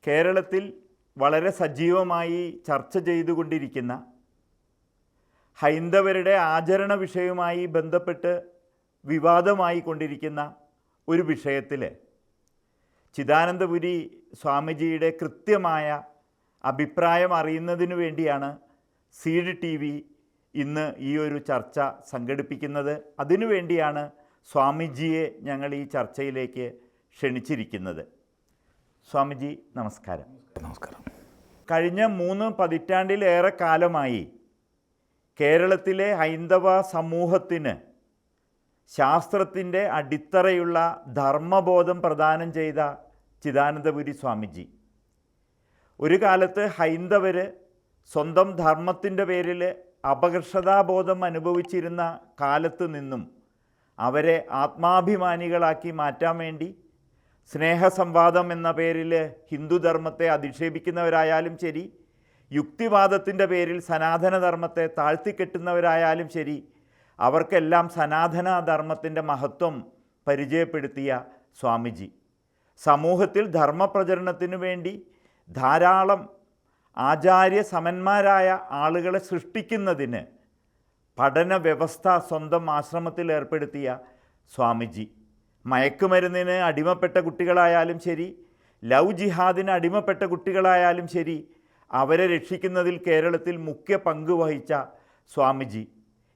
കേരളത്തിൽ വളരെ സജീവമായി ചർച്ച ചെയ്തുകൊണ്ടിരിക്കുന്ന ഹൈന്ദവരുടെ ആചരണ വിഷയവുമായി ബന്ധപ്പെട്ട് വിവാദമായി കൊണ്ടിരിക്കുന്ന ഒരു വിഷയത്തിൽ ചിദാനന്ദപുരി സ്വാമിജിയുടെ കൃത്യമായ അഭിപ്രായം അറിയുന്നതിനു വേണ്ടിയാണ് സീഡ് TV ഇന്ന് ഈ ഒരു ചർച്ച സംഘടിപ്പിക്കുന്നത്. അതിനുവേണ്ടിയാണ് സ്വാമിജിയെ ഞങ്ങൾ ഈ ചർച്ചയിലേക്ക് ക്ഷണിച്ചിരിക്കുന്നത്. സ്വാമിജി നമസ്കാരം. നമസ്കാരം. കഴിഞ്ഞ 3 പതിറ്റാണ്ടിലേറെ കാലമായി കേരളത്തിലെ ഹൈന്ദവ സമൂഹത്തിന് ശാസ്ത്രത്തിൻ്റെ അടിത്തറയുള്ള ധർമ്മബോധം പ്രദാനം ചെയ്ത ചിദാനന്ദപുരി സ്വാമിജി ഒരു കാലത്ത് ഹൈന്ദവർ സ്വന്തം ധർമ്മത്തിൻ്റെ പേരിൽ അപകർഷതാബോധം അനുഭവിച്ചിരുന്ന കാലത്ത് നിന്നും അവരെ ആത്മാഭിമാനികളാക്കി മാറ്റാൻ വേണ്ടി സ്നേഹസംവാദം എന്ന പേരിൽ ഹിന്ദുധർമ്മത്തെ അധിക്ഷേപിക്കുന്നവരായാലും ശരി, യുക്തിവാദത്തിൻ്റെ പേരിൽ സനാതനധർമ്മത്തെ താഴ്ത്തിക്കെട്ടുന്നവരായാലും ശരി, അവർക്കെല്ലാം സനാതനധർമ്മത്തിൻ്റെ മഹത്വം പരിചയപ്പെടുത്തിയ സ്വാമിജി സമൂഹത്തിൽ ധർമ്മപ്രചരണത്തിനു വേണ്ടി ധാരാളം ആചാര്യ സമന്മാരായ ആളുകളെ സൃഷ്ടിക്കുന്നതിന് പഠന വ്യവസ്ഥ സ്വന്തം ആശ്രമത്തിൽ ഏർപ്പെടുത്തിയ സ്വാമിജി മയക്കുമരുന്നിന് അടിമപ്പെട്ട കുട്ടികളായാലും ശരി, ലവ് ജിഹാദിന് അടിമപ്പെട്ട കുട്ടികളായാലും ശരി, അവരെ രക്ഷിക്കുന്നതിൽ കേരളത്തിൽ മുഖ്യ പങ്ക് വഹിച്ച സ്വാമിജി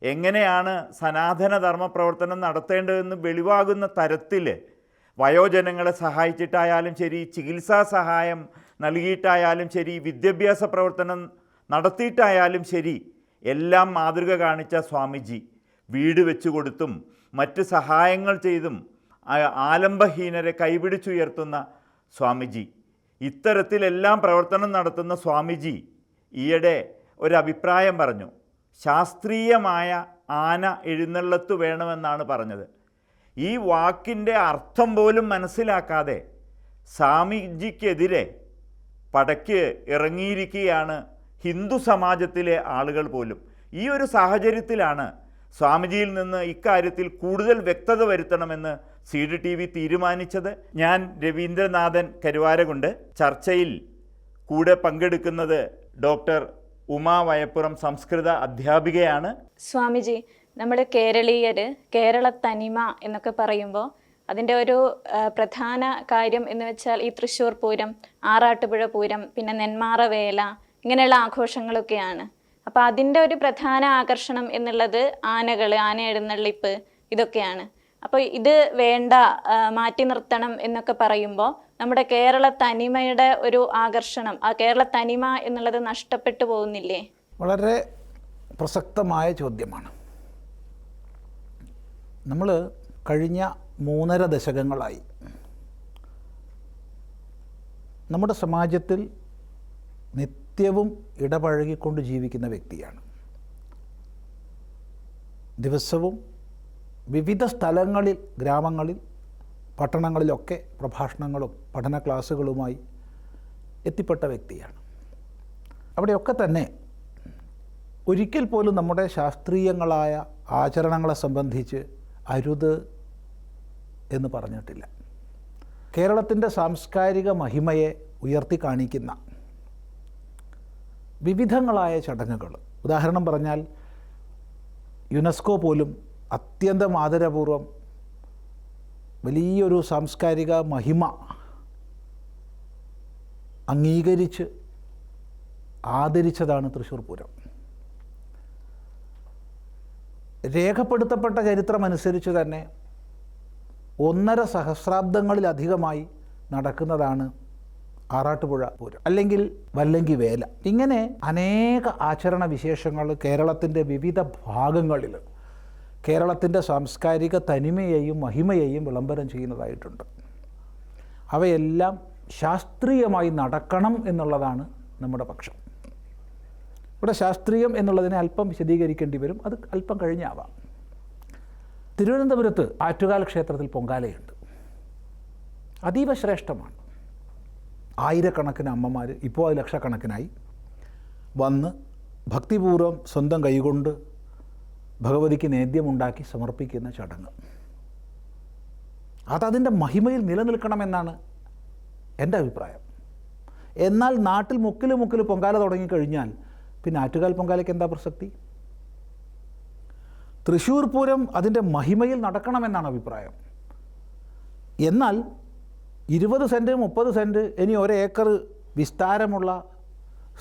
എങ്ങനെയാണ് സനാതനധർമ്മ പ്രവർത്തനം നടത്തേണ്ടതെന്ന് വെളിവാകുന്ന തരത്തിൽ വയോജനങ്ങളെ സഹായിച്ചിട്ടായാലും ശരി, ചികിത്സാ സഹായം നൽകിയിട്ടായാലും ശരി, വിദ്യാഭ്യാസ പ്രവർത്തനം നടത്തിയിട്ടായാലും ശരി, എല്ലാം മാതൃക കാണിച്ച സ്വാമിജി വീട് വെച്ചു കൊടുത്തും മറ്റ് സഹായങ്ങൾ ചെയ്തും ആലംബഹീനരെ കൈപിടിച്ചുയർത്തുന്ന സ്വാമിജി, ഇത്തരത്തിലെല്ലാം പ്രവർത്തനം നടത്തുന്ന സ്വാമിജി ഈയിടെ ഒരഭിപ്രായം പറഞ്ഞു. ശാസ്ത്രീയമായ ആന എഴുന്നള്ളത്ത് വേണമെന്നാണ് പറഞ്ഞത്. ഈ വാക്കിൻ്റെ അർത്ഥം പോലും മനസ്സിലാക്കാതെ സ്വാമിജിക്കെതിരെ പടയ്ക്ക് ഇറങ്ങിയിരിക്കുകയാണ് ഹിന്ദു സമാജത്തിലെ ആളുകൾ പോലും. ഈ ഒരു സാഹചര്യത്തിലാണ് സ്വാമിജിയിൽ നിന്ന് ഇക്കാര്യത്തിൽ കൂടുതൽ വ്യക്തത വരുത്തണമെന്ന് സീഡ് TV തീരുമാനിച്ചത്. ഞാൻ രവീന്ദ്രനാഥൻ കരുവാരകുണ്ട്. ചർച്ചയിൽ കൂടെ പങ്കെടുക്കുന്നത് ഡോക്ടർ ഉമാ വയപ്പുറം, സംസ്കൃത അധ്യാപികയാണ്. സ്വാമിജി, നമ്മൾ കേരളീയർ കേരള തനിമ എന്നൊക്കെ പറയുമ്പോൾ അതിൻ്റെ ഒരു പ്രധാന കാര്യം എന്ന് വെച്ചാൽ ഈ തൃശ്ശൂർ പൂരം, ആറാട്ടുപുഴ പൂരം, പിന്നെ നെന്മാറ വേല, ഇങ്ങനെയുള്ള ആഘോഷങ്ങളൊക്കെയാണ്. അപ്പോൾ അതിൻ്റെ ഒരു പ്രധാന ആകർഷണം എന്നുള്ളത് ആന എഴുന്നള്ളിപ്പ് ഇതൊക്കെയാണ്. അപ്പോൾ ഇത് വേണ്ട, മാറ്റി നിർത്തണം എന്നൊക്കെ പറയുമ്പോൾ നമ്മുടെ കേരള തനിമയുടെ ഒരു ആകർഷണം, ആ കേരള തനിമ എന്നുള്ളത് നഷ്ടപ്പെട്ടു പോകുന്നില്ലേ? വളരെ പ്രസക്തമായ ചോദ്യമാണ്. നമ്മൾ കഴിഞ്ഞ 3.5 ദശകങ്ങളായി നമ്മുടെ സമാജത്തിൽ നിത്യവും ഇടപഴകിക്കൊണ്ട് ജീവിക്കുന്ന വ്യക്തിയാണ്. ദിവസവും വിവിധ സ്ഥലങ്ങളിൽ, ഗ്രാമങ്ങളിൽ, പട്ടണങ്ങളിലൊക്കെ പ്രഭാഷണങ്ങളും പഠന ക്ലാസ്സുകളുമായി എത്തിപ്പെട്ട വ്യക്തിയാണ്. അവിടെയൊക്കെ തന്നെ ഒരിക്കൽ പോലും നമ്മുടെ ശാസ്ത്രീയങ്ങളായ ആചരണങ്ങളെ സംബന്ധിച്ച് അരുത് എന്ന് പറഞ്ഞിട്ടില്ല. കേരളത്തിൻ്റെ സാംസ്കാരിക മഹിമയെ ഉയർത്തി കാണിക്കുന്ന വിവിധങ്ങളായ ചടങ്ങുകൾ, ഉദാഹരണം പറഞ്ഞാൽ യുനെസ്കോ പോലും അത്യന്തം ആദരപൂർവം വലിയൊരു സാംസ്കാരിക മഹിമ അംഗീകരിച്ച് ആദരിച്ചതാണ് തൃശ്ശൂർ പൂരം. രേഖപ്പെടുത്തപ്പെട്ട ചരിത്രമനുസരിച്ച് തന്നെ 1.5 സഹസ്രാബ്ദങ്ങളിലധികമായി നടക്കുന്നതാണ് ആറാട്ടുപുഴ പൂരം, അല്ലെങ്കിൽ വല്ലങ്കി വേല. ഇങ്ങനെ അനേക ആചരണ വിശേഷങ്ങൾ കേരളത്തിൻ്റെ വിവിധ ഭാഗങ്ങളിൽ കേരളത്തിൻ്റെ സാംസ്കാരിക തനിമയെയും മഹിമയെയും വിളംബരം ചെയ്യുന്നതായിട്ടുണ്ട്. അവയെല്ലാം ശാസ്ത്രീയമായി നടക്കണം എന്നുള്ളതാണ് നമ്മുടെ പക്ഷം. ഇവിടെ ശാസ്ത്രീയം എന്നുള്ളതിനെ അല്പം വിശദീകരിക്കേണ്ടി വരും, അത് അല്പം കഴിഞ്ഞാവാം. തിരുവനന്തപുരത്ത് ആറ്റുകാൽ ക്ഷേത്രത്തിൽ പൊങ്കാലയുണ്ട്. അതീവ ശ്രേഷ്ഠമാണ്. ആയിരക്കണക്കിന് അമ്മമാർ, ഇപ്പോൾ അത് ലക്ഷക്കണക്കിനായി, വന്ന് ഭക്തിപൂർവ്വം സ്വന്തം കൈകൊണ്ട് ഭഗവതിക്ക് നേദ്യമുണ്ടാക്കി സമർപ്പിക്കുന്ന ചടങ്ങ്. അതതിൻ്റെ മഹിമയിൽ നിലനിൽക്കണമെന്നാണ് എൻ്റെ അഭിപ്രായം. എന്നാൽ നാട്ടിൽ മുക്കിൽ പൊങ്കാല തുടങ്ങിക്കഴിഞ്ഞാൽ പിന്നെ ആറ്റുകാൽ പൊങ്കാലയ്ക്ക് എന്താ പ്രസക്തി? തൃശ്ശൂർ പൂരം അതിൻ്റെ മഹിമയിൽ നടക്കണമെന്നാണ് അഭിപ്രായം. എന്നാൽ 20 സെൻറ്റ് 30 സെൻറ്റ് ഇനി 1 ഏക്കർ വിസ്താരമുള്ള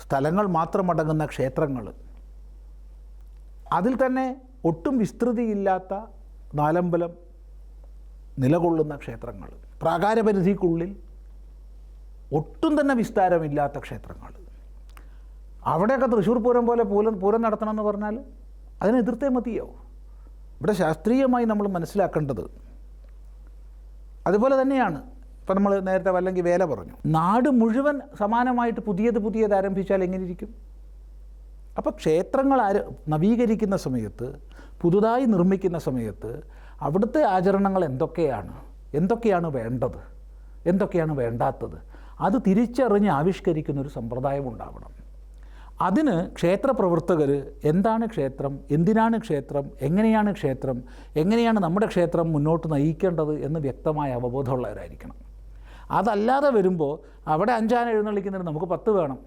സ്ഥലങ്ങൾ മാത്രമടങ്ങുന്ന ക്ഷേത്രങ്ങൾ, അതിൽ തന്നെ ഒട്ടും വിസ്തൃതിയില്ലാത്ത നാലമ്പലം നിലകൊള്ളുന്ന ക്ഷേത്രങ്ങൾ, പ്രാകാരപരിധിക്കുള്ളിൽ ഒട്ടും തന്നെ വിസ്താരമില്ലാത്ത ക്ഷേത്രങ്ങൾ, അവിടെയൊക്കെ തൃശ്ശൂർ പൂരം പോലെ പൂരം നടത്തണമെന്ന് പറഞ്ഞാൽ അതിനെ എതിർത്തേ മതിയോ? ഇവിടെ ശാസ്ത്രീയമായി നമ്മൾ മനസ്സിലാക്കേണ്ടത് അതുപോലെ തന്നെയാണ്. ഇപ്പം നമ്മൾ നേരത്തെ വല്ലെങ്കിൽ വേല പറഞ്ഞു, നാട് മുഴുവൻ സമാനമായിട്ട് പുതിയത് ആരംഭിച്ചാൽ എങ്ങനെ ഇരിക്കും? അപ്പോൾ ക്ഷേത്രങ്ങൾ നവീകരിക്കുന്ന സമയത്ത്, പുതുതായി നിർമ്മിക്കുന്ന സമയത്ത് അവിടുത്തെ ആചരണങ്ങൾ എന്തൊക്കെയാണ് വേണ്ടത്, എന്തൊക്കെയാണ് വേണ്ടാത്തത്, അത് തിരിച്ചറിഞ്ഞ് ആവിഷ്കരിക്കുന്നൊരു സമ്പ്രദായം ഉണ്ടാവണം. അതിന് ക്ഷേത്രപ്രവർത്തകർ എന്താണ് ക്ഷേത്രം, എന്തിനാണ് ക്ഷേത്രം, എങ്ങനെയാണ് നമ്മുടെ ക്ഷേത്രം മുന്നോട്ട് നയിക്കേണ്ടത് എന്ന് വ്യക്തമായ അവബോധമുള്ളവരായിരിക്കണം. അതല്ലാതെ വരുമ്പോൾ അവിടെ 5 ആന എഴുന്നള്ളിക്കുന്നതിന് നമുക്ക് 10 വേണം,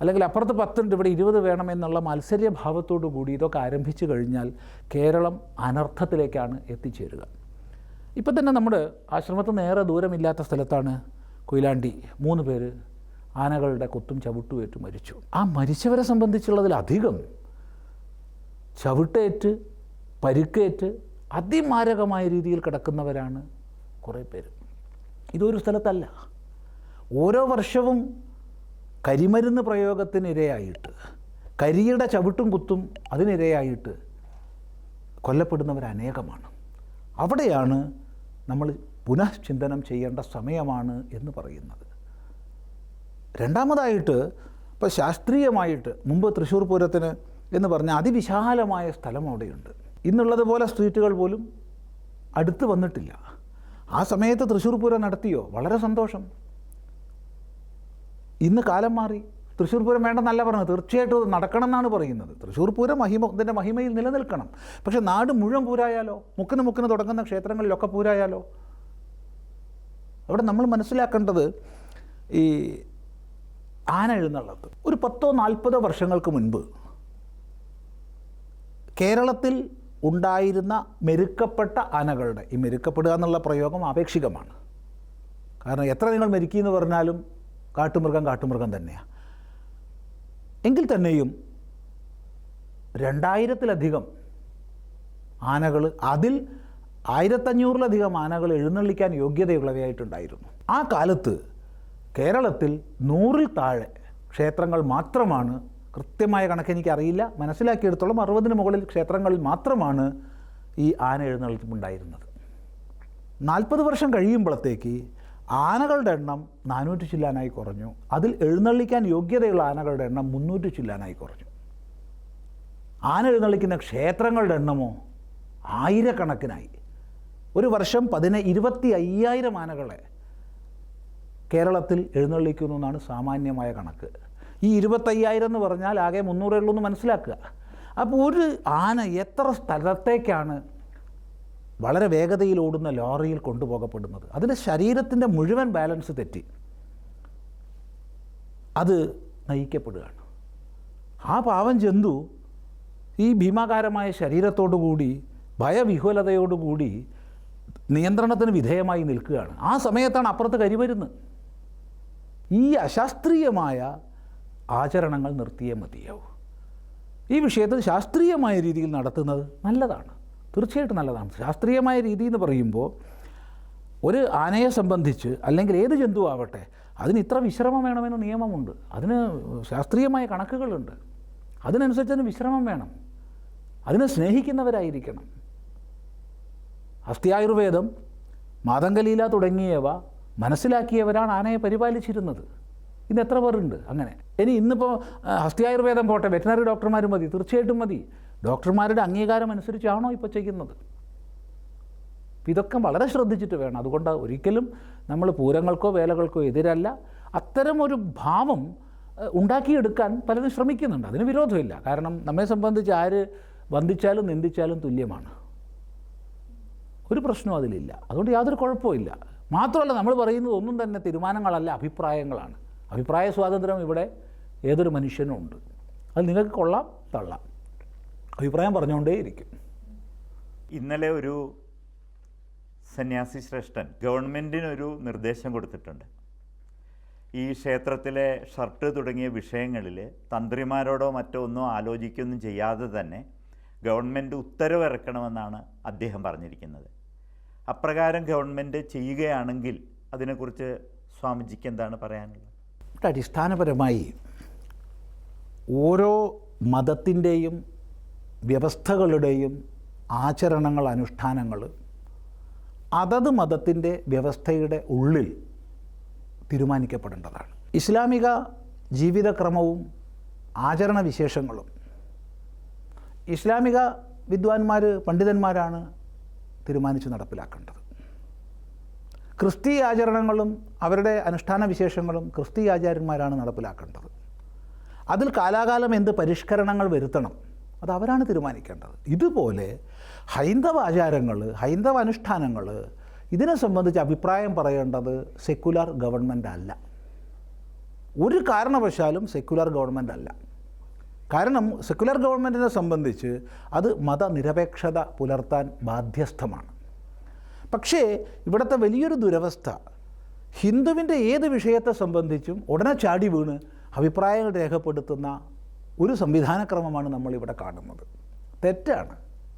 അല്ലെങ്കിൽ അപ്പുറത്ത് 10 ഉണ്ട് ഇവിടെ 20 വേണം എന്നുള്ള മത്സര്യഭാവത്തോടു കൂടി ഇതൊക്കെ ആരംഭിച്ചു കഴിഞ്ഞാൽ കേരളം അനർത്ഥത്തിലേക്കാണ് എത്തിച്ചേരുക. ഇപ്പം തന്നെ നമ്മുടെ ആശ്രമത്തിൽ നിന്ന് നേരെ ദൂരമില്ലാത്ത സ്ഥലത്താണ് കൊയിലാണ്ടി 3 പേര് ആനകളുടെ കൊത്തും ചവിട്ടുമേറ്റ് മരിച്ചു. ആ മരിച്ചവരെ സംബന്ധിച്ചുള്ളതിലധികം ചവിട്ടേറ്റ് പരിക്കേറ്റ് അതിമാരകമായ രീതിയിൽ കിടക്കുന്നവരാണ് കുറേ പേര്. ഇതൊരു സ്ഥലത്തല്ല, ഓരോ വർഷവും കരിമരുന്ന് പ്രയോഗത്തിനിരയായിട്ട്, കരിയുടെ ചവിട്ടും കുത്തും അതിനിരയായിട്ട് കൊല്ലപ്പെടുന്നവർ അനേകമാണ്. അവിടെയാണ് നമ്മൾ പുനഃചിന്തനം ചെയ്യേണ്ട സമയമാണ് എന്ന് പറയുന്നത്. രണ്ടാമതായിട്ട് ഇപ്പോൾ ശാസ്ത്രീയമായിട്ട് മുമ്പ് തൃശ്ശൂർ പൂരത്തിന് എന്ന് പറഞ്ഞാൽ അതിവിശാലമായ സ്ഥലം അവിടെയുണ്ട്. ഇന്നുള്ളതുപോലെ സ്ട്രീറ്റുകൾ പോലും അടുത്ത് വന്നിട്ടില്ല. ആ സമയത്ത് തൃശ്ശൂർ പൂരം നടത്തിയോ? വളരെ സന്തോഷം. ഇന്ന് കാലം മാറി. തൃശ്ശൂർ പൂരം വേണ്ടെന്നല്ല പറഞ്ഞത്, തീർച്ചയായിട്ടും അത് നടക്കണം എന്നാണ് പറയുന്നത്. തൃശ്ശൂർ പൂരം ഇതിൻ്റെ മഹിമയിൽ നിലനിൽക്കണം. പക്ഷേ നാട് മുഴുവൻ പൂരായാലോ? മുക്കിന് തുടങ്ങുന്ന ക്ഷേത്രങ്ങളിലൊക്കെ പൂരായാലോ? അവിടെ നമ്മൾ മനസ്സിലാക്കേണ്ടത് ഈ ആന എഴുന്നള്ളത്ത് ഒരു 10-40 വർഷങ്ങൾക്ക് മുൻപ് കേരളത്തിൽ ഉണ്ടായിരുന്ന മെരുക്കപ്പെട്ട ആനകളുടെ, ഈ മെരുക്കപ്പെടുക എന്നുള്ള പ്രയോഗം ആപേക്ഷികമാണ്. കാരണം എത്ര നിങ്ങൾ മെരുക്കിയെന്ന് പറഞ്ഞാലും കാട്ടുമൃഗം തന്നെയാണ്. എങ്കിൽ തന്നെയും 2000-ലധികം ആനകൾ, അതിൽ 1500-ലധികം ആനകൾ എഴുന്നള്ളിക്കാൻ യോഗ്യതയുള്ളവയായിട്ടുണ്ടായിരുന്നു. ആ കാലത്ത് കേരളത്തിൽ 100-ൽ താഴെ ക്ഷേത്രങ്ങൾ മാത്രമാണ്, കൃത്യമായ കണക്ക് എനിക്കറിയില്ല, മനസ്സിലാക്കിയെടുത്തോളം 60-ന് മുകളിൽ ക്ഷേത്രങ്ങളിൽ മാത്രമാണ് ഈ ആന എഴുന്നള്ളിപ്പുണ്ടായിരുന്നത്. 40 വർഷം കഴിയുമ്പോഴത്തേക്ക് ആനകളുടെ എണ്ണം 400 ചില്ലാനായി കുറഞ്ഞു. അതിൽ എഴുന്നള്ളിക്കാൻ യോഗ്യതയുള്ള ആനകളുടെ എണ്ണം 300 ചില്ലാനായി കുറഞ്ഞു. ആന എഴുന്നള്ളിക്കുന്ന ക്ഷേത്രങ്ങളുടെ എണ്ണമോ ആയിരക്കണക്കിനായി. ഒരു വർഷം 25,000 ആനകളെ കേരളത്തിൽ എഴുന്നള്ളിക്കുന്നു എന്നാണ് സാമാന്യമായ കണക്ക്. ഈ 25,000 എന്ന് പറഞ്ഞാൽ ആകെ 300 ഉള്ളൂ എന്ന് മനസ്സിലാക്കുക. അപ്പോൾ ഒരു ആന എത്ര സ്ഥലത്തേക്കാണ് വളരെ വേഗതയിൽ ഓടുന്ന ലോറിയിൽ കൊണ്ടുപോകപ്പെടുന്നത്? അതിൻ്റെ ശരീരത്തിൻ്റെ മുഴുവൻ ബാലൻസ് തെറ്റി അത് നയിക്കപ്പെടുകയാണ്. ആ പാവം ജന്തു ഈ ഭീമാകാരമായ ശരീരത്തോടുകൂടി ഭയവിഹ്വലതയോടുകൂടി നിയന്ത്രണത്തിന് വിധേയമായി നിൽക്കുകയാണ്. ആ സമയത്താണ് അപ്പുറത്ത് കരിമരുന്ന്. ഈ അശാസ്ത്രീയമായ ആചരണങ്ങൾ നിർത്തിയേ മതിയാവും. ഈ വിഷയത്തിൽ ശാസ്ത്രീയമായ രീതിയിൽ നടത്തുന്നത് നല്ലതാണ്, തീർച്ചയായിട്ടും നല്ലതാണ്. ശാസ്ത്രീയമായ രീതി എന്ന് പറയുമ്പോൾ ഒരു ആനയെ സംബന്ധിച്ച്, അല്ലെങ്കിൽ ഏത് ജന്തു ആവട്ടെ, അതിന് ഇത്ര വിശ്രമം വേണമെന്ന് നിയമമുണ്ട്. അതിന് ശാസ്ത്രീയമായ കണക്കുകളുണ്ട്. അതിനനുസരിച്ച് അതിന് വിശ്രമം വേണം. അതിനെ സ്നേഹിക്കുന്നവരായിരിക്കണം. ഹസ്ത്യായുർവേദം, മാതംഗലീല തുടങ്ങിയവ മനസ്സിലാക്കിയവരാണ് ആനയെ പരിപാലിച്ചിരുന്നത്. ഇന്ന് എത്ര പേരുണ്ട് അങ്ങനെ? ഇന്നിപ്പോൾ ഹസ്ത്യായുർവേദം പോട്ടെ, വെറ്റിനറി ഡോക്ടർമാർ മതി, തീർച്ചയായിട്ടും മതി. ഡോക്ടർമാരുടെ അംഗീകാരം അനുസരിച്ചാണോ ഇപ്പോൾ ചെയ്യുന്നത്? ഇതൊക്കെ വളരെ ശ്രദ്ധിച്ചിട്ട് വേണം. അതുകൊണ്ട് ഒരിക്കലും നമ്മൾ പൂരങ്ങൾക്കോ വേലകൾക്കോ എതിരല്ല. അത്തരമൊരു ഭാവം ഉണ്ടാക്കിയെടുക്കാൻ പലരും ശ്രമിക്കുന്നുണ്ട്. അതിന് വിരോധമില്ല. കാരണം നമ്മെ സംബന്ധിച്ച് ആര് വന്ദിച്ചാലും നിന്ദിച്ചാലും തുല്യമാണ്. ഒരു പ്രശ്നവും അതിലില്ല. അതുകൊണ്ട് യാതൊരു കുഴപ്പമില്ല. മാത്രമല്ല, നമ്മൾ പറയുന്നത് ഒന്നും തന്നെ തീരുമാനങ്ങളല്ല, അഭിപ്രായങ്ങളാണ്. അഭിപ്രായ സ്വാതന്ത്ര്യം ഇവിടെ ഏതൊരു മനുഷ്യനും ഉണ്ട്. അത് നിങ്ങൾക്ക് കൊള്ളാം, തള്ളാം, അഭിപ്രായം പറഞ്ഞുകൊണ്ടേയിരിക്കും. ഇന്നലെ ഒരു സന്യാസി ശ്രേഷ്ഠൻ ഗവൺമെൻറ്റിനൊരു നിർദ്ദേശം കൊടുത്തിട്ടുണ്ട്. ഈ ക്ഷേത്രത്തിലെ ഷർട്ട് തുടങ്ങിയ വിഷയങ്ങളിൽ തന്ത്രിമാരോടോ മറ്റോ ഒന്നോ ആലോചിക്കൊന്നും ചെയ്യാതെ തന്നെ ഗവൺമെൻറ് ഉത്തരവിറക്കണമെന്നാണ് അദ്ദേഹം പറഞ്ഞിരിക്കുന്നത്. അപ്രകാരം ഗവൺമെൻറ് ചെയ്യുകയാണെങ്കിൽ അതിനെക്കുറിച്ച് സ്വാമിജിക്ക് എന്താണ് പറയാനുള്ളത്? അടിസ്ഥാനപരമായി ഓരോ മതത്തിൻ്റെയും വ്യവസ്ഥകളുടെയും ആചരണങ്ങൾ, അനുഷ്ഠാനങ്ങൾ അതത് മതത്തിൻ്റെ വ്യവസ്ഥയുടെ ഉള്ളിൽ തീരുമാനിക്കപ്പെടേണ്ടതാണ്. ഇസ്ലാമിക ജീവിതക്രമവും ആചരണവിശേഷങ്ങളും ഇസ്ലാമിക വിദ്വാൻമാർ, പണ്ഡിതന്മാരാണ് തീരുമാനിച്ച് നടപ്പിലാക്കേണ്ടത്. ക്രിസ്തീയ ആചരണങ്ങളും അവരുടെ അനുഷ്ഠാന വിശേഷങ്ങളും ക്രിസ്തീയ ആചാര്യന്മാരാണ് നടപ്പിലാക്കേണ്ടത്. അതിൽ കാലാകാലം എന്ത് പരിഷ്കരണങ്ങൾ വരുത്തണം അത് അവരാണ് തീരുമാനിക്കേണ്ടത്. ഇതുപോലെ ഹൈന്ദവ ആചാരങ്ങൾ, ഹൈന്ദവ അനുഷ്ഠാനങ്ങൾ ഇതിനെ സംബന്ധിച്ച് അഭിപ്രായം പറയേണ്ടത് സെക്കുലർ ഗവൺമെൻറ് അല്ല. ഒരു കാരണവശാലും സെക്കുലർ ഗവൺമെൻറ് അല്ല. കാരണം സെക്കുലർ ഗവൺമെൻറ്റിനെ സംബന്ധിച്ച് അത് മതനിരപേക്ഷത പുലർത്താൻ ബാധ്യസ്ഥമാണ്. പക്ഷേ ഇവിടുത്തെ വലിയൊരു ദുരവസ്ഥ, ഹിന്ദുവിൻ്റെ ഏത് വിഷയത്തെ സംബന്ധിച്ചും ഉടനെ ചാടി വീണ് അഭിപ്രായങ്ങൾ രേഖപ്പെടുത്തുന്ന ഒരു സംവിധാനക്രമമാണ് നമ്മളിവിടെ കാണുന്നത്. തെറ്റാണ്.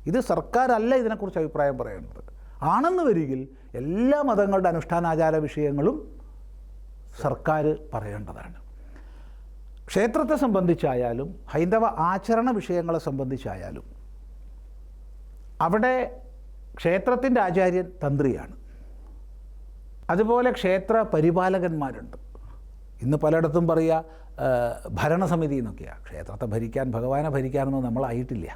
ഇത് സർക്കാരല്ല ഇതിനെക്കുറിച്ച് അഭിപ്രായം പറയേണ്ടത്. ആണെന്ന് വരികിൽ എല്ലാ മതങ്ങളുടെ അനുഷ്ഠാനാചാര വിഷയങ്ങളും സർക്കാർ പറയേണ്ടതാണ്. ക്ഷേത്രത്തെ സംബന്ധിച്ചായാലും ഹൈന്ദവ ആചരണ വിഷയങ്ങളെ സംബന്ധിച്ചായാലും അവിടെ ക്ഷേത്രത്തിൻ്റെ ആചാര്യൻ തന്ത്രിയാണ്. അതുപോലെ ക്ഷേത്ര പരിപാലകന്മാരുണ്ട്. ഇന്ന് പലയിടത്തും പറയുക ഭരണസമിതി എന്നൊക്കെയാണ്. ക്ഷേത്രത്തെ ഭരിക്കാൻ, ഭഗവാനെ ഭരിക്കാനൊന്നും നമ്മളായിട്ടില്ല.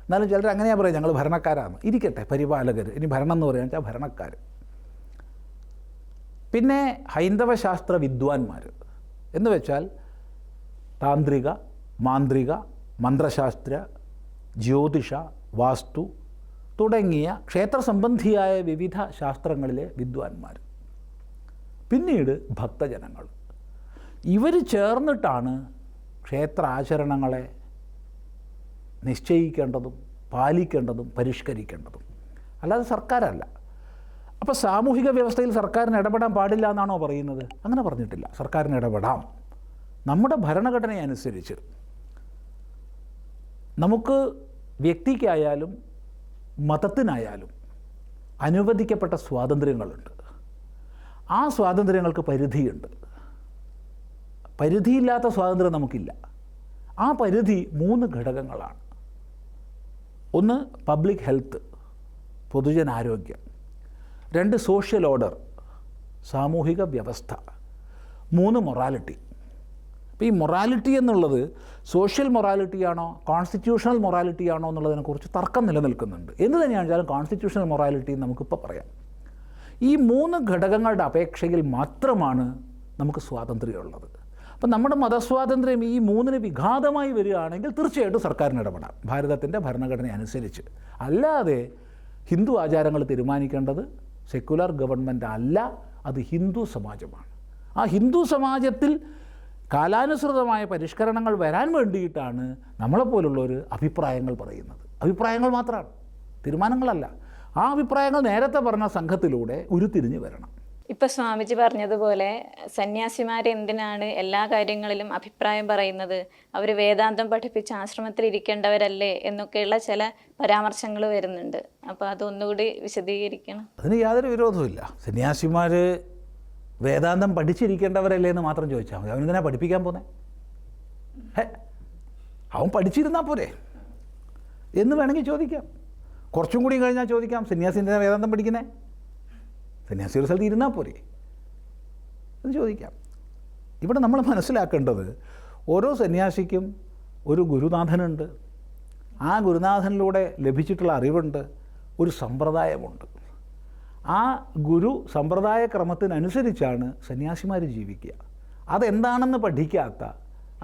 എന്നാലും ചിലർ അങ്ങനെയാണ് പറയുക, ഞങ്ങൾ ഭരണക്കാരാണ്. ഇരിക്കട്ടെ, പരിപാലകർ. ഇനി ഭരണം എന്ന് പറയുക വെച്ചാൽ ഭരണക്കാർ. പിന്നെ ഹൈന്ദവ ശാസ്ത്ര വിദ്വാൻമാർ എന്ന് വെച്ചാൽ താന്ത്രിക, മാന്ത്രിക, മന്ത്രശാസ്ത്ര, ജ്യോതിഷ, വാസ്തു തുടങ്ങിയ ക്ഷേത്ര സംബന്ധിയായ വിവിധ ശാസ്ത്രങ്ങളിലെ വിദ്വാൻമാർ. പിന്നീട് ഭക്തജനങ്ങൾ. ഇവർ ചേർന്നിട്ടാണ് ക്ഷേത്ര ആചരണങ്ങളെ നിശ്ചയിക്കേണ്ടതും പാലിക്കേണ്ടതും പരിഷ്കരിക്കേണ്ടതും, അല്ലാതെ സർക്കാരല്ല. അപ്പോൾ സാമൂഹിക വ്യവസ്ഥയിൽ സർക്കാരിന് ഇടപെടാൻ പാടില്ല എന്നാണോ പറയുന്നത്? അങ്ങനെ പറഞ്ഞിട്ടില്ല. സർക്കാരിന് ഇടപെടാം. നമ്മുടെ ഭരണഘടനയനുസരിച്ച് നമുക്ക് വ്യക്തിക്കായാലും മതത്തിനായാലും അനുവദിക്കപ്പെട്ട സ്വാതന്ത്ര്യങ്ങളുണ്ട്. ആ സ്വാതന്ത്ര്യങ്ങൾക്ക് പരിധിയുണ്ട്. പരിധിയില്ലാത്ത സ്വാതന്ത്ര്യം നമുക്കില്ല. ആ പരിധി 3 ഘടകങ്ങളാണ്. ഒന്ന് പബ്ലിക് ഹെൽത്ത്, പൊതുജനാരോഗ്യം. 2 സോഷ്യൽ ഓർഡർ, സാമൂഹിക വ്യവസ്ഥ. 3 മൊറാലിറ്റി. അപ്പോൾ ഈ മൊറാലിറ്റി എന്നുള്ളത് സോഷ്യൽ മൊറാലിറ്റിയാണോ കോൺസ്റ്റിറ്റ്യൂഷണൽ മൊറാലിറ്റിയാണോ എന്നുള്ളതിനെക്കുറിച്ച് തർക്കം നിലനിൽക്കുന്നുണ്ട്. എന്ത് തന്നെയാണെങ്കിലും കോൺസ്റ്റിറ്റ്യൂഷണൽ മൊറാലിറ്റി നമുക്കിപ്പോൾ പറയാം. ഈ 3 ഘടകങ്ങളുടെ അപേക്ഷയിൽ മാത്രമാണ് നമുക്ക് സ്വാതന്ത്ര്യമുള്ളത്. അപ്പം നമ്മുടെ മതസ്വാതന്ത്ര്യം ഈ 3ന് വിഘാതമായി വരികയാണെങ്കിൽ തീർച്ചയായിട്ടും സർക്കാരിന് ഇടപെടാം, ഭാരതത്തിൻ്റെ ഭരണഘടന അനുസരിച്ച്. അല്ലാതെ ഹിന്ദു ആചാരങ്ങൾ തീരുമാനിക്കേണ്ടത് സെക്കുലർ ഗവൺമെൻറ് അല്ല, അത് ഹിന്ദു സമാജമാണ്. ആ ഹിന്ദു സമാജത്തിൽ കാലാനുസൃതമായ പരിഷ്കരണങ്ങൾ വരാൻ വേണ്ടിയിട്ടാണ് നമ്മളെപ്പോലുള്ളവർ അഭിപ്രായങ്ങൾ പറയുന്നത്. അഭിപ്രായങ്ങൾ മാത്രമാണ്, തീരുമാനങ്ങളല്ല. ആ അഭിപ്രായങ്ങൾ നേരത്തെ പറഞ്ഞ സംഘത്തിലൂടെ ഉരുത്തിരിഞ്ഞ് വരണം. ഇപ്പം സ്വാമിജി പറഞ്ഞതുപോലെ സന്യാസിമാർ എന്തിനാണ് എല്ലാ കാര്യങ്ങളിലും അഭിപ്രായം പറയുന്നത്? അവർ വേദാന്തം പഠിപ്പിച്ച് ആശ്രമത്തിൽ ഇരിക്കേണ്ടവരല്ലേ എന്നൊക്കെയുള്ള ചില പരാമർശങ്ങൾ വരുന്നുണ്ട്. അപ്പോൾ അതൊന്നുകൂടി വിശദീകരിക്കണം. അതിന് യാതൊരു വിരോധവുമില്ല. സന്യാസിമാർ വേദാന്തം പഠിച്ചിരിക്കേണ്ടവരല്ലേ എന്ന് മാത്രം ചോദിച്ചാൽ മതി. അവനെന്തിനാ പഠിപ്പിക്കാൻ പോന്നെ? അവൻ പഠിച്ചിരുന്നാൽ പോരെ എന്ന് വേണമെങ്കിൽ ചോദിക്കാം. കുറച്ചും കൂടി കഴിഞ്ഞാൽ ചോദിക്കാം, സന്യാസി എന്തിനാ വേദാന്തം പഠിക്കുന്നേ? സന്യാസി ഒരു സ്ഥലത്ത് ഇരുന്നാൽ പോരെ എന്ന് ചോദിക്കാം. ഇവിടെ നമ്മൾ മനസ്സിലാക്കേണ്ടത് ഓരോ സന്യാസിക്കും ഒരു ഗുരുനാഥനുണ്ട്. ആ ഗുരുനാഥനിലൂടെ ലഭിച്ചിട്ടുള്ള അറിവുണ്ട്, ഒരു സമ്പ്രദായമുണ്ട്. ആ ഗുരു സമ്പ്രദായ ക്രമത്തിനനുസരിച്ചാണ് സന്യാസിമാർ ജീവിക്കുക. അതെന്താണെന്ന് പഠിക്കാത്ത,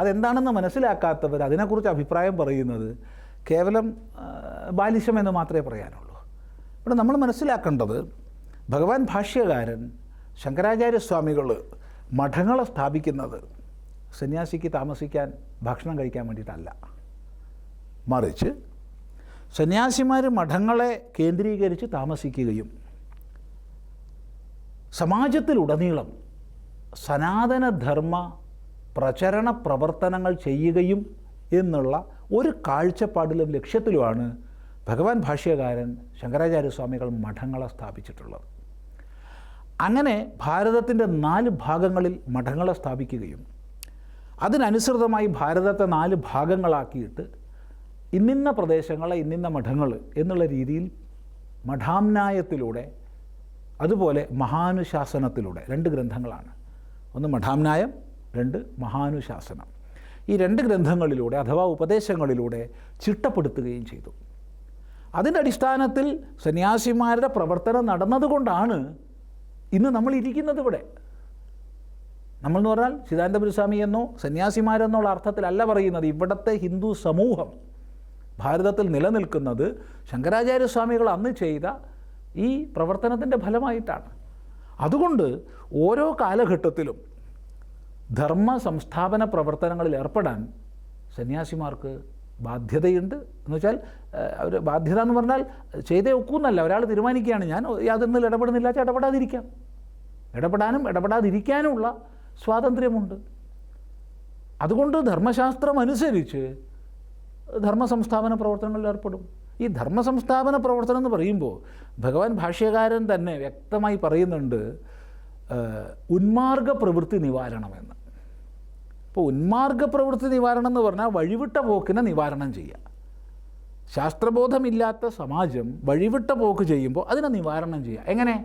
അതെന്താണെന്ന് മനസ്സിലാക്കാത്തവർ അതിനെക്കുറിച്ച് അഭിപ്രായം പറയുന്നത് കേവലം ബാലിശം എന്ന് മാത്രമേ പറയാനുള്ളൂ. ഇവിടെ നമ്മൾ മനസ്സിലാക്കേണ്ടത് ഭഗവാൻ ഭാഷ്യകാരൻ ശങ്കരാചാര്യസ്വാമികൾ മഠങ്ങളെ സ്ഥാപിക്കുന്നത് സന്യാസിക്ക് താമസിക്കാൻ ഭക്ഷണം കഴിക്കാൻ വേണ്ടിയിട്ടല്ല, മറിച്ച് സന്യാസിമാർ മഠങ്ങളെ കേന്ദ്രീകരിച്ച് താമസിക്കുകയും സമാജത്തിലുടനീളം സനാതനധർമ്മ പ്രചരണ പ്രവർത്തനങ്ങൾ ചെയ്യുകയും എന്നുള്ള ഒരു കാഴ്ചപ്പാടിലും ലക്ഷ്യത്തിലുമാണ് ഭഗവാൻ ഭാഷ്യകാരൻ ശങ്കരാചാര്യസ്വാമികൾ മഠങ്ങളെ സ്ഥാപിച്ചിട്ടുള്ളത്. അങ്ങനെ ഭാരതത്തിൻ്റെ 4 ഭാഗങ്ങളിൽ മഠങ്ങളെ സ്ഥാപിക്കുകയും അതിനനുസൃതമായി ഭാരതത്തെ 4 ഭാഗങ്ങളാക്കിയിട്ട് ഇന്നിന്ന പ്രദേശങ്ങളെ ഇന്നിന്ന മഠങ്ങൾ എന്നുള്ള രീതിയിൽ മഠാംനായത്തിലൂടെ അതുപോലെ മഹാനുശാസനത്തിലൂടെ 2 ഗ്രന്ഥങ്ങളാണ്. ഒന്ന് മഠാംനായം, 2 മഹാനുശാസനം. ഈ 2 ഗ്രന്ഥങ്ങളിലൂടെ അഥവാ ഉപദേശങ്ങളിലൂടെ ചിട്ടപ്പെടുത്തുകയും ചെയ്തു. അതിൻ്റെ അടിസ്ഥാനത്തിൽ സന്യാസിമാരുടെ പ്രവർത്തനം നടന്നതുകൊണ്ടാണ് ഇന്ന് നമ്മൾ ഇരിക്കുന്നത് ഇവിടെ. നമ്മളെന്ന് പറഞ്ഞാൽ ചിദാനന്ദപുരസ്വാമി എന്നോ സന്യാസിമാരെന്നുള്ള അർത്ഥത്തിലല്ല പറയുന്നത്. ഇവിടുത്തെ ഹിന്ദു സമൂഹം ഭാരതത്തിൽ നിലനിൽക്കുന്നത് ശങ്കരാചാര്യസ്വാമികൾ അന്ന് ചെയ്ത ഈ പ്രവർത്തനത്തിൻ്റെ ഫലമായിട്ടാണ്. അതുകൊണ്ട് ഓരോ കാലഘട്ടത്തിലും ധർമ്മ സംസ്ഥാപന പ്രവർത്തനങ്ങളിൽ ഏർപ്പെടാൻ സന്യാസിമാർക്ക് ബാധ്യതയുണ്ട്. എന്ന് വെച്ചാൽ അവർ ബാധ്യത എന്ന് പറഞ്ഞാൽ ചെയ്തേ ഒക്കുന്നല്ല, ഒരാൾ തീരുമാനിക്കുകയാണ് ഞാൻ യാതൊന്നിൽ ഇടപെടുന്നില്ല, ഇടപെടാതിരിക്കാം. ഇടപെടാനും ഇടപെടാതിരിക്കാനുമുള്ള സ്വാതന്ത്ര്യമുണ്ട്. അതുകൊണ്ട് ധർമ്മശാസ്ത്രം അനുസരിച്ച് ധർമ്മ സംസ്ഥാപന പ്രവർത്തനങ്ങളിൽ ഏർപ്പെടും. ഈ ധർമ്മ സംസ്ഥാപന പ്രവർത്തനം എന്ന് പറയുമ്പോൾ ഭഗവാൻ ഭാഷ്യകാരൻ തന്നെ വ്യക്തമായി പറയുന്നുണ്ട് ഉന്മാർഗ പ്രവൃത്തി നിവാരണമെന്ന്. ഇപ്പോൾ ഉന്മാർഗ പ്രവൃത്തി നിവാരണം എന്ന് പറഞ്ഞാൽ വഴിവിട്ട പോക്കിനെ നിവാരണം ചെയ്യുക. ശാസ്ത്രബോധമില്ലാത്ത സമാജം വഴിവിട്ട പോക്ക് ചെയ്യുമ്പോൾ അതിനെ നിവാരണം ചെയ്യുക. എങ്ങനെ?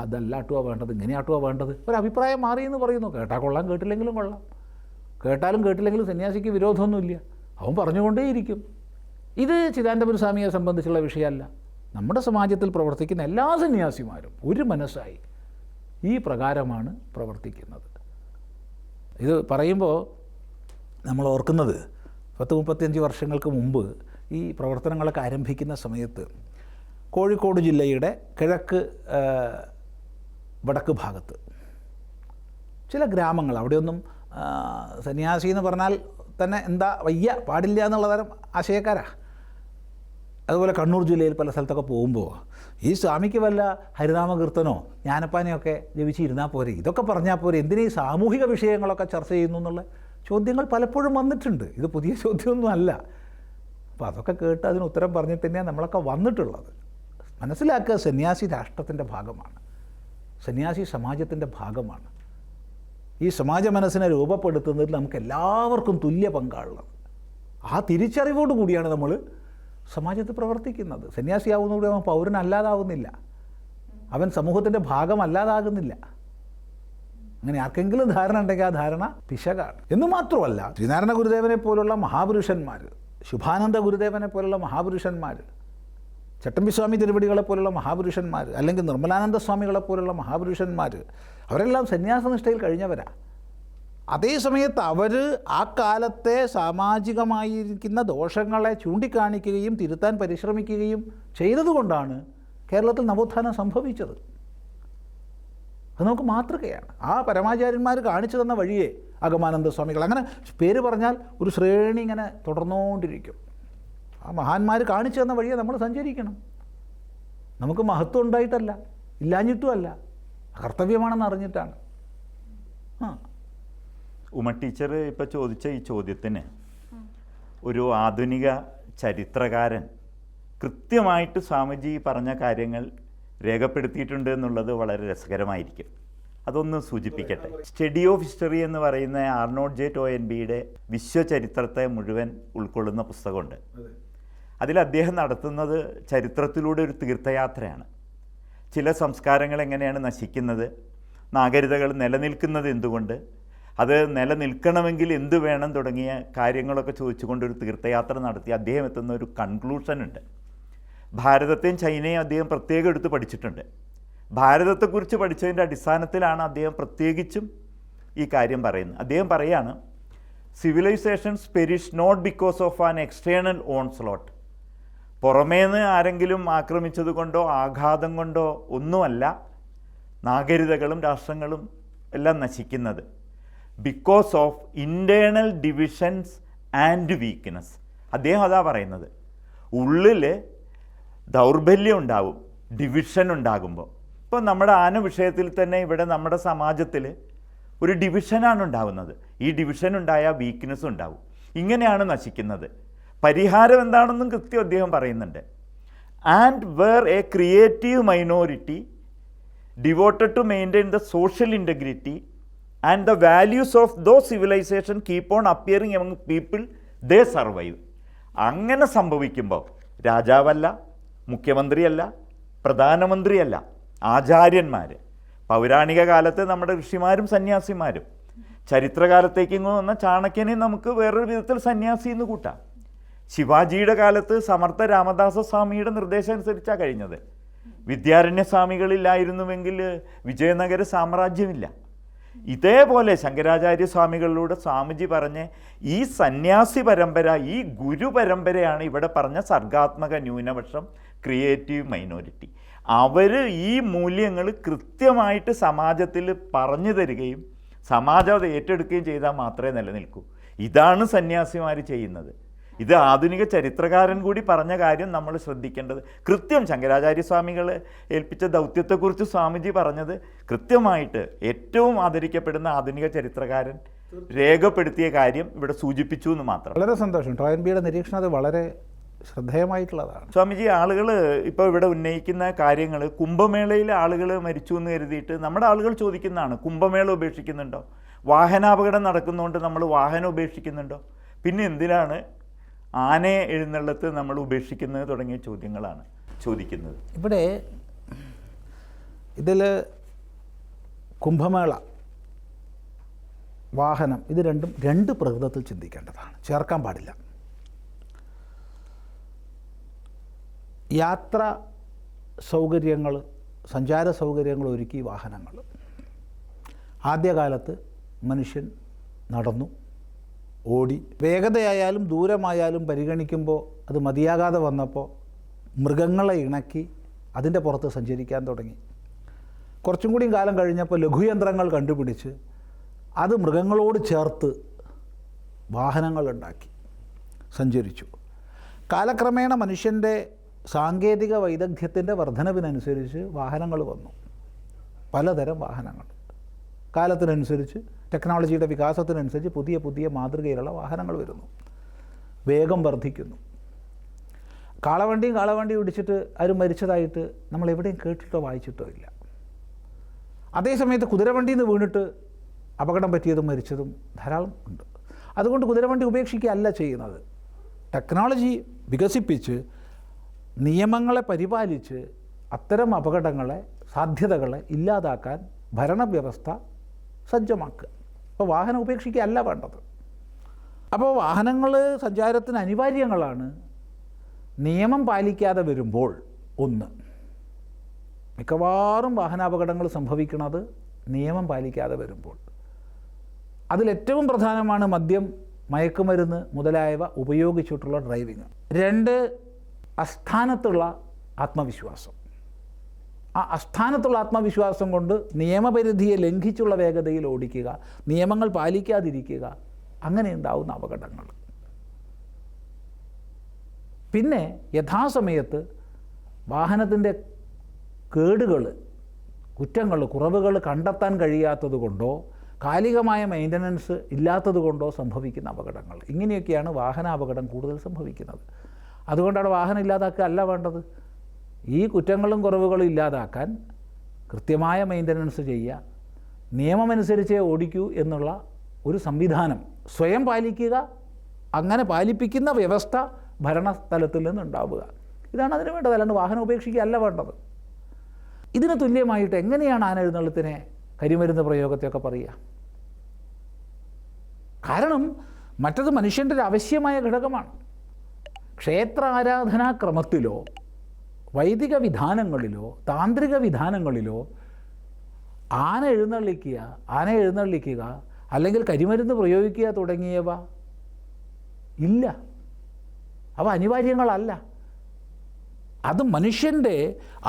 അതല്ല ആട്ടുക വേണ്ടത്, ഇങ്ങനെ ആട്ടുക വേണ്ടത്. ഒരഭിപ്രായം മാറി എന്ന് പറയുന്നു. കേട്ടാൽ കൊള്ളാം, കേട്ടില്ലെങ്കിലും കൊള്ളാം. കേട്ടാലും കേട്ടില്ലെങ്കിലും സന്യാസിക്ക് വിരോധമൊന്നുമില്ല, അവൻ പറഞ്ഞുകൊണ്ടേയിരിക്കും. ഇത് ചിദാനന്ദപുരസ്വാമിയെ സംബന്ധിച്ചുള്ള വിഷയമല്ല. നമ്മുടെ സമാജത്തിൽ പ്രവർത്തിക്കുന്ന എല്ലാ സന്യാസിമാരും ഒരു മനസ്സായി ഈ പ്രകാരമാണ് പ്രവർത്തിക്കുന്നത്. ഇത് പറയുമ്പോൾ നമ്മൾ ഓർക്കുന്നത് 10-35 വർഷങ്ങൾക്ക് മുമ്പ് ഈ പ്രവർത്തനങ്ങളൊക്കെ ആരംഭിക്കുന്ന സമയത്ത് കോഴിക്കോട് ജില്ലയുടെ കിഴക്ക് വടക്ക് ഭാഗത്ത് ചില ഗ്രാമങ്ങൾ, അവിടെയൊന്നും സന്യാസി എന്ന് പറഞ്ഞാൽ തന്നെ എന്താ വയ്യ പാടില്ല എന്നുള്ള തരം ആശയക്കാരാണ്. അതുപോലെ കണ്ണൂർ ജില്ലയിൽ പല സ്ഥലത്തൊക്കെ പോകുമ്പോൾ ഈ സ്വാമിക്ക് വല്ല ഹരിനാമകീർത്തനോ ജ്ഞാനപ്പാനയൊക്കെ ജപിച്ചിരുന്നാൽ പോരെ, ഇതൊക്കെ പറഞ്ഞാൽ പോരെ, എന്തിനാ ഈ സാമൂഹിക വിഷയങ്ങളൊക്കെ ചർച്ച ചെയ്യുന്നു എന്നുള്ള ചോദ്യങ്ങൾ പലപ്പോഴും വന്നിട്ടുണ്ട്. ഇത് പുതിയ ചോദ്യമൊന്നും അല്ല. അപ്പോൾ അതൊക്കെ കേട്ട് അതിന് ഉത്തരം പറഞ്ഞിട്ട് തന്നെയാണ് നമ്മളൊക്കെ വന്നിട്ടുള്ളത്. മനസ്സിലാക്കുക, സന്യാസി രാഷ്ട്രത്തിൻ്റെ ഭാഗമാണ്, സന്യാസി സമാജത്തിൻ്റെ ഭാഗമാണ്. ഈ സമാജ മനസ്സിനെ രൂപപ്പെടുത്തുന്നതിൽ നമുക്ക് എല്ലാവർക്കും തുല്യ പങ്കാണുള്ളത്. ആ തിരിച്ചറിവോട് കൂടിയാണ് നമ്മൾ സമാജത്തിൽ പ്രവർത്തിക്കുന്നത്. സന്യാസിയാവുന്നതോടെ അവൻ പൗരനല്ലാതാവുന്നില്ല, അവൻ സമൂഹത്തിൻ്റെ ഭാഗമല്ലാതാകുന്നില്ല. അങ്ങനെ ആർക്കെങ്കിലും ധാരണ ഉണ്ടെങ്കിൽ ആ ധാരണ പിശകാണ്. എന്ന് മാത്രമല്ല, ശ്രീനാരായണ ഗുരുദേവനെ പോലുള്ള മഹാപുരുഷന്മാർ, ശുഭാനന്ദ ഗുരുദേവനെ പോലുള്ള മഹാപുരുഷന്മാർ, ചട്ടമ്പിസ്വാമി തിരുവടികളെ പോലുള്ള മഹാപുരുഷന്മാർ, അല്ലെങ്കിൽ നിർമ്മലാനന്ദ സ്വാമികളെ പോലുള്ള മഹാപുരുഷന്മാർ, അവരെല്ലാം സന്യാസനിഷ്ഠയിൽ കഴിഞ്ഞവരാണ്. അതേസമയത്ത് അവർ ആ കാലത്തെ സാമാജികമായിരിക്കുന്ന ദോഷങ്ങളെ ചൂണ്ടിക്കാണിക്കുകയും തിരുത്താൻ പരിശ്രമിക്കുകയും ചെയ്തതുകൊണ്ടാണ് കേരളത്തിൽ നവോത്ഥാനം സംഭവിച്ചത്. അത് നമുക്ക് മാതൃകയാണ്. ആ പരമാചാര്യന്മാർ കാണിച്ചു തന്ന വഴിയെ അഗമാനന്ദ സ്വാമികൾ, അങ്ങനെ പേര് പറഞ്ഞാൽ ഒരു ശ്രേണി ഇങ്ങനെ തുടർന്നുകൊണ്ടിരിക്കും. ആ മഹാന്മാർ കാണിച്ചു തന്ന വഴിയെ നമ്മൾ സഞ്ചരിക്കണം. നമുക്ക് മഹത്വം ഉണ്ടായിട്ടല്ല, ഇല്ലാഞ്ഞിട്ടുമല്ല, കർത്തവ്യമാണെന്ന് അറിഞ്ഞിട്ടാണ്. ഉമ ടീച്ചർ ഇപ്പോൾ ചോദിച്ച ഈ ചോദ്യത്തിന് ഒരു ആധുനിക ചരിത്രകാരൻ കൃത്യമായിട്ട് സ്വാമിജി പറഞ്ഞ കാര്യങ്ങൾ രേഖപ്പെടുത്തിയിട്ടുണ്ട് എന്നുള്ളത് വളരെ രസകരമായിരിക്കും. അതൊന്ന് സൂചിപ്പിക്കട്ടെ. സ്റ്റഡി ഓഫ് ഹിസ്റ്ററി എന്ന് പറയുന്ന ആർണോൾഡ് ജെ ടോയൻബിയുടെ വിശ്വചരിത്രത്തെ മുഴുവൻ ഉൾക്കൊള്ളുന്ന പുസ്തകമുണ്ട്. അതിൽ അദ്ദേഹം നടത്തുന്നത് ചരിത്രത്തിലൂടെ ഒരു തീർത്ഥയാത്രയാണ്. ചില സംസ്കാരങ്ങൾ എങ്ങനെയാണ് നശിക്കുന്നത്, നാഗരികതകൾ നിലനിൽക്കുന്നത് എന്തുകൊണ്ട്, അത് നിലനിൽക്കണമെങ്കിൽ എന്തു വേണം തുടങ്ങിയ കാര്യങ്ങളൊക്കെ ചോദിച്ചുകൊണ്ടൊരു തീർത്ഥയാത്ര നടത്തി അദ്ദേഹം എത്തുന്ന ഒരു കൺക്ലൂഷനുണ്ട്. ഭാരതത്തെയും ചൈനയും അദ്ദേഹം പ്രത്യേകം എടുത്ത് പഠിച്ചിട്ടുണ്ട്. ഭാരതത്തെക്കുറിച്ച് പഠിച്ചതിൻ്റെ അടിസ്ഥാനത്തിലാണ് അദ്ദേഹം പ്രത്യേകിച്ചും ഈ കാര്യം പറയുന്നത്. അദ്ദേഹം പറയാണ്, civilisations perish not because of an external onslaught. പുറമേന്ന് ആരെങ്കിലും ആക്രമിച്ചത് കൊണ്ടോ ആഘാതം കൊണ്ടോ ഒന്നുമല്ല നാഗരികതകളും രാഷ്ട്രങ്ങളും എല്ലാം നശിക്കുന്നത്. Because of internal divisions and weakness. അദ്ദേഹം അതാ പറയുന്നത്. ഉള്ളിൽ ദൗർബല്യം ഉണ്ടാവും ഡിവിഷൻ ഉണ്ടാകുമ്പോൾ. ഇപ്പോൾ നമ്മുടെ ആന വിഷയത്തിൽ തന്നെ ഇവിടെ നമ്മുടെ സമാജത്തിൽ ഒരു ഡിവിഷനാണ് ഉണ്ടാകുന്നത്. ഈ ഡിവിഷൻ ഉണ്ടായാൽ വീക്ക്നെസ് ഉണ്ടാവും. ഇങ്ങനെയാണ് നശിക്കുന്നത്. പരിഹാരം എന്താണെന്നും കൃത്യം അദ്ദേഹം പറയുന്നുണ്ട്. And where a creative minority devoted to maintain the social integrity and the values of those civilization keep on appearing among people they survive. അങ്ങനെ സംഭവിക്കുമ്പോൾ രാജാവല്ല, മുഖ്യമന്ത്രിയല്ല, പ്രധാനമന്ത്രിയല്ല, ആചാര്യന്മാർ, പൗരാണിക കാലത്ത് നമ്മുടെ ഋഷിമാരും സന്യാസിമാരും, ചരിത്രകാലത്തേക്ക് ഇങ്ങ് വന്ന ചാണക്യനെ നമുക്ക് വേറൊരു വിധത്തിൽ സന്യാസി എന്ന് കൂട്ടാം. ശിവാജിയുടെ കാലത്ത് സമർത്ഥ രാമദാസ സ്വാമിയുടെ നിർദ്ദേശം അനുസരിച്ചാണ് കഴിഞ്ഞത്. വിദ്യാരണ്യ സ്വാമികളില്ലായിരുന്നുവെങ്കിൽ വിജയനഗര സാമ്രാജ്യമില്ല. ഇതേപോലെ ശങ്കരാചാര്യ സ്വാമികളിലൂടെ സ്വാമിജി പറഞ്ഞ് ഈ സന്യാസി പരമ്പര, ഈ ഗുരു പരമ്പരയാണ് ഇവിടെ പറഞ്ഞ സർഗാത്മക ന്യൂനപക്ഷം, ക്രിയേറ്റീവ് മൈനോറിറ്റി. അവർ ഈ മൂല്യങ്ങൾ കൃത്യമായിട്ട് സമാജത്തിൽ പറഞ്ഞു തരികയും സമാജം അത് ഏറ്റെടുക്കുകയും ചെയ്താൽ മാത്രമേ നിലനിൽക്കൂ. ഇതാണ് സന്യാസിമാർ ചെയ്യുന്നത്. ഇത് ആധുനിക ചരിത്രകാരൻ കൂടി പറഞ്ഞ കാര്യം നമ്മൾ ശ്രദ്ധിക്കേണ്ടത്. കൃത്യം ശങ്കരാചാര്യ സ്വാമികൾ ഏൽപ്പിച്ച ദൗത്യത്തെക്കുറിച്ച് സ്വാമിജി പറഞ്ഞത് കൃത്യമായിട്ട് ഏറ്റവും ആദരിക്കപ്പെടുന്ന ആധുനിക ചരിത്രകാരൻ രേഖപ്പെടുത്തിയ കാര്യം ഇവിടെ സൂചിപ്പിച്ചു എന്ന് മാത്രം. വളരെ സന്തോഷം. ടോയൻബിയുടെ നിരീക്ഷണം അത് വളരെ ശ്രദ്ധേയമായിട്ടുള്ളതാണ്. സ്വാമിജി, ആളുകൾ ഇപ്പോൾ ഇവിടെ ഉന്നയിക്കുന്ന കാര്യങ്ങൾ, കുംഭമേളയിൽ ആളുകൾ മരിച്ചു എന്ന് കരുതിയിട്ട് നമ്മുടെ ആളുകൾ ചോദിക്കുന്നതാണ്, കുംഭമേള ഉപേക്ഷിക്കുന്നുണ്ടോ? വാഹനാപകടം നടക്കുന്നതുകൊണ്ട് നമ്മൾ വാഹനം ഉപേക്ഷിക്കുന്നുണ്ടോ? പിന്നെ എന്തിനാണ് ആനയെ എഴുന്നള്ളത്ത് നമ്മൾ ഉപേക്ഷിക്കുന്നത് തുടങ്ങിയ ചോദ്യങ്ങളാണ് ചോദിക്കുന്നത്. ഇവിടെ ഇതിൽ കുംഭമേള, വാഹനം, ഇത് രണ്ടും രണ്ട് പ്രകൃതത്തിൽ ചിന്തിക്കേണ്ടതാണ്, ചേർക്കാൻ പാടില്ല. യാത്ര സൗകര്യങ്ങൾ, സഞ്ചാര സൗകര്യങ്ങൾ ഒരുക്കി വാഹനങ്ങൾ. ആദ്യകാലത്ത് മനുഷ്യൻ നടന്നു, ഓടി, വേഗതയായാലും ദൂരമായാലും പരിഗണിക്കുമ്പോൾ അത് മതിയാകാതെ വന്നപ്പോൾ മൃഗങ്ങളെ ഇണക്കി അതിൻ്റെ പുറത്ത് സഞ്ചരിക്കാൻ തുടങ്ങി. കുറച്ചും കൂടി കാലം കഴിഞ്ഞപ്പോൾ ലഘുയന്ത്രങ്ങൾ കണ്ടുപിടിച്ച് അത് മൃഗങ്ങളോട് ചേർത്ത് വാഹനങ്ങളുണ്ടാക്കി സഞ്ചരിച്ചു. കാലക്രമേണ മനുഷ്യൻ്റെ സാങ്കേതിക വൈദഗ്ധ്യത്തിൻ്റെ വർധനവിനനുസരിച്ച് വാഹനങ്ങൾ വന്നു, പലതരം വാഹനങ്ങൾ. കാലത്തിനനുസരിച്ച്, ടെക്നോളജിയുടെ വികാസത്തിനനുസരിച്ച് പുതിയ പുതിയ മാതൃകയിലുള്ള വാഹനങ്ങൾ വരുന്നു, വേഗം വർദ്ധിക്കുന്നു. കാളവണ്ടി ഇടിച്ചിട്ട് ആരും മരിച്ചതായിട്ട് നമ്മൾ എവിടെയും കേട്ടിട്ടോ വായിച്ചിട്ടോ ഇല്ല. അതേസമയത്ത് കുതിരവണ്ടിയിൽ നിന്ന് വീണിട്ട് അപകടം പറ്റിയതും മരിച്ചതും ധാരാളം ഉണ്ട്. അതുകൊണ്ട് കുതിരവണ്ടി ഉപേക്ഷിക്കുകയല്ല ചെയ്യുന്നത്. ടെക്നോളജി വികസിപ്പിച്ച് നിയമങ്ങളെ പരിപാലിച്ച് അത്തരം അപകടങ്ങളെ, സാധ്യതകളെ ഇല്ലാതാക്കാൻ ഭരണവ്യവസ്ഥ സജ്ജമാക്കുക. അപ്പോൾ വാഹനം ഉപേക്ഷിക്കുകയല്ല വേണ്ടത്. അപ്പോൾ വാഹനങ്ങൾ സഞ്ചാരത്തിന് അനിവാര്യങ്ങളാണ്. നിയമം പാലിക്കാതെ വരുമ്പോൾ മിക്കവാറും വാഹനാപകടങ്ങൾ സംഭവിക്കുന്നത് നിയമം പാലിക്കാതെ വരുമ്പോൾ. അതിലേറ്റവും പ്രധാനമാണ് മദ്യം, മയക്കുമരുന്ന് മുതലായവ ഉപയോഗിച്ചിട്ടുള്ള ഡ്രൈവിങ്. 2, അസ്ഥാനത്തുള്ള ആത്മവിശ്വാസം. ആ അസ്ഥാനത്തുള്ള ആത്മവിശ്വാസം കൊണ്ട് നിയമപരിധിയെ ലംഘിച്ചുള്ള വേഗതയിൽ ഓടിക്കുക, നിയമങ്ങൾ പാലിക്കാതിരിക്കുക, അങ്ങനെ ഉണ്ടാവുന്ന അപകടങ്ങൾ. പിന്നെ യഥാസമയത്ത് വാഹനത്തിൻ്റെ കേടുകൾ, കുറ്റങ്ങൾ, കുറവുകൾ കണ്ടെത്താൻ കഴിയാത്തത് കൊണ്ടോ കാലികമായ മെയിൻ്റനൻസ് ഇല്ലാത്തത് കൊണ്ടോ സംഭവിക്കുന്ന അപകടങ്ങൾ. ഇങ്ങനെയൊക്കെയാണ് വാഹനാപകടം കൂടുതൽ സംഭവിക്കുന്നത്. അതുകൊണ്ടാണ് വാഹനം ഇല്ലാതാക്കുക അല്ല വേണ്ടത്. ഈ കുറ്റങ്ങളും കുറവുകളും ഇല്ലാതാക്കാൻ കൃത്യമായ മെയിൻ്റനൻസ് ചെയ്യുക, നിയമമനുസരിച്ചേ ഓടിക്കൂ എന്നുള്ള ഒരു സംവിധാനം സ്വയം പാലിക്കുക, അങ്ങനെ പാലിപ്പിക്കുന്ന വ്യവസ്ഥ ഭരണതലത്തിൽ നിന്നുണ്ടാവുക. ഇതാണ് അതിന് വേണ്ടത്. അല്ലാണ്ട് വാഹനം ഉപേക്ഷിക്കുക അല്ല വേണ്ടത്. ഇതിന് തുല്യമായിട്ട് എങ്ങനെയാണ് ആന എഴുന്നള്ളത്തിനെ, കരിമരുന്ന് പ്രയോഗത്തെയൊക്കെ പറയുക? കാരണം മറ്റത് മനുഷ്യൻ്റെ ഒരു ആവശ്യമായ ഘടകമാണ്. ക്ഷേത്ര ആരാധനാക്രമത്തിലോ വൈദിക വിധാനങ്ങളിലോ താന്ത്രിക വിധാനങ്ങളിലോ ആന എഴുന്നള്ളിക്കുക അല്ലെങ്കിൽ കരിമരുന്ന് പ്രയോഗിക്കുക തുടങ്ങിയവ ഇല്ല. അവ അനിവാര്യങ്ങളല്ല. അത് മനുഷ്യൻ്റെ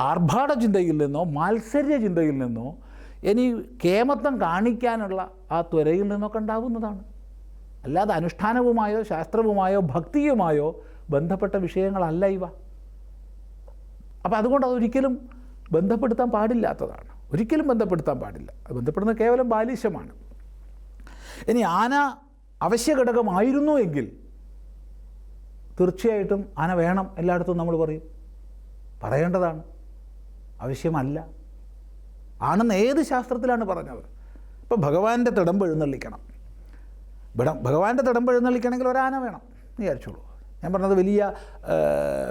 ആർഭാട ചിന്തയിൽ നിന്നോ മാത്സര്യ ചിന്തയിൽ നിന്നോ ഇനി കേമത്വം കാണിക്കാനുള്ള ആ ത്വരയിൽ നിന്നൊക്കെ ഉണ്ടാവുന്നതാണ്. അല്ലാതെ അനുഷ്ഠാനവുമായോ ശാസ്ത്രവുമായോ ഭക്തിയുമായോ ബന്ധപ്പെട്ട വിഷയങ്ങളല്ല ഇവ. അപ്പോൾ അതുകൊണ്ട് അതൊരിക്കലും ബന്ധപ്പെടുത്താൻ പാടില്ലാത്തതാണ്, ഒരിക്കലും ബന്ധപ്പെടുത്താൻ പാടില്ല. അത് ബന്ധപ്പെടുന്നത് കേവലം ബാലിശമാണ്. ഇനി ആന അവശ്യഘടകമായിരുന്നു എങ്കിൽ തീർച്ചയായിട്ടും ആന വേണം എല്ലായിടത്തും നമ്മൾ പറയും, പറയേണ്ടതാണ്. ആവശ്യമല്ല ആണെന്ന് ഏത് ശാസ്ത്രത്തിലാണ് പറഞ്ഞത്? ഇപ്പോൾ ഭഗവാന്റെ തിടമ്പ് എഴുന്നള്ളിക്കണം, ഭഗവാന്റെ തിടമ്പ് എഴുന്നള്ളിക്കണമെങ്കിൽ ഒരാന വേണം എന്ന് വിചാരിച്ചോളൂ. ഞാൻ പറഞ്ഞത് വലിയ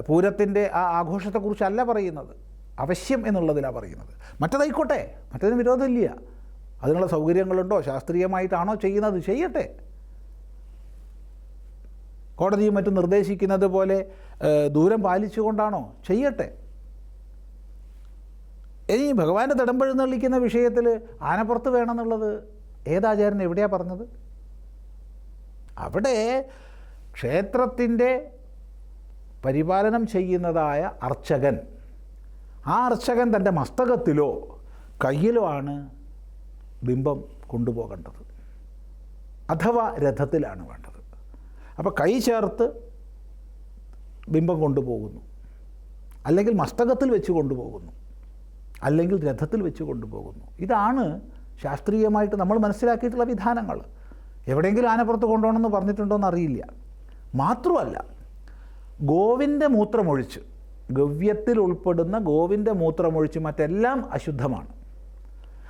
പൂരത്തിൻ്റെ ആ ആഘോഷത്തെക്കുറിച്ചല്ല പറയുന്നത്, അവശ്യം എന്നുള്ളതിലാണ് പറയുന്നത്. മറ്റതായിക്കോട്ടെ, മറ്റതിന് വിരോധമില്ല. അതിനുള്ള സൗകര്യങ്ങളുണ്ടോ, ശാസ്ത്രീയമായിട്ടാണോ ചെയ്യുന്നത്, ചെയ്യട്ടെ. കോടതിയും മറ്റും നിർദ്ദേശിക്കുന്നത് പോലെ ദൂരം പാലിച്ചുകൊണ്ടാണോ, ചെയ്യട്ടെ. ഇനി ഭഗവാന്റെ തിടമ്പെഴുന്നള്ളിക്കുന്ന വിഷയത്തിൽ ആനപ്പുറത്ത് വേണമെന്നുള്ളത് ഏതാചാര്യൻ എവിടെയാണ് പറഞ്ഞത്? അവിടെ ക്ഷേത്രത്തിൻ്റെ പരിപാലനം ചെയ്യുന്നതായ അർച്ചകൻ, ആ അർച്ചകൻ തൻ്റെ മസ്തകത്തിലോ കയ്യിലോ ആണ് ബിംബം കൊണ്ടുപോകേണ്ടത്, അഥവാ രഥത്തിലാണ് വേണ്ടത്. അപ്പോൾ കൈ ചേർത്ത് ബിംബം കൊണ്ടുപോകുന്നു, അല്ലെങ്കിൽ മസ്തകത്തിൽ വെച്ച് കൊണ്ടുപോകുന്നു, അല്ലെങ്കിൽ രഥത്തിൽ വെച്ച് കൊണ്ടുപോകുന്നു. ഇതാണ് ശാസ്ത്രീയമായിട്ട് നമ്മൾ മനസ്സിലാക്കിയിട്ടുള്ള വിധാനങ്ങൾ. എവിടെയെങ്കിലും ആനപ്പുറത്ത് കൊണ്ടുപോകണമെന്ന് പറഞ്ഞിട്ടുണ്ടോ എന്നറിയില്ല. മാത്രമല്ല, ഗോവിൻ്റെ മൂത്രമൊഴിച്ച്, ഗവ്യത്തിൽ ഉൾപ്പെടുന്ന ഗോവിൻ്റെ മൂത്രമൊഴിച്ച് മറ്റെല്ലാം അശുദ്ധമാണ്.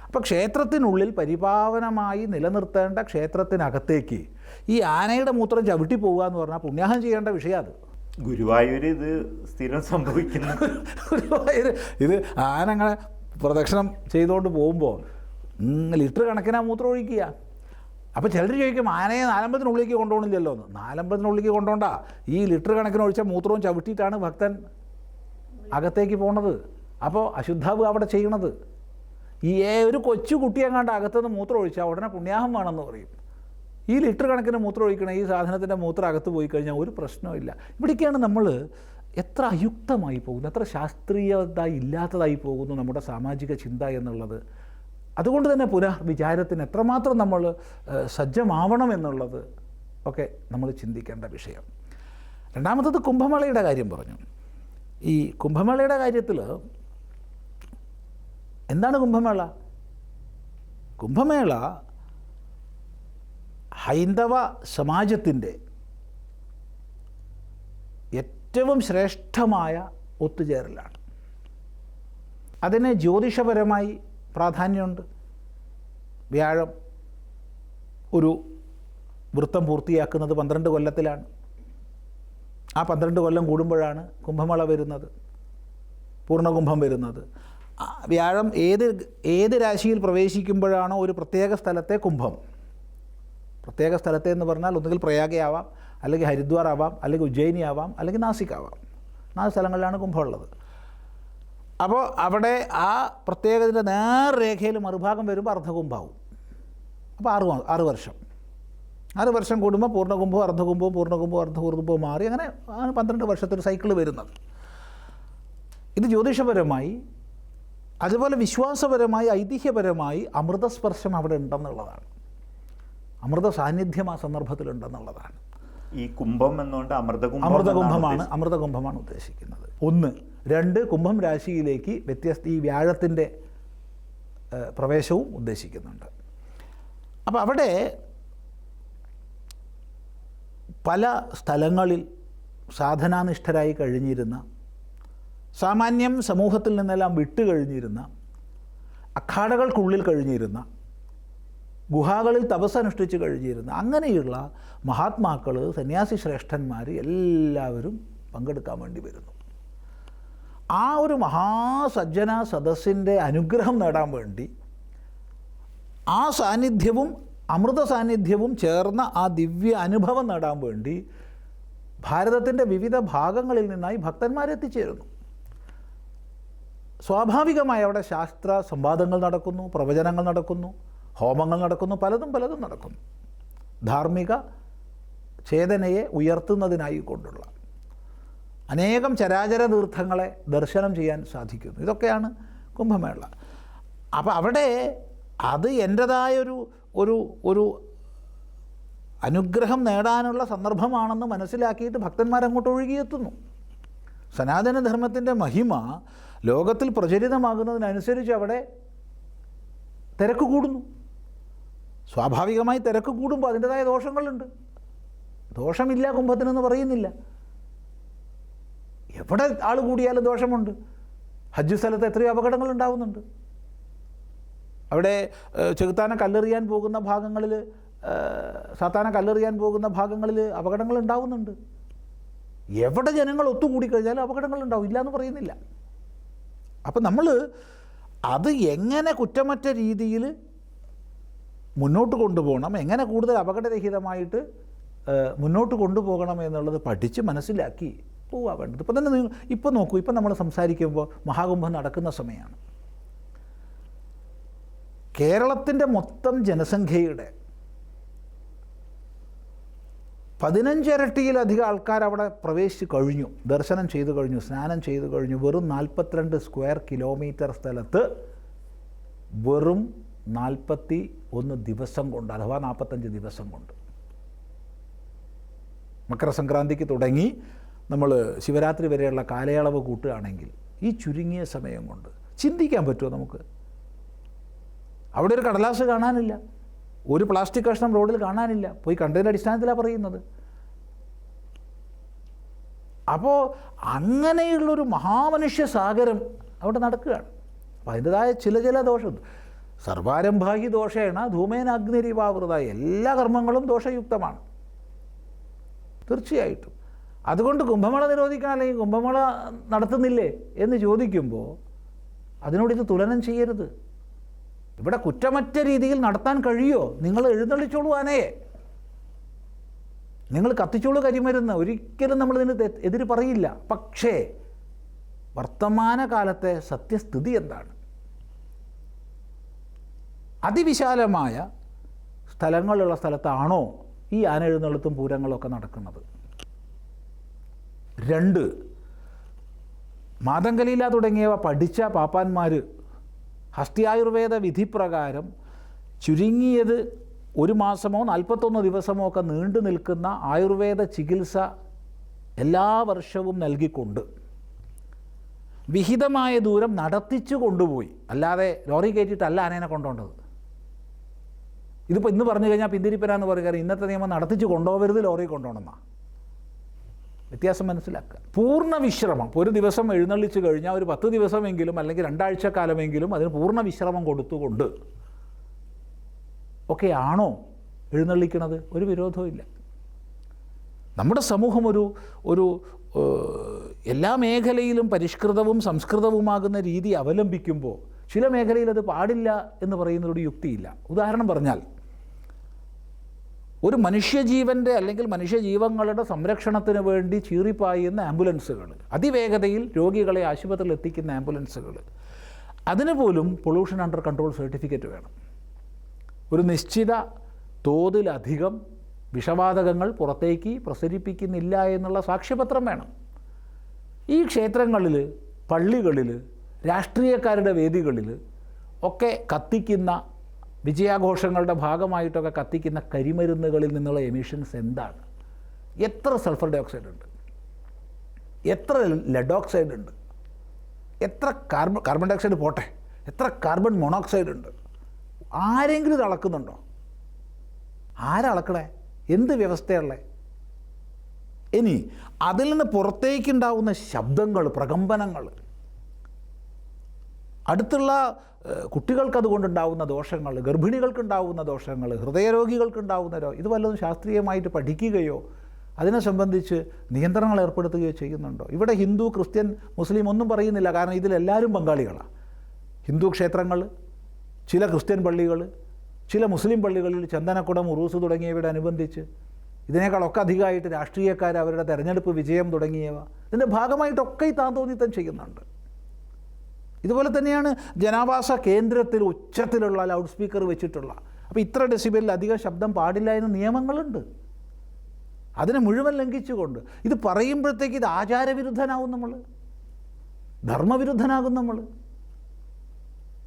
അപ്പോൾ ക്ഷേത്രത്തിനുള്ളിൽ പരിപാവനമായി നിലനിർത്തേണ്ട ക്ഷേത്രത്തിനകത്തേക്ക് ഈ ആനയുടെ മൂത്രം ചവിട്ടി പോകുക എന്ന് പറഞ്ഞാൽ പുണ്യാഹം ചെയ്യേണ്ട വിഷയം. അത് ഗുരുവായൂർ ഇത് സ്ഥിരം സംഭവിക്കുന്നു. ഗുരുവായൂർ ഇത് ആനങ്ങനെ പ്രദക്ഷിണം ചെയ്തുകൊണ്ട് പോകുമ്പോൾ ലിറ്റർ കണക്കിനാ മൂത്രം ഒഴിക്കുക. അപ്പോൾ ചിലർ ചോദിക്കും, ആനയെ നാലമ്പലത്തിനുള്ളിലേക്ക് കൊണ്ടുപോകണില്ലല്ലോ എന്ന്. നാലമ്പലത്തിനുള്ളിലേക്ക് കൊണ്ടുപോകണ്ട, ഈ ലിറ്റർ കണക്കിന് ഒഴിച്ച മൂത്രവും ചവിട്ടിയിട്ടാണ് ഭക്തൻ അകത്തേക്ക് പോണത്. അപ്പോൾ അശുദ്ധാവ് അവിടെ ചെയ്യണത്. ഈ ഒരു കൊച്ചു കുട്ടിയെങ്ങാണ്ട് അകത്തുനിന്ന് മൂത്രം ഒഴിച്ചാൽ ഉടനെ പുണ്യാഹം വേണമെന്ന് പറയും. ഈ ലിറ്റർ കണക്കിന് മൂത്രം ഒഴിക്കണം, ഈ സാധനത്തിൻ്റെ മൂത്രം അകത്ത് പോയി കഴിഞ്ഞാൽ ഒരു പ്രശ്നമില്ല. ഇവിടേക്കാണ് നമ്മൾ എത്ര അയുക്തമായി പോകുന്നു, എത്ര ശാസ്ത്രീയത ഇല്ലാത്തതായി പോകുന്നു നമ്മുടെ സാമാജിക ചിന്ത എന്നുള്ളത്. അതുകൊണ്ട് തന്നെ പുനഃവിചാരത്തിന് എത്രമാത്രം നമ്മൾ സജ്ജമാവണം എന്നുള്ളത് ഒക്കെ നമ്മൾ ചിന്തിക്കേണ്ട വിഷയം. രണ്ടാമത്തത് കുംഭമേളയുടെ കാര്യം പറഞ്ഞു. ഈ കുംഭമേളയുടെ കാര്യത്തിൽ എന്താണ് കുംഭമേള? കുംഭമേള ഹൈന്ദവ സമാജത്തിൻ്റെ ഏറ്റവും ശ്രേഷ്ഠമായ ഒത്തുചേരലാണ്. അതിന് ജ്യോതിഷപരമായി പ്രാധാന്യമുണ്ട്. വ്യാഴം ഒരു വൃത്തം പൂർത്തിയാക്കുന്നത് 12 കൊല്ലത്തിലാണ്. ആ 12 കൊല്ലം കൂടുമ്പോഴാണ് കുംഭമേള വരുന്നത്, പൂർണ്ണകുംഭം വരുന്നത്. വ്യാഴം ഏത് രാശിയിൽ പ്രവേശിക്കുമ്പോഴാണോ ഒരു പ്രത്യേക സ്ഥലത്തെ കുംഭം, പ്രത്യേക സ്ഥലത്തെ എന്ന് പറഞ്ഞാൽ ഒന്നുകിൽ പ്രയാഗയാവാം, അല്ലെങ്കിൽ ഹരിദ്വാർ ആവാം, അല്ലെങ്കിൽ ഉജ്ജയിനി ആവാം, അല്ലെങ്കിൽ നാസിക് ആവാം. 4 സ്ഥലങ്ങളിലാണ് കുംഭം ഉള്ളത്. അപ്പോൾ അവിടെ ആ പ്രത്യേകത്തിൻ്റെ നേർരേഖയിൽ മറുഭാഗം വരുമ്പോൾ അർദ്ധകുംഭാവും. അപ്പോൾ 6 വർഷം, 6 വർഷം കൂടുമ്പോൾ പൂർണ്ണകുംഭവും അർദ്ധകുംഭവും പൂർണ്ണകുംഭവും അർദ്ധകുംഭവും മാറി അങ്ങനെ 12 വർഷത്തൊരു സൈക്കിൾ വരുന്നത്. ഇത് ജ്യോതിഷപരമായി, അതുപോലെ വിശ്വാസപരമായി, ഐതിഹ്യപരമായി അമൃതസ്പർശം അവിടെ ഉണ്ടെന്നുള്ളതാണ്. അമൃത സാന്നിധ്യം ആ സന്ദർഭത്തിലുണ്ടെന്നുള്ളതാണ്. ഈ കുംഭം എന്നുകൊണ്ട് അമൃതകുംഭമാണ് ഉദ്ദേശിക്കുന്നത്. 1. 2 കുംഭം രാശിയിലേക്ക് ഈ വ്യാഴത്തിൻ്റെ പ്രവേശവും ഉദ്ദേശിക്കുന്നുണ്ട്. അപ്പോൾ അവിടെ പല സ്ഥലങ്ങളിൽ സാധനാനിഷ്ഠരായി കഴിഞ്ഞിരുന്ന, സാമാന്യം സമൂഹത്തിൽ നിന്നെല്ലാം വിട്ട് കഴിഞ്ഞിരുന്ന, അഖാഡകൾക്കുള്ളിൽ കഴിഞ്ഞിരുന്ന, ഗുഹാകളിൽ തപസ്സനുഷ്ഠിച്ച് കഴിഞ്ഞിരുന്ന അങ്ങനെയുള്ള മഹാത്മാക്കൾ, സന്യാസി ശ്രേഷ്ഠന്മാർ എല്ലാവരും പങ്കെടുക്കാൻ വേണ്ടി വരുന്നു. ആ ഒരു മഹാസജ്ജന സദസ്സിൻ്റെ അനുഗ്രഹം നേടാൻ വേണ്ടി ആ സാന്നിധ്യവും അമൃത സാന്നിധ്യവും ചേർന്ന ആ ദിവ്യ അനുഭവം നേടാൻ വേണ്ടി ഭാരതത്തിൻ്റെ വിവിധ ഭാഗങ്ങളിൽ നിന്നായി ഭക്തന്മാരെത്തിച്ചേരുന്നു. സ്വാഭാവികമായി അവിടെ ശാസ്ത്ര സംവാദങ്ങൾ നടക്കുന്നു, പ്രവചനങ്ങൾ നടക്കുന്നു, ഹോമങ്ങൾ നടക്കുന്നു, പലതും നടക്കുന്നു. ധാർമ്മിക ചേതനയെ ഉയർത്തുന്നതിനായി കൊണ്ടുള്ള അനേകം ചരാചര തീർത്ഥങ്ങളെ ദർശനം ചെയ്യാൻ സാധിക്കുന്നു. ഇതൊക്കെയാണ് കുംഭമേള. അപ്പോൾ അവിടെ അത് എൻ്റെതായൊരു ഒരു ഒരു അനുഗ്രഹം നേടാനുള്ള സന്ദർഭമാണെന്ന് മനസ്സിലാക്കിയിട്ട് ഭക്തന്മാരങ്ങോട്ട് ഒഴുകിയെത്തുന്നു. സനാതനധർമ്മത്തിൻ്റെ മഹിമ ലോകത്തിൽ പ്രചരിതമാകുന്നതിനനുസരിച്ച് അവിടെ തിരക്ക് കൂടുന്നു. സ്വാഭാവികമായി തിരക്ക് കൂടുമ്പോൾ അതിൻ്റെതായ ദോഷങ്ങളുണ്ട്. ദോഷമില്ല കുംഭത്തിനെന്ന് പറയുന്നില്ല. എവിടെ ആൾ കൂടിയാലും ദോഷമുണ്ട്. ഹജ്ജ് സ്ഥലത്ത് എത്രയോ അപകടങ്ങൾ ഉണ്ടാവുന്നുണ്ട്. അവിടെ ചെകുത്താനെ കല്ലെറിയാൻ പോകുന്ന ഭാഗങ്ങളിൽ, സാത്താനെ കല്ലെറിയാൻ പോകുന്ന ഭാഗങ്ങളിൽ അപകടങ്ങൾ ഉണ്ടാവുന്നുണ്ട്. എവിടെ ജനങ്ങൾ ഒത്തുകൂടിക്കഴിഞ്ഞാലും അപകടങ്ങൾ ഉണ്ടാവും, ഇല്ല എന്ന് പറയുന്നില്ല. അപ്പം നമ്മൾ അത് എങ്ങനെ കുറ്റമറ്റ രീതിയിൽ മുന്നോട്ട് കൊണ്ടുപോകണം, എങ്ങനെ കൂടുതൽ അപകടരഹിതമായിട്ട് മുന്നോട്ട് കൊണ്ടുപോകണം എന്നുള്ളത് പഠിച്ച് മനസ്സിലാക്കി പോവുക വേണ്ടത്. ഇപ്പം തന്നെ ഇപ്പം നോക്കൂ, ഇപ്പം നമ്മൾ സംസാരിക്കുമ്പോൾ മഹാകുംഭം നടക്കുന്ന സമയമാണ്. കേരളത്തിൻ്റെ മൊത്തം ജനസംഖ്യയുടെ 15 ഇരട്ടിയിലധികം ആൾക്കാർ അവിടെ പ്രവേശിച്ച് കഴിഞ്ഞു, ദർശനം ചെയ്തു കഴിഞ്ഞു, സ്നാനം ചെയ്തു കഴിഞ്ഞു. വെറും 42 സ്ക്വയർ കിലോമീറ്റർ സ്ഥലത്ത് വെറും 41 ദിവസം കൊണ്ട്, അഥവാ 45 ദിവസം കൊണ്ട്. മകരസംക്രാന്തിക്ക് തുടങ്ങി നമ്മൾ ശിവരാത്രി വരെയുള്ള കാലയളവ് കൂട്ടുകയാണെങ്കിൽ ഈ ചുരുങ്ങിയ സമയം കൊണ്ട് ചിന്തിക്കാൻ പറ്റുമോ നമുക്ക്? അവിടെ ഒരു കടലാസ് കാണാനില്ല, ഒരു പ്ലാസ്റ്റിക് കഷ്ണം റോഡിൽ കാണാനില്ല. പോയി കണ്ടതിൻ്റെ അടിസ്ഥാനത്തിലാണ് പറയുന്നത്. അപ്പോൾ അങ്ങനെയുള്ളൊരു മഹാമനുഷ്യ സാഗരം അവിടെ നടക്കുകയാണ്. അപ്പോൾ അതിൻ്റെതായ ചില ദോഷം. സർവാരംഭാഹി ദോഷേണ ധൂമേനാഗ്നിരിവാവൃത, എല്ലാ കർമ്മങ്ങളും ദോഷയുക്തമാണ് തീർച്ചയായിട്ടും. അതുകൊണ്ട് കുംഭമേള നിരോധിക്കാൻ അല്ലെങ്കിൽ കുംഭമേള നടത്തുന്നില്ലേ എന്ന് ചോദിക്കുമ്പോൾ അതിനോട് ഇത് തുലനം ചെയ്യരുത്. ഇവിടെ കുറ്റമറ്റ രീതിയിൽ നടത്താൻ കഴിയുമോ? നിങ്ങൾ എഴുന്നള്ളിച്ചോളൂ ആനയെ, നിങ്ങൾ കത്തിച്ചോളൂ കരിമരുന്ന്, ഒരിക്കലും നമ്മളിതിന് എതിര് പറയില്ല. പക്ഷേ വർത്തമാനകാലത്തെ സത്യസ്ഥിതി എന്താണ്? അതിവിശാലമായ സ്ഥലങ്ങളുള്ള സ്ഥലത്താണോ ഈ ആന എഴുന്നള്ളത്തും പൂരങ്ങളൊക്കെ നടക്കുന്നത്? 2, മാതംഗലീല തുടങ്ങിയവ പഠിച്ച പാപ്പാന്മാർ ഹസ്ത്യായുർവേദ വിധിപ്രകാരം ചുരുങ്ങിയത് 1 മാസമോ 41 ദിവസമോ ഒക്കെ നീണ്ടു നിൽക്കുന്ന ആയുർവേദ ചികിത്സ എല്ലാ വർഷവും നൽകിക്കൊണ്ട് വിഹിതമായ ദൂരം നടത്തിച്ചു കൊണ്ടുപോയി, അല്ലാതെ ലോറി കയറ്റിയിട്ടല്ല ആനേനെ കൊണ്ടുപോകേണ്ടത്. ഇതിപ്പോൾ ഇന്ന് പറഞ്ഞു കഴിഞ്ഞാൽ പിന്തിരിപ്പനാന്ന് പറയുക, ഇന്നത്തെ നിയമം നടത്തിച്ച് കൊണ്ടുപോകരുത്, ലോറി കൊണ്ടുപോകണമെന്നാണ്. വ്യത്യാസം മനസ്സിലാക്കുക. പൂർണ്ണ വിശ്രമം, ഒരു ദിവസം എഴുന്നള്ളിച്ച് കഴിഞ്ഞാൽ ഒരു 10 ദിവസമെങ്കിലും അല്ലെങ്കിൽ 2 ആഴ്ചക്കാലമെങ്കിലും അതിന് പൂർണ്ണ വിശ്രമം കൊടുത്തുകൊണ്ട് ഒക്കെയാണോ എഴുന്നള്ളിക്കണത്? ഒരു വിരോധവും ഇല്ല. നമ്മുടെ സമൂഹം ഒരു എല്ലാ മേഖലയിലും പരിഷ്കൃതവും സംസ്കൃതവുമാകുന്ന രീതി അവലംബിക്കുമ്പോൾ ചില മേഖലയിൽ അത് പാടില്ല എന്ന് പറയുന്നതൊരു യുക്തിയില്ല. ഉദാഹരണം പറഞ്ഞാൽ, ഒരു മനുഷ്യജീവൻ്റെ അല്ലെങ്കിൽ മനുഷ്യജീവങ്ങളുടെ സംരക്ഷണത്തിന് വേണ്ടി ചീറിപ്പായുന്ന ആംബുലൻസുകൾ, അതിവേഗതയിൽ രോഗികളെ ആശുപത്രിയിൽ എത്തിക്കുന്ന ആംബുലൻസുകൾ, അതിന് പോലും പൊള്യൂഷൻ അണ്ടർ കൺട്രോൾ സർട്ടിഫിക്കറ്റ് വേണം. ഒരു നിശ്ചിത തോതിലധികം വിഷവാതകങ്ങൾ പുറത്തേക്ക് പ്രസരിപ്പിക്കുന്നില്ല എന്നുള്ള സാക്ഷ്യപത്രം വേണം. ഈ ക്ഷേത്രങ്ങളിൽ, പള്ളികളിൽ, രാഷ്ട്രീയക്കാരുടെ വേദികളിൽ ഒക്കെ കത്തിക്കുന്ന, വിജയാഘോഷങ്ങളുടെ ഭാഗമായിട്ടൊക്കെ കത്തിക്കുന്ന കരിമരുന്നുകളിൽ നിന്നുള്ള എമിഷൻസ് എന്താണ്? എത്ര സൾഫർ ഡൈ ഓക്സൈഡ് ഉണ്ട്, എത്ര ലെഡ് ഓക്സൈഡ് ഉണ്ട്, എത്ര കാർബൺ ഡൈ ഓക്സൈഡ് പോട്ടെ, എത്ര കാർബൺ മോണോക്സൈഡ് ഉണ്ട്? ആരെങ്കിലും ഇത് അളക്കുന്നുണ്ടോ? ആരളക്കണേ? എന്ത് വ്യവസ്ഥയുള്ളേ? ഇനി അതിൽ നിന്ന് പുറത്തേക്കുണ്ടാവുന്ന ശബ്ദങ്ങൾ, പ്രകമ്പനങ്ങൾ, അടുത്തുള്ള കുട്ടികൾക്കതുകൊണ്ടുണ്ടാവുന്ന ദോഷങ്ങൾ, ഗർഭിണികൾക്കുണ്ടാവുന്ന ദോഷങ്ങൾ, ഹൃദയരോഗികൾക്കുണ്ടാവുന്ന ഇത് വല്ലതും ശാസ്ത്രീയമായിട്ട് പഠിക്കുകയോ അതിനെ സംബന്ധിച്ച് നിയന്ത്രണങ്ങൾ ഏർപ്പെടുത്തുകയോ ചെയ്യുന്നുണ്ടോ? ഇവിടെ ഹിന്ദു, ക്രിസ്ത്യൻ, മുസ്ലിം ഒന്നും പറയുന്നില്ല. കാരണം ഇതിലെല്ലാവരും പങ്കാളികളാണ്. ഹിന്ദു ക്ഷേത്രങ്ങൾ, ചില ക്രിസ്ത്യൻ പള്ളികൾ, ചില മുസ്ലിം പള്ളികളിൽ ചന്ദനക്കുടം, ഉറൂസ് തുടങ്ങിയവയുടെ അനുബന്ധിച്ച് ഇതിനേക്കാളൊക്കെ അധികമായിട്ട് രാഷ്ട്രീയക്കാർ അവരുടെ തെരഞ്ഞെടുപ്പ് വിജയം തുടങ്ങിയവ ഇതിൻ്റെ ഭാഗമായിട്ടൊക്കെ ഈ താന്തോന്നിത്തം ചെയ്യുന്നുണ്ട്. ഇതുപോലെ തന്നെയാണ് ജനാവാസ കേന്ദ്രത്തിൽ ഉച്ചത്തിലുള്ള ലൗഡ് സ്പീക്കർ വെച്ചിട്ടുള്ള, അപ്പോൾ ഇത്ര ഡെസിബലിൽ അധികം ശബ്ദം പാടില്ല എന്ന് നിയമങ്ങളുണ്ട്. അതിനെ മുഴുവൻ ലംഘിച്ചുകൊണ്ട് ഇത് പറയുമ്പോഴത്തേക്ക് ഇത് ആചാരവിരുദ്ധനാവും, നമ്മൾ ധർമ്മവിരുദ്ധനാകും. നമ്മൾ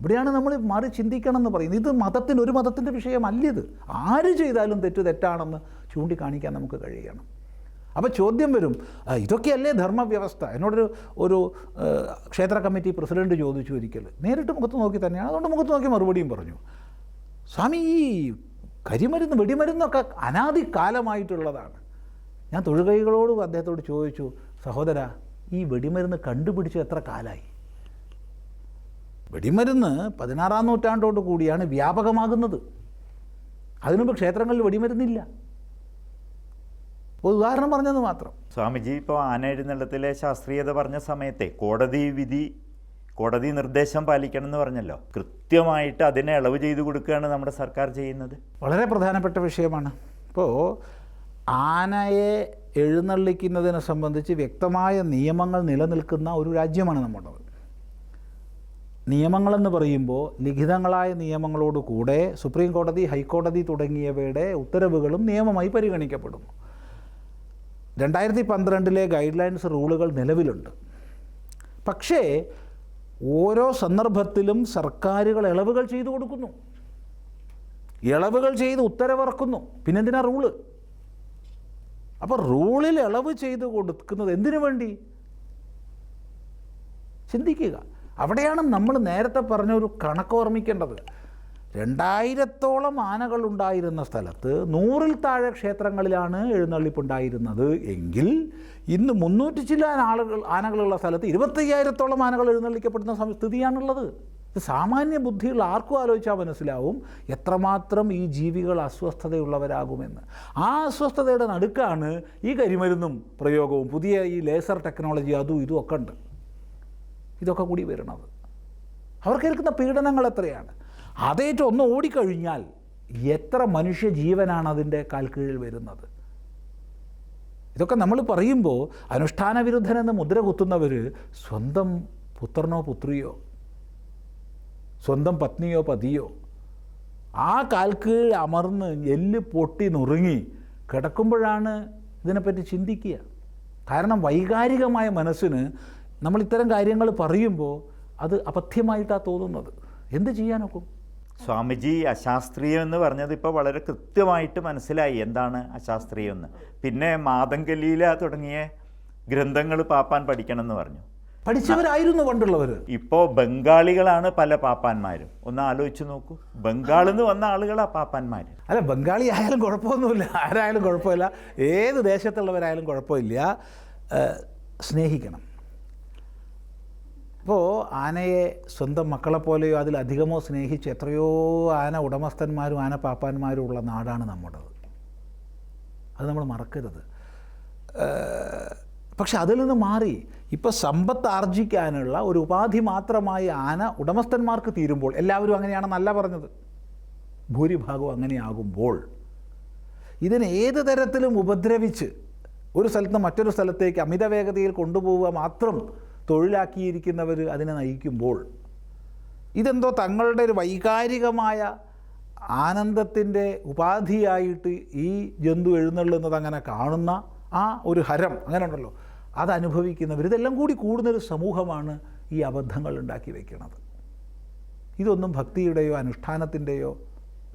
ഇവിടെയാണ് നമ്മൾ മാറി ചിന്തിക്കണം എന്ന് പറയുന്നത്. ഇത് ഒരു മതത്തിൻ്റെ വിഷയമല്ലിത്. ആര് ചെയ്താലും തെറ്റാണെന്ന് ചൂണ്ടിക്കാണിക്കാൻ നമുക്ക് കഴിയണം. അപ്പോൾ ചോദ്യം വരും, ഇതൊക്കെയല്ലേ ധർമ്മവ്യവസ്ഥ? എന്നോടൊരു ക്ഷേത്ര കമ്മിറ്റി പ്രസിഡൻറ്റ് ചോദിച്ചു ഒരിക്കൽ, നേരിട്ട് മുഖത്ത് നോക്കി തന്നെയാണ്, അതുകൊണ്ട് മുഖത്ത് നോക്കി മറുപടിയും പറഞ്ഞു, സ്വാമി ഈ കരിമരുന്ന് വെടിമരുന്നൊക്കെ അനാദികാലമായിട്ടുള്ളതാണ്. ഞാൻ തൊഴുകൈകളോട് അദ്ദേഹത്തോട് ചോദിച്ചു, സഹോദര ഈ വെടിമരുന്ന് കണ്ടുപിടിച്ച് എത്ര കാലമായി? വെടിമരുന്ന് 16-ാം നൂറ്റാണ്ടോട് കൂടിയാണ് വ്യാപകമാകുന്നത്. അതിനുമുമ്പ് ക്ഷേത്രങ്ങളിൽ വെടിമരുന്നില്ല. ഒരു ഉദാഹരണം പറഞ്ഞത് മാത്രം. സ്വാമിജി ഇപ്പോൾ ആന എഴുന്നള്ളത്തിലെ ശാസ്ത്രീയത പറഞ്ഞ സമയത്തെ കോടതി നിർദ്ദേശം പാലിക്കണം എന്ന് പറഞ്ഞല്ലോ. കൃത്യമായിട്ട് അതിനെ ഇളവ് ചെയ്തു കൊടുക്കുകയാണ് നമ്മുടെ സർക്കാർ ചെയ്യുന്നത്. വളരെ പ്രധാനപ്പെട്ട വിഷയമാണ്. ഇപ്പോൾ ആനയെ എഴുന്നള്ളിക്കുന്നതിനെ സംബന്ധിച്ച് വ്യക്തമായ നിയമങ്ങൾ നിലനിൽക്കുന്ന ഒരു രാജ്യമാണ് നമ്മുടേത്. നിയമങ്ങളെന്ന് പറയുമ്പോൾ ലിഖിതങ്ങളായ നിയമങ്ങളോട് കൂടെ സുപ്രീം കോടതി, ഹൈക്കോടതി തുടങ്ങിയവയുടെ ഉത്തരവുകളും നിയമമായി പരിഗണിക്കപ്പെടുന്നു. 2012 ഗൈഡ് ലൈൻസ് റൂളുകൾ നിലവിലുണ്ട്. പക്ഷേ ഓരോ സന്ദർഭത്തിലും സർക്കാരുകൾ ഇളവുകൾ ചെയ്തു കൊടുക്കുന്നു, ഇളവുകൾ ചെയ്ത് ഉത്തരവിറക്കുന്നു. പിന്നെന്തിനാ റൂള്? അപ്പോൾ റൂളിൽ ഇളവ് ചെയ്ത് കൊടുക്കുന്നത് എന്തിനു വേണ്ടി? ചിന്തിക്കുക. അവിടെയാണ് നമ്മൾ നേരത്തെ പറഞ്ഞൊരു കണക്ക് ഓർമ്മിക്കേണ്ടത്. 2000-ഓളം ആനകൾ ഉണ്ടായിരുന്ന സ്ഥലത്ത് 100-ൽ താഴെ ക്ഷേത്രങ്ങളിലാണ് എഴുന്നള്ളിപ്പുണ്ടായിരുന്നത് എങ്കിൽ ഇന്ന് 300 ചില്ലാൻ ആനകളുള്ള സ്ഥലത്ത് 25,000-ഓളം ആനകൾ എഴുന്നള്ളിക്കപ്പെടുന്ന സ്ഥിതിയാണുള്ളത്. ഇത് സാമാന്യ ബുദ്ധിയുള്ള ആർക്കും ആലോചിച്ചാൽ മനസ്സിലാവും എത്രമാത്രം ഈ ജീവികൾ അസ്വസ്ഥതയുള്ളവരാകുമെന്ന്. ആ അസ്വസ്ഥതയുടെ നടുക്കാണ് ഈ കരിമരുന്നും പ്രയോഗവും പുതിയ ഈ ലേസർ ടെക്നോളജി അതും ഇതും ഒക്കെ ഉണ്ട്. ഇതൊക്കെ കൂടി വരുന്നത് അവർക്ക് ഏൽക്കുന്ന പീഡനങ്ങൾ എത്രയാണ്? അതേറ്റം ഒന്ന് ഓടിക്കഴിഞ്ഞാൽ എത്ര മനുഷ്യജീവനാണ് അതിൻ്റെ കാൽക്കീഴിൽ വരുന്നത്? ഇതൊക്കെ നമ്മൾ പറയുമ്പോൾ അനുഷ്ഠാന വിരുദ്ധനെന്ന് മുദ്ര കുത്തുന്നവർ സ്വന്തം പുത്രനോ പുത്രിയോ സ്വന്തം പത്നിയോ പതിയോ ആ കാൽക്കീഴിൽ അമർന്ന് എല്ല് പൊട്ടി നുറുങ്ങി കിടക്കുമ്പോഴാണ് ഇതിനെപ്പറ്റി ചിന്തിക്കുക. കാരണം വൈകാരികമായ മനസ്സിന് നമ്മൾ ഇത്തരം കാര്യങ്ങൾ പറയുമ്പോൾ അത് അപഥ്യമായിട്ടാണ് തോന്നുന്നത്. എന്ത് ചെയ്യാനൊക്കും? സ്വാമിജി അശാസ്ത്രീയം എന്ന് പറഞ്ഞത് ഇപ്പോൾ വളരെ കൃത്യമായിട്ട് മനസ്സിലായി എന്താണ് അശാസ്ത്രീയം എന്ന്. പിന്നെ മാതംഗലീല തുടങ്ങിയ ഗ്രന്ഥങ്ങൾ പാപ്പാൻ പഠിക്കണം എന്ന് പറഞ്ഞു. പഠിച്ചവരായിരുന്നു പണ്ടുള്ളവർ. ഇപ്പോൾ ബംഗാളികളാണ് പല പാപ്പാന്മാരും. ഒന്ന് ആലോചിച്ച് നോക്കൂ, ബംഗാളിൽ നിന്ന് വന്ന ആളുകളാ പാപ്പാന്മാർ. അല്ല, ബംഗാളി ആയാലും കുഴപ്പമൊന്നുമില്ല, ആരായാലും കുഴപ്പമില്ല, ഏത് ദേശത്തുള്ളവരായാലും കുഴപ്പമില്ല. സ്നേഹിക്കണം. ഇപ്പോൾ ആനയെ സ്വന്തം മക്കളെപ്പോലെയോ അതിലധികമോ സ്നേഹിച്ച് എത്രയോ ആന ഉടമസ്ഥന്മാരും ആന പാപ്പാന്മാരും ഉള്ള നാടാണ് നമ്മുടേത്. അത് നമ്മൾ മറക്കരുത്. പക്ഷെ അതിൽ നിന്ന് മാറി ഇപ്പോൾ സമ്പത്ത് ആർജിക്കാനുള്ള ഒരു ഉപാധി മാത്രമായി ആന ഉടമസ്ഥന്മാർക്ക് തീരുമ്പോൾ, എല്ലാവരും അങ്ങനെയാണെന്നല്ല പറഞ്ഞത്, ഭൂരിഭാഗവും അങ്ങനെയാകുമ്പോൾ ഇതിനെ ഏത് തരത്തിലും ഉപദ്രവിച്ച് ഒരു സ്ഥലത്ത് മറ്റൊരു സ്ഥലത്തേക്ക് അമിത വേഗതയിൽ കൊണ്ടുപോവുക മാത്രം തൊഴിലാക്കിയിരിക്കുന്നവർ അതിനെ നയിക്കുമ്പോൾ ഇതെന്തോ തങ്ങളുടെ ഒരു വൈകാരികമായ ആനന്ദത്തിൻ്റെ ഉപാധിയായിട്ട് ഈ ജന്തു എഴുന്നള്ളുന്നത് അങ്ങനെ കാണുന്ന ആ ഒരു ഹരം അങ്ങനെ ഉണ്ടല്ലോ, അതനുഭവിക്കുന്നവർ, ഇതെല്ലാം കൂടി കൂടുന്നൊരു സമൂഹമാണ് ഈ അബദ്ധങ്ങൾ ഉണ്ടാക്കി വയ്ക്കുന്നത്. ഇതൊന്നും ഭക്തിയുടെയോ അനുഷ്ഠാനത്തിൻ്റെയോ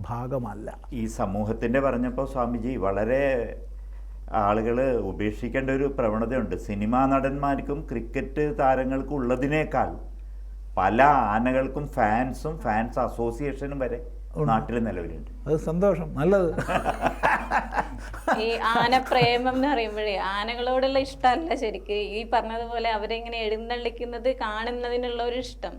ഭാഗമല്ല. ഈ സമൂഹത്തിൻ്റെ പറഞ്ഞപ്പോൾ സ്വാമിജി വളരെ ആളുകൾ ഉപേക്ഷിക്കേണ്ട ഒരു പ്രവണതയുണ്ട്. സിനിമാ നടന്മാർക്കും ക്രിക്കറ്റ് താരങ്ങൾക്കും ഉള്ളതിനേക്കാൾ പല ആനകൾക്കും ഫാൻസ് അസോസിയേഷനും വരെ നാട്ടിൽ നിലവിലുണ്ട്. അത് സന്തോഷം, നല്ലത്. ഈ ആനപ്രേമം എന്ന് പറയുമ്പോഴേ ആനകളോടുള്ള ഇഷ്ടമല്ല ശരിക്ക്, ഈ പറഞ്ഞതുപോലെ അവരെങ്ങനെ എഴുന്നള്ളിക്കുന്നത് കാണുന്നതിനുള്ള ഒരു ഇഷ്ടം,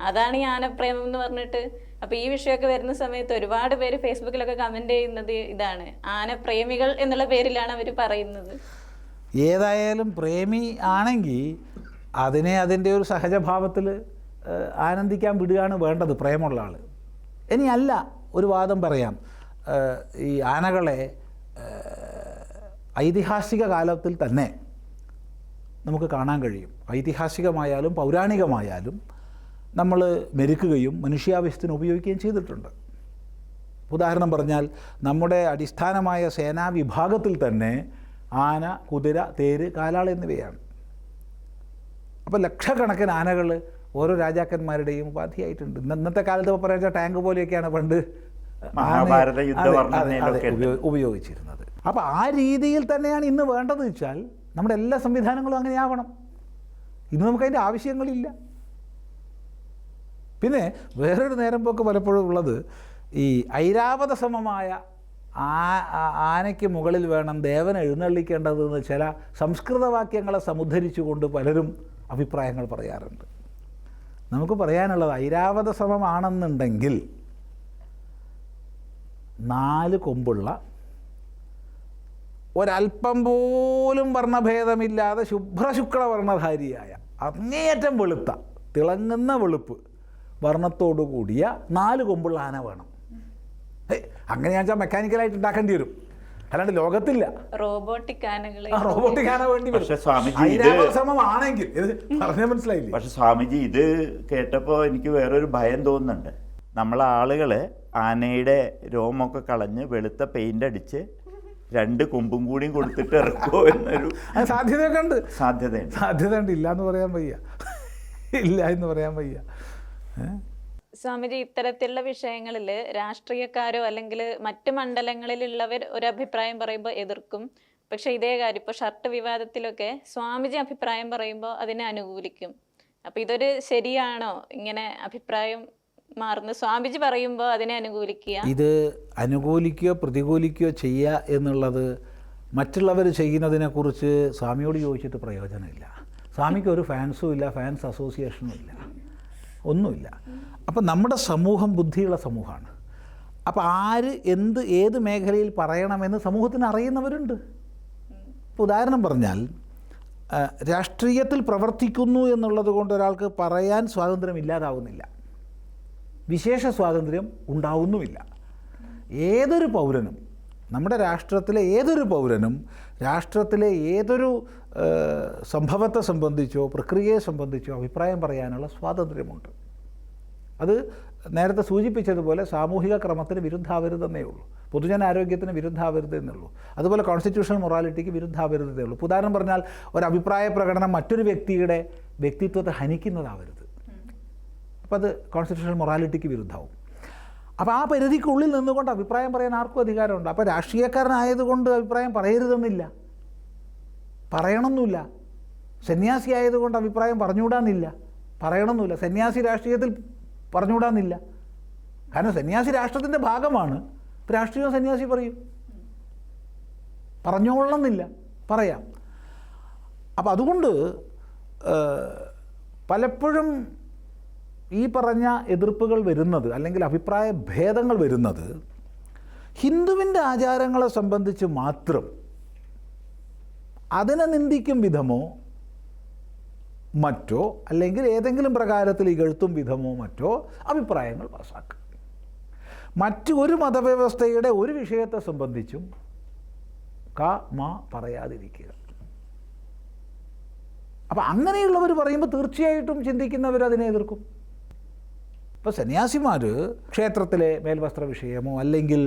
അതാണ് ഈ ആനപ്രേമം എന്ന് പറഞ്ഞിട്ട്. അപ്പൊ ഈ വിഷയമൊക്കെ വരുന്ന സമയത്ത് ഒരുപാട് പേര് ഫേസ്ബുക്കിലൊക്കെ കമന്റ് ചെയ്യുന്നത് ഇതാണ്, ആനപ്രേമികൾ എന്നുള്ള പേരിലാണ് അവർ പറയുന്നത്. ഏതായാലും പ്രേമി ആണെങ്കിൽ അതിനെ അതിൻ്റെ ഒരു സഹജഭാവത്തിൽ ആനന്ദിക്കാൻ വിടുകയാണ് വേണ്ടത് പ്രേമുള്ള ആൾ. ഇനി അല്ല, ഒരു വാദം പറയാം, ഈ ആനകളെ ഐതിഹാസിക കാലത്തിൽ തന്നെ നമുക്ക് കാണാൻ കഴിയും. ഐതിഹാസികമായാലും പൗരാണികമായാലും നമ്മൾ മെരുക്കുകയും മനുഷ്യാവശ്യത്തിന് ഉപയോഗിക്കുകയും ചെയ്തിട്ടുണ്ട്. ഉദാഹരണം പറഞ്ഞാൽ നമ്മുടെ അടിസ്ഥാനമായ സേനാ വിഭാഗത്തിൽ തന്നെ ആന, കുതിര, തേര്, കാലാൾ എന്നിവയാണ്. അപ്പോൾ ലക്ഷക്കണക്കിന് ആനകൾ ഓരോ രാജാക്കന്മാരുടെയും ഉപാധിയായിട്ടുണ്ട്. ഇന്നത്തെ കാലത്ത് പറയുക ടാങ്ക് പോലെയൊക്കെയാണ് പണ്ട് മഹാഭാരത അതെ, യുദ്ധവർണ്ണനയിലൊക്കെ ഉണ്ട്. ഉപയോഗിച്ചിരുന്നത്. അപ്പോൾ ആ രീതിയിൽ തന്നെയാണ് ഇന്ന് വേണ്ടത് വെച്ചാൽ നമ്മുടെ എല്ലാ സംവിധാനങ്ങളും അങ്ങനെ ആവണം. ഇന്ന് നമുക്കതിൻ്റെ ആവശ്യങ്ങളില്ല. പിന്നെ വേറൊരു നേരം പോക്ക് പലപ്പോഴും ഉള്ളത്, ഈ ഐരാവത സമമായ ആനയ്ക്ക് മുകളിൽ വേണം ദേവൻ എഴുന്നള്ളിക്കേണ്ടതെന്ന് ചില സംസ്കൃത വാക്യങ്ങളെ സമുദ്ധരിച്ചുകൊണ്ട് പലരും അഭിപ്രായങ്ങൾ പറയാറുണ്ട്. നമുക്ക് പറയാനുള്ളത്, ഐരാവത സമമാണെന്നുണ്ടെങ്കിൽ 4 കൊമ്പുള്ള ഒരല്പം പോലും വർണ്ണഭേദമില്ലാതെ ശുഭ്രശുക്ലവർണ്ണധാരിയായ അങ്ങേയറ്റം വെളുത്ത തിളങ്ങുന്ന വെളുപ്പ് വർണ്ണത്തോടു കൂടിയ 4 കൊമ്പുള്ള ആന വേണം. അങ്ങനെയാണെന്ന് വെച്ചാൽ മെക്കാനിക്കലായിട്ട് ഉണ്ടാക്കേണ്ടി വരും, അല്ലാണ്ട് ലോകത്തില്ല. റോബോട്ടിക് ആനകൾ റോബോട്ടിക് ആന വേണ്ടി വരും. പക്ഷേ സ്വാമിജി സമമാണെങ്കിൽ പറഞ്ഞാൽ മനസ്സിലായില്ലേ? പക്ഷെ സ്വാമിജി ഇത് കേട്ടപ്പോൾ എനിക്ക് വേറൊരു ഭയം തോന്നുന്നുണ്ട്. നമ്മളെ ആളുകൾ ആനയുടെ രോമൊക്കെ കളഞ്ഞ് വെളുത്ത പെയിന്റ് അടിച്ച് 2 കൊമ്പും കൂടിയും കൊടുത്തിട്ട് ഇറക്കുമോ എന്നൊരു സാധ്യതയൊക്കെ ഉണ്ട്. സാധ്യതയുണ്ട്. ഇല്ല എന്ന് പറയാൻ വയ്യ, ഇല്ല എന്ന് പറയാൻ വയ്യ. സ്വാമിജി, ഇത്തരത്തിലുള്ള വിഷയങ്ങളിൽ രാഷ്ട്രീയക്കാരോ അല്ലെങ്കിൽ മറ്റ് മണ്ഡലങ്ങളിലുള്ളവർ ഒരു അഭിപ്രായം പറയുമ്പോൾ എതിർക്കും. പക്ഷെ ഇതേ കാര്യം ഇപ്പോൾ ഷർട്ട് വിവാദത്തിലൊക്കെ സ്വാമിജി അഭിപ്രായം പറയുമ്പോൾ അതിനെ അനുകൂലിക്കും. അപ്പം ഇതൊരു ശരിയാണോ ഇങ്ങനെ അഭിപ്രായം മാറുന്നത്? സ്വാമിജി പറയുമ്പോൾ അതിനെ അനുകൂലിക്കുക, ഇത് അനുകൂലിക്കുകയോ പ്രതികൂലിക്കുകയോ ചെയ്യുക എന്നുള്ളത് മറ്റുള്ളവർ ചെയ്യുന്നതിനെക്കുറിച്ച് സ്വാമിയോട് ചോദിച്ചിട്ട് പ്രയോജനമില്ല. സ്വാമിക്ക് ഒരു ഫാൻസും ഇല്ല, ഫാൻസ് അസോസിയേഷനും ഇല്ല, ഒന്നുമില്ല. അപ്പം നമ്മുടെ സമൂഹം ബുദ്ധിയുള്ള സമൂഹമാണ്. അപ്പോൾ ആര് ഏത് മേഖലയിൽ പറയണമെന്ന് സമൂഹത്തിന് അറിയുന്നവരുണ്ട്. ഇപ്പോൾ ഉദാഹരണം പറഞ്ഞാൽ, രാഷ്ട്രീയത്തിൽ പ്രവർത്തിക്കുന്നു എന്നുള്ളത് കൊണ്ട് ഒരാൾക്ക് പറയാൻ സ്വാതന്ത്ര്യം ഇല്ലാതാവുന്നില്ല, വിശേഷ സ്വാതന്ത്ര്യം ഉണ്ടാവുന്നുമില്ല. ഏതൊരു പൗരനും, നമ്മുടെ രാഷ്ട്രത്തിലെ ഏതൊരു പൗരനും രാഷ്ട്രത്തിലെ ഏതൊരു സംഭവത്തെ സംബന്ധിച്ചോ പ്രക്രിയയെ സംബന്ധിച്ചോ അഭിപ്രായം പറയാനുള്ള സ്വാതന്ത്ര്യമുണ്ട്. അത് നേരത്തെ സൂചിപ്പിച്ചതുപോലെ സാമൂഹിക ക്രമത്തിന് വിരുദ്ധാവരുതെന്നേ ഉള്ളൂ, പൊതുജനാരോഗ്യത്തിന് വിരുദ്ധാവരുതെന്നേ ഉള്ളൂ, അതുപോലെ കോൺസ്റ്റിറ്റ്യൂഷണൽ മൊറാലിറ്റിക്ക് വിരുദ്ധാവരുതേ ഉള്ളൂ. ഉദാഹരണം പറഞ്ഞാൽ, ഒരു അഭിപ്രായ പ്രകടനം മറ്റൊരു വ്യക്തിയുടെ വ്യക്തിത്വത്തെ ഹനിക്കുന്നതാവരുത്. അപ്പോൾ അത് കോൺസ്റ്റിറ്റ്യൂഷണൽ മൊറാലിറ്റിക്ക് വിരുദ്ധമാവും. അപ്പോൾ ആ പരിധിക്കുള്ളിൽ നിന്നുകൊണ്ട് അഭിപ്രായം പറയാൻ ആർക്കും അധികാരമുണ്ട്. അപ്പോൾ രാഷ്ട്രീയക്കാരനായതുകൊണ്ട് അഭിപ്രായം പറയരുതെന്നില്ല, പറയണമെന്നില്ല. സന്യാസി ആയതുകൊണ്ട് അഭിപ്രായം പറഞ്ഞുകൂടാന്നില്ല, പറയണമെന്നില്ല. സന്യാസി രാഷ്ട്രീയത്തിൽ പറഞ്ഞുകൂടാന്നില്ല, കാരണം സന്യാസി രാഷ്ട്രത്തിൻ്റെ ഭാഗമാണ്. രാഷ്ട്രീയം സന്യാസി പറയും, പറഞ്ഞോളണമെന്നില്ല, പറയാം. അപ്പം അതുകൊണ്ട് പലപ്പോഴും ഈ പറഞ്ഞ എതിർപ്പുകൾ വരുന്നത്, അല്ലെങ്കിൽ അഭിപ്രായ ഭേദങ്ങൾ വരുന്നത്, ഹിന്ദുവിൻ്റെ ആചാരങ്ങളെ സംബന്ധിച്ച് മാത്രം അതിനെ നിന്ദിക്കും വിധമോ മറ്റോ, അല്ലെങ്കിൽ ഏതെങ്കിലും പ്രകാരത്തിൽ ഇകഴ്ത്തും വിധമോ മറ്റോ അഭിപ്രായങ്ങൾ പാസ്സാക്കുക. മറ്റു ഒരു മതവ്യവസ്ഥയുടെ ഒരു വിഷയത്തെ സംബന്ധിച്ചും പറയാതിരിക്കുക. അപ്പം അങ്ങനെയുള്ളവർ പറയുമ്പോൾ തീർച്ചയായിട്ടും ചിന്തിക്കുന്നവർ അതിനെ എതിർക്കും. ഇപ്പോൾ സന്യാസിമാർ ക്ഷേത്രത്തിലെ മേൽവസ്ത്ര വിഷയമോ അല്ലെങ്കിൽ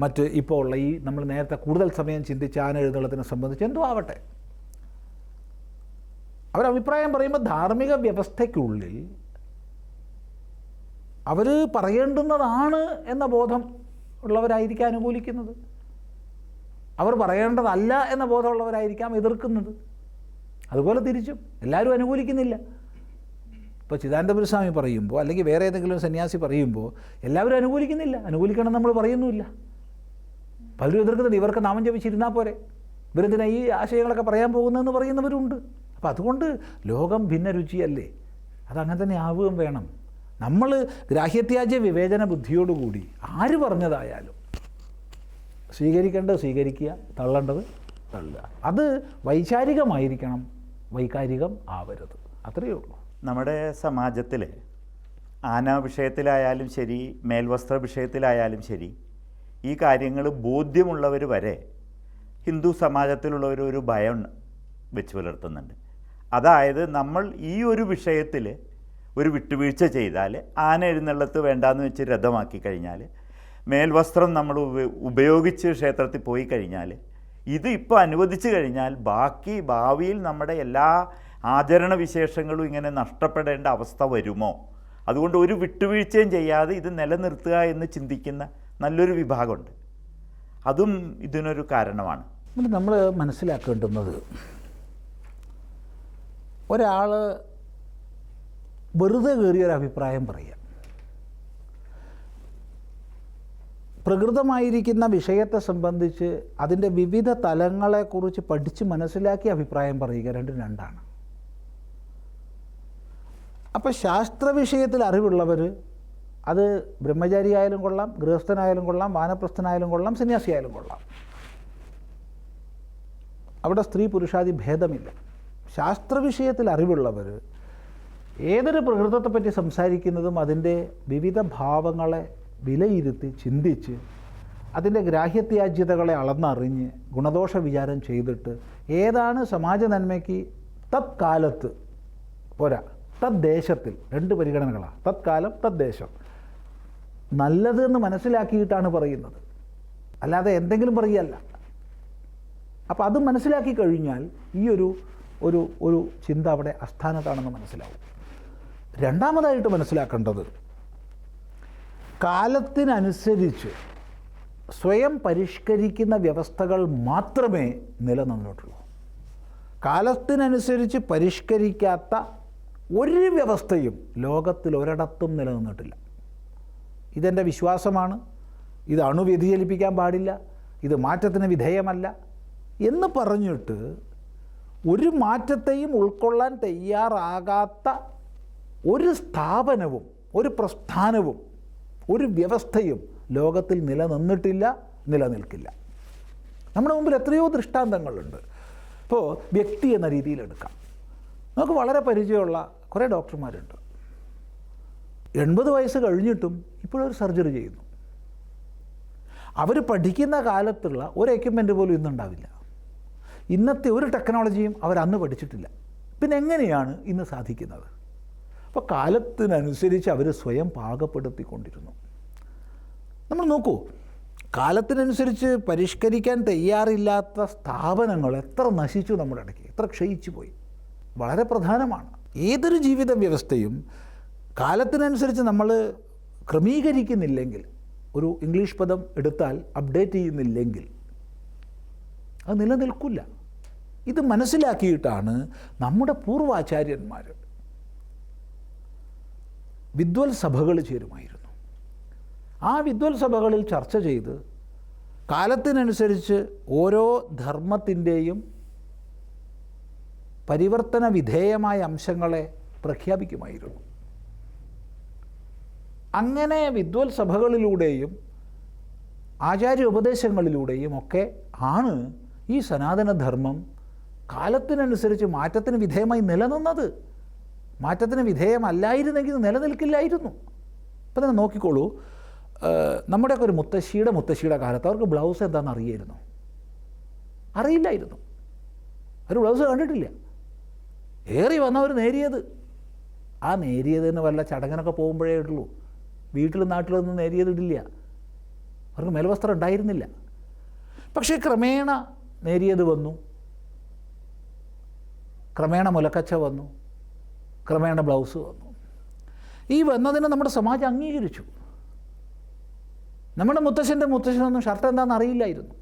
മറ്റ് ഇപ്പോൾ ഉള്ള ഈ നമ്മൾ നേരത്തെ കൂടുതൽ സമയം ചിന്തിച്ച ആന എഴുന്നള്ളത്തിനെ സംബന്ധിച്ച് എന്തോ ആവട്ടെ, അവരഭിപ്രായം പറയുമ്പോൾ ധാർമ്മിക വ്യവസ്ഥയ്ക്കുള്ളിൽ അവർ പറയേണ്ടുന്നതാണ് എന്ന ബോധം ഉള്ളവരായിരിക്കാം അനുകൂലിക്കുന്നത്, അവർ പറയേണ്ടതല്ല എന്ന ബോധമുള്ളവരായിരിക്കാം എതിർക്കുന്നത്. അതുപോലെ തിരിച്ചും എല്ലാവരും അനുകൂലിക്കുന്നില്ല. ഇപ്പോൾ ചിദാനന്ദപുരസ്വാമി പറയുമ്പോൾ അല്ലെങ്കിൽ വേറെ ഏതെങ്കിലും സന്യാസി പറയുമ്പോൾ എല്ലാവരും അനുകൂലിക്കുന്നില്ല, അനുകൂലിക്കണം നമ്മൾ പറയുന്നുമില്ല. പലരും എതിർക്കുന്നുണ്ട്, ഇവർക്ക് നാമം ജപിച്ചിരുന്നാൽ പോരെ, ഇവരെന്തിനാ ഈ ആശയങ്ങളൊക്കെ പറയാൻ പോകുന്നതെന്ന് പറയുന്നവരുണ്ട്. അപ്പോൾ അതുകൊണ്ട് ലോകം ഭിന്ന രുചിയല്ലേ, അതങ്ങനെ തന്നെ ആവുകയും വേണം. നമ്മൾ ഗ്രാഹ്യത്യാജ്യ വിവേചന ബുദ്ധിയോടുകൂടി ആര് പറഞ്ഞതായാലും സ്വീകരിക്കേണ്ടത് സ്വീകരിക്കുക, തള്ളേണ്ടത് തള്ളുക. അത് വൈചാരികമായിരിക്കണം, വൈകാരികം ആവരുത്, അത്രയേ ഉള്ളൂ. നമ്മുടെ സമാജത്തിൽ ആന വിഷയത്തിലായാലും ശരി, മേൽവസ്ത്ര വിഷയത്തിലായാലും ശരി, ഈ കാര്യങ്ങൾ ബോധ്യമുള്ളവർ വരെ ഹിന്ദു സമാജത്തിലുള്ളവർ ഒരു ഭയം വെച്ച് പുലർത്തുന്നുണ്ട്. അതായത് നമ്മൾ ഈ ഒരു വിഷയത്തിൽ ഒരു വിട്ടുവീഴ്ച ചെയ്താൽ, ആന എഴുന്നള്ളത്ത് വേണ്ടാന്ന് വെച്ച് രഥമാക്കി കഴിഞ്ഞാൽ, മേൽവസ്ത്രം നമ്മൾ ഉപയോഗിച്ച് ക്ഷേത്രത്തിൽ പോയി കഴിഞ്ഞാൽ, ഇത് ഇപ്പോൾ അനുവദിച്ചു കഴിഞ്ഞാൽ ബാക്കി ഭാവിയിൽ നമ്മുടെ എല്ലാ ആചരണ വിശേഷങ്ങളും ഇങ്ങനെ നഷ്ടപ്പെടേണ്ട അവസ്ഥ വരുമോ? അതുകൊണ്ട് ഒരു വിട്ടുവീഴ്ചയും ചെയ്യാതെ ഇത് നിലനിർത്തുക എന്ന് ചിന്തിക്കുന്ന നല്ലൊരു വിഭാഗമുണ്ട്. അതും ഇതിനൊരു കാരണമാണ്. നമ്മൾ മനസ്സിലാക്കേണ്ടുന്നത്, ഒരാൾ വെറുതെ കയറിയൊരു അഭിപ്രായം പറയുക, പ്രകൃതമായിരിക്കുന്ന വിഷയത്തെ സംബന്ധിച്ച് അതിൻ്റെ വിവിധ തലങ്ങളെക്കുറിച്ച് പഠിച്ച് മനസ്സിലാക്കി അഭിപ്രായം പറയുക, രണ്ടും രണ്ടാണ്. അപ്പോൾ ശാസ്ത്ര വിഷയത്തിൽ അറിവുള്ളവർ, അത് ബ്രഹ്മചാരിയായാലും കൊള്ളാം, ഗൃഹസ്ഥനായാലും കൊള്ളാം, വാനപ്രസ്ഥനായാലും കൊള്ളാം, സന്യാസിയായാലും കൊള്ളാം, അവിടെ സ്ത്രീ പുരുഷാദി ഭേദമില്ല. ശാസ്ത്ര വിഷയത്തിൽ അറിവുള്ളവർ ഏതൊരു പ്രകൃതത്തെപ്പറ്റി സംസാരിക്കുന്നതും അതിൻ്റെ വിവിധ ഭാവങ്ങളെ വിലയിരുത്തി ചിന്തിച്ച് അതിൻ്റെ ഗ്രാഹ്യത്യാജ്യതകളെ അളന്നറിഞ്ഞ് ഗുണദോഷ വിചാരം ചെയ്തിട്ട് ഏതാണ് സമാജ നന്മയ്ക്ക് തത്കാലത്ത് പോരാ, തദ്ദേശത്തിൽ, രണ്ട് പരിഗണനകളാണ്, തത്കാലം തദ്ദേശം, നല്ലത് എന്ന് മനസ്സിലാക്കിയിട്ടാണ് പറയുന്നത്, അല്ലാതെ എന്തെങ്കിലും പറയുകയല്ല. അപ്പോൾ അത് മനസ്സിലാക്കി കഴിഞ്ഞാൽ ഈ ഒരു ചിന്ത അവിടെ അസ്ഥാനത്താണെന്ന് മനസ്സിലാവും. രണ്ടാമതായിട്ട് മനസ്സിലാക്കേണ്ടത്, കാലത്തിനനുസരിച്ച് സ്വയം പരിഷ്കരിക്കുന്ന വ്യവസ്ഥകൾ മാത്രമേ നിലനിന്നിട്ടുള്ളൂ. കാലത്തിനനുസരിച്ച് പരിഷ്കരിക്കാത്ത ഒരു വ്യവസ്ഥയും ലോകത്തിൽ ഒരിടത്തും നിലനിന്നിട്ടില്ല. ഇതെൻ്റെ വിശ്വാസമാണ്, ഇത് അണു വ്യതിചലിപ്പിക്കാൻ പാടില്ല, ഇത് മാറ്റത്തിന് വിധേയമല്ല എന്ന് പറഞ്ഞിട്ട് ഒരു മാറ്റത്തെയും ഉൾക്കൊള്ളാൻ തയ്യാറാകാത്ത ഒരു സ്ഥാപനവും ഒരു പ്രസ്ഥാനവും ഒരു വ്യവസ്ഥയും ലോകത്തിൽ നിലനിന്നിട്ടില്ല, നിലനിൽക്കില്ല. നമ്മുടെ മുമ്പിൽ എത്രയോ ദൃഷ്ടാന്തങ്ങളുണ്ട്. ഇപ്പോൾ വ്യക്തി എന്ന രീതിയിലെടുക്കാം. നമുക്ക് വളരെ പരിചയമുള്ള കുറേ ഡോക്ടർമാരുണ്ട്. 80 വയസ്സ് കഴിഞ്ഞിട്ടും ഇപ്പോഴൊരു സർജറി ചെയ്യുന്നു. അവർ പഠിക്കുന്ന കാലത്തുള്ള ഒരു എക്യുപ്മെൻ്റ് പോലും ഇന്നുണ്ടാവില്ല. ഇന്നത്തെ ഒരു ടെക്നോളജിയും അവരന്ന് പഠിച്ചിട്ടില്ല. പിന്നെ എങ്ങനെയാണ് ഇന്ന് സാധിക്കുന്നത്? അപ്പോൾ കാലത്തിനനുസരിച്ച് അവർ സ്വയം പാകപ്പെടുത്തിക്കൊണ്ടിരുന്നു. നമ്മൾ നോക്കൂ, കാലത്തിനനുസരിച്ച് പരിഷ്കരിക്കാൻ തയ്യാറില്ലാത്ത സ്ഥാപനങ്ങൾ എത്ര നശിച്ചു നമ്മുടെ ഇടയ്ക്ക്, എത്ര ക്ഷയിച്ചു പോയി. വളരെ പ്രധാനമാണ്. ഏതൊരു ജീവിത വ്യവസ്ഥയും കാലത്തിനനുസരിച്ച് നമ്മൾ ക്രമീകരിക്കുന്നില്ലെങ്കിൽ, ഒരു ഇംഗ്ലീഷ് പദം എടുത്താൽ അപ്ഡേറ്റ് ചെയ്യുന്നില്ലെങ്കിൽ അത് നിലനിൽക്കില്ല. ഇത് മനസ്സിലാക്കിയിട്ടാണ് നമ്മുടെ പൂർവാചാര്യന്മാർ വിദ്വൽ സഭകൾ ചേരുമായിരുന്നു. ആ വിദ്വൽ സഭകളിൽ ചർച്ച ചെയ്ത് കാലത്തിനനുസരിച്ച് ഓരോ ധർമ്മത്തിൻ്റെയും പരിവർത്തന വിധേയമായ അംശങ്ങളെ പ്രഖ്യാപിക്കുമായിരുന്നു. അങ്ങനെ വിദ്വൽ സഭകളിലൂടെയും ആചാര്യ ഉപദേശങ്ങളിലൂടെയും ഒക്കെ ആണ് ഈ സനാതനധർമ്മം കാലത്തിനനുസരിച്ച് മാറ്റത്തിന് വിധേയമായി നിലനിന്നത്. മാറ്റത്തിന് വിധേയമല്ലായിരുന്നെങ്കിൽ നിലനിൽക്കില്ലായിരുന്നു. അപ്പം തന്നെ നോക്കിക്കോളൂ, നമ്മുടെയൊക്കെ ഒരു മുത്തശ്ശിയുടെ കാലത്ത് അവർക്ക് ബ്ലൗസ് എന്താണെന്ന് അറിയായിരുന്നു? അറിയില്ലായിരുന്നു. ഒരു ബ്ലൗസ് കണ്ടിട്ടില്ല. ഏറി വന്നവർ നേരിയത്. ആ നേരിയതിന് വല്ല ചടങ്ങിനൊക്കെ പോകുമ്പോഴേ ഉള്ളൂ. വീട്ടിലും നാട്ടിലൊന്നും നേരിയതിടില്ല. അവർക്ക് മേൽവസ്ത്രം ഉണ്ടായിരുന്നില്ല. പക്ഷേ ക്രമേണ നേരിയത് വന്നു, ക്രമേണ മുലക്കച്ച വന്നു, ക്രമേണ ബ്ലൗസ് വന്നു. ഈ വന്നതിനെ നമ്മുടെ സമാജം അംഗീകരിച്ചു. നമ്മുടെ മുത്തശ്ശനൊന്നും ഷർട്ട് എന്താണെന്ന് അറിയില്ലായിരുന്നു.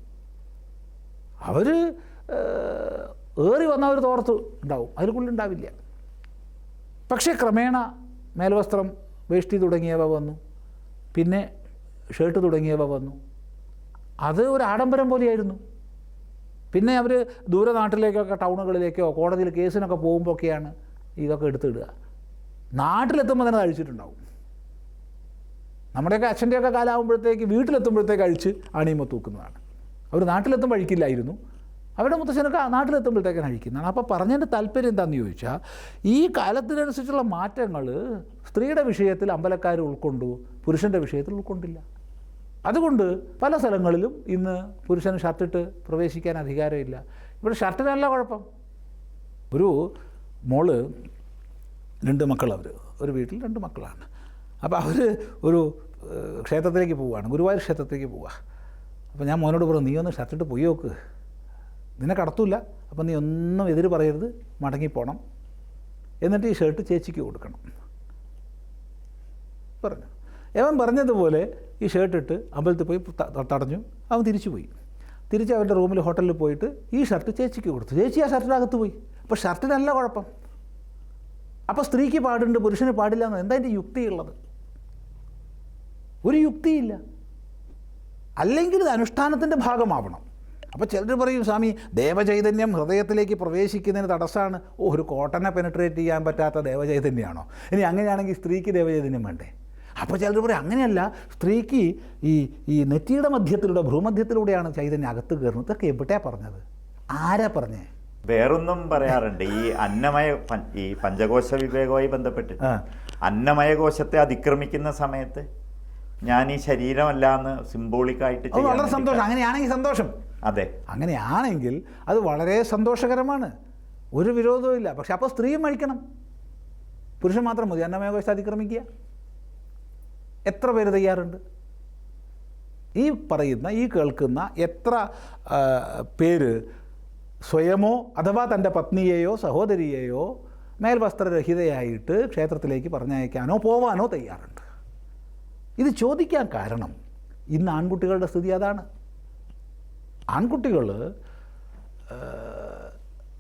അവർ ഏറി വന്നവർ തോർത്ത് ഉണ്ടാവും, അതിൽക്കുള്ളുണ്ടാവില്ല. പക്ഷേ ക്രമേണ മേൽവസ്ത്രം, വേഷ്ടി തുടങ്ങിയവ വന്നു, പിന്നെ ഷർട്ട് തുടങ്ങിയവ വന്നു. അത് ഒരു ആഡംബരം പോലെയായിരുന്നു. പിന്നെ അവർ ദൂരെ നാട്ടിലേക്കൊക്കെ, ടൗണുകളിലേക്കോ കോടതിയിൽ കേസിനൊക്കെ പോകുമ്പോഴൊക്കെയാണ് ഇതൊക്കെ എടുത്തിടുക. നാട്ടിലെത്തുമ്പോൾ തന്നെ അഴിച്ചിട്ടുണ്ടാവും. നമ്മുടെയൊക്കെ അച്ഛൻ്റെയൊക്കെ കാലമാകുമ്പോഴത്തേക്ക് വീട്ടിലെത്തുമ്പോഴത്തേക്ക് അഴിച്ച് അണിയുമ്പോൾ തൂക്കുന്നതാണ്. അവർ നാട്ടിലെത്തുമ്പോൾ അഴിക്കില്ലായിരുന്നു. അവരുടെ മുത്തശ്ശനൊക്കെ നാട്ടിലെത്തുമ്പോഴത്തേക്കാണ് അഴിക്കുന്നതാണ്. അപ്പോൾ പറഞ്ഞതിൻ്റെ താല്പര്യം എന്താണെന്ന് ചോദിച്ചാൽ, ഈ കാലത്തിനനുസരിച്ചുള്ള മാറ്റങ്ങൾ സ്ത്രീയുടെ വിഷയത്തിൽ അമ്പലക്കാർ ഉൾക്കൊണ്ടു, പുരുഷൻ്റെ വിഷയത്തിൽ ഉൾക്കൊണ്ടില്ല. അതുകൊണ്ട് പല സ്ഥലങ്ങളിലും ഇന്ന് പുരുഷന് ഷർട്ടിട്ട് പ്രവേശിക്കാൻ അധികാരമില്ല. ഇവിടെ ഷർട്ടിനല്ല കുഴപ്പം. ഒരു മോള്, 2 മക്കൾ, അവർ ഒരു വീട്ടിൽ 2 മക്കളാണ്. അപ്പോൾ അവർ ഒരു ക്ഷേത്രത്തിലേക്ക് പോവുകയാണ്, ഗുരുവായൂർ ക്ഷേത്രത്തിലേക്ക് പോവുക. അപ്പോൾ ഞാൻ മോനോട് പറഞ്ഞു, നീ ഒന്ന് ഷർട്ടിട്ട് പോയി നോക്ക്, നിന്നെ കടത്തൂല്ല, അപ്പം നീ ഒന്നും എതിര് പറയരുത്, മടങ്ങിപ്പോണം, എന്നിട്ട് ഈ ഷർട്ട് ചേച്ചിക്ക് കൊടുക്കണം പറഞ്ഞു. അവൻ പറഞ്ഞതുപോലെ ഈ ഷർട്ട് ഇട്ട് അമ്പലത്തിൽ പോയി തടഞ്ഞു. അവൻ തിരിച്ചു പോയി. തിരിച്ച് അവൻ്റെ റൂമിൽ ഹോട്ടലിൽ പോയിട്ട് ഈ ഷർട്ട് ചേച്ചിക്ക് കൊടുത്തു. ചേച്ചി ആ ഷർട്ടിനകത്ത് പോയി. അപ്പോൾ ഷർട്ടിനല്ല കുഴപ്പം. അപ്പോൾ സ്ത്രീക്ക് പാടുണ്ട്, പുരുഷന് പാടില്ല എന്ന് എന്താ അതിൻ്റെ യുക്തിയുള്ളത്? ഒരു യുക്തിയില്ല. അല്ലെങ്കിൽ ഇത് അനുഷ്ഠാനത്തിൻ്റെ ഭാഗമാവണം. അപ്പോൾ ചിലർ പറയും, സ്വാമി ദേവചൈതന്യം ഹൃദയത്തിലേക്ക് പ്രവേശിക്കുന്നതിന് തടസ്സമാണ്. ഒരു കോട്ടനെ പെനിട്രേറ്റ് ചെയ്യാൻ പറ്റാത്ത ദേവചൈതന്യമാണോ? ഇനി അങ്ങനെയാണെങ്കിൽ സ്ത്രീക്ക് ദേവചൈതന്യം വേണ്ടേ? അപ്പോൾ ചിലർ പറയും അങ്ങനെയല്ല, സ്ത്രീക്ക് ഈ നെറ്റിയുടെ മധ്യത്തിലൂടെ ഭ്രൂമധ്യത്തിലൂടെയാണ് ചൈതന്യം അകത്ത് കയറുന്നത്. ഇതൊക്കെ എവിടെയാണ് പറഞ്ഞത്? ആരാ പറഞ്ഞേ? വേറൊന്നും പറയാറുണ്ട്. ഈ പഞ്ചകോശ വിവേകവുമായി ബന്ധപ്പെട്ട് അന്നമയകോശത്തെ അതിക്രമിക്കുന്ന സമയത്ത് ഞാൻ ഈ ശരീരമല്ല എന്ന് സിംബോളിക്കായിട്ട് വളരെ സന്തോഷം. അങ്ങനെയാണെങ്കിൽ സന്തോഷം. അതെ, അങ്ങനെയാണെങ്കിൽ അത് വളരെ സന്തോഷകരമാണ്, ഒരു വിരോധവും ഇല്ല. പക്ഷെ അപ്പോൾ സ്ത്രീയും മഴിക്കണം, പുരുഷൻ മാത്രം മതി അന്നമയകോശത്തെ അതിക്രമിക്കുക. എത്ര പേര് തയ്യാറുണ്ട്? ഈ പറയുന്ന ഈ കേൾക്കുന്ന എത്ര പേര് സ്വയമോ അഥവാ തൻ്റെ പത്നിയെയോ സഹോദരിയെയോ മേൽവസ്ത്രരഹിതയായിട്ട് ക്ഷേത്രത്തിലേക്ക് പറഞ്ഞയക്കാനോ പോവാനോ തയ്യാറുണ്ട്? ഇത് ചോദിക്കാൻ കാരണം ഇന്ന് ആൺകുട്ടികളുടെ സ്ഥിതി അതാണ്. ആൺകുട്ടികൾ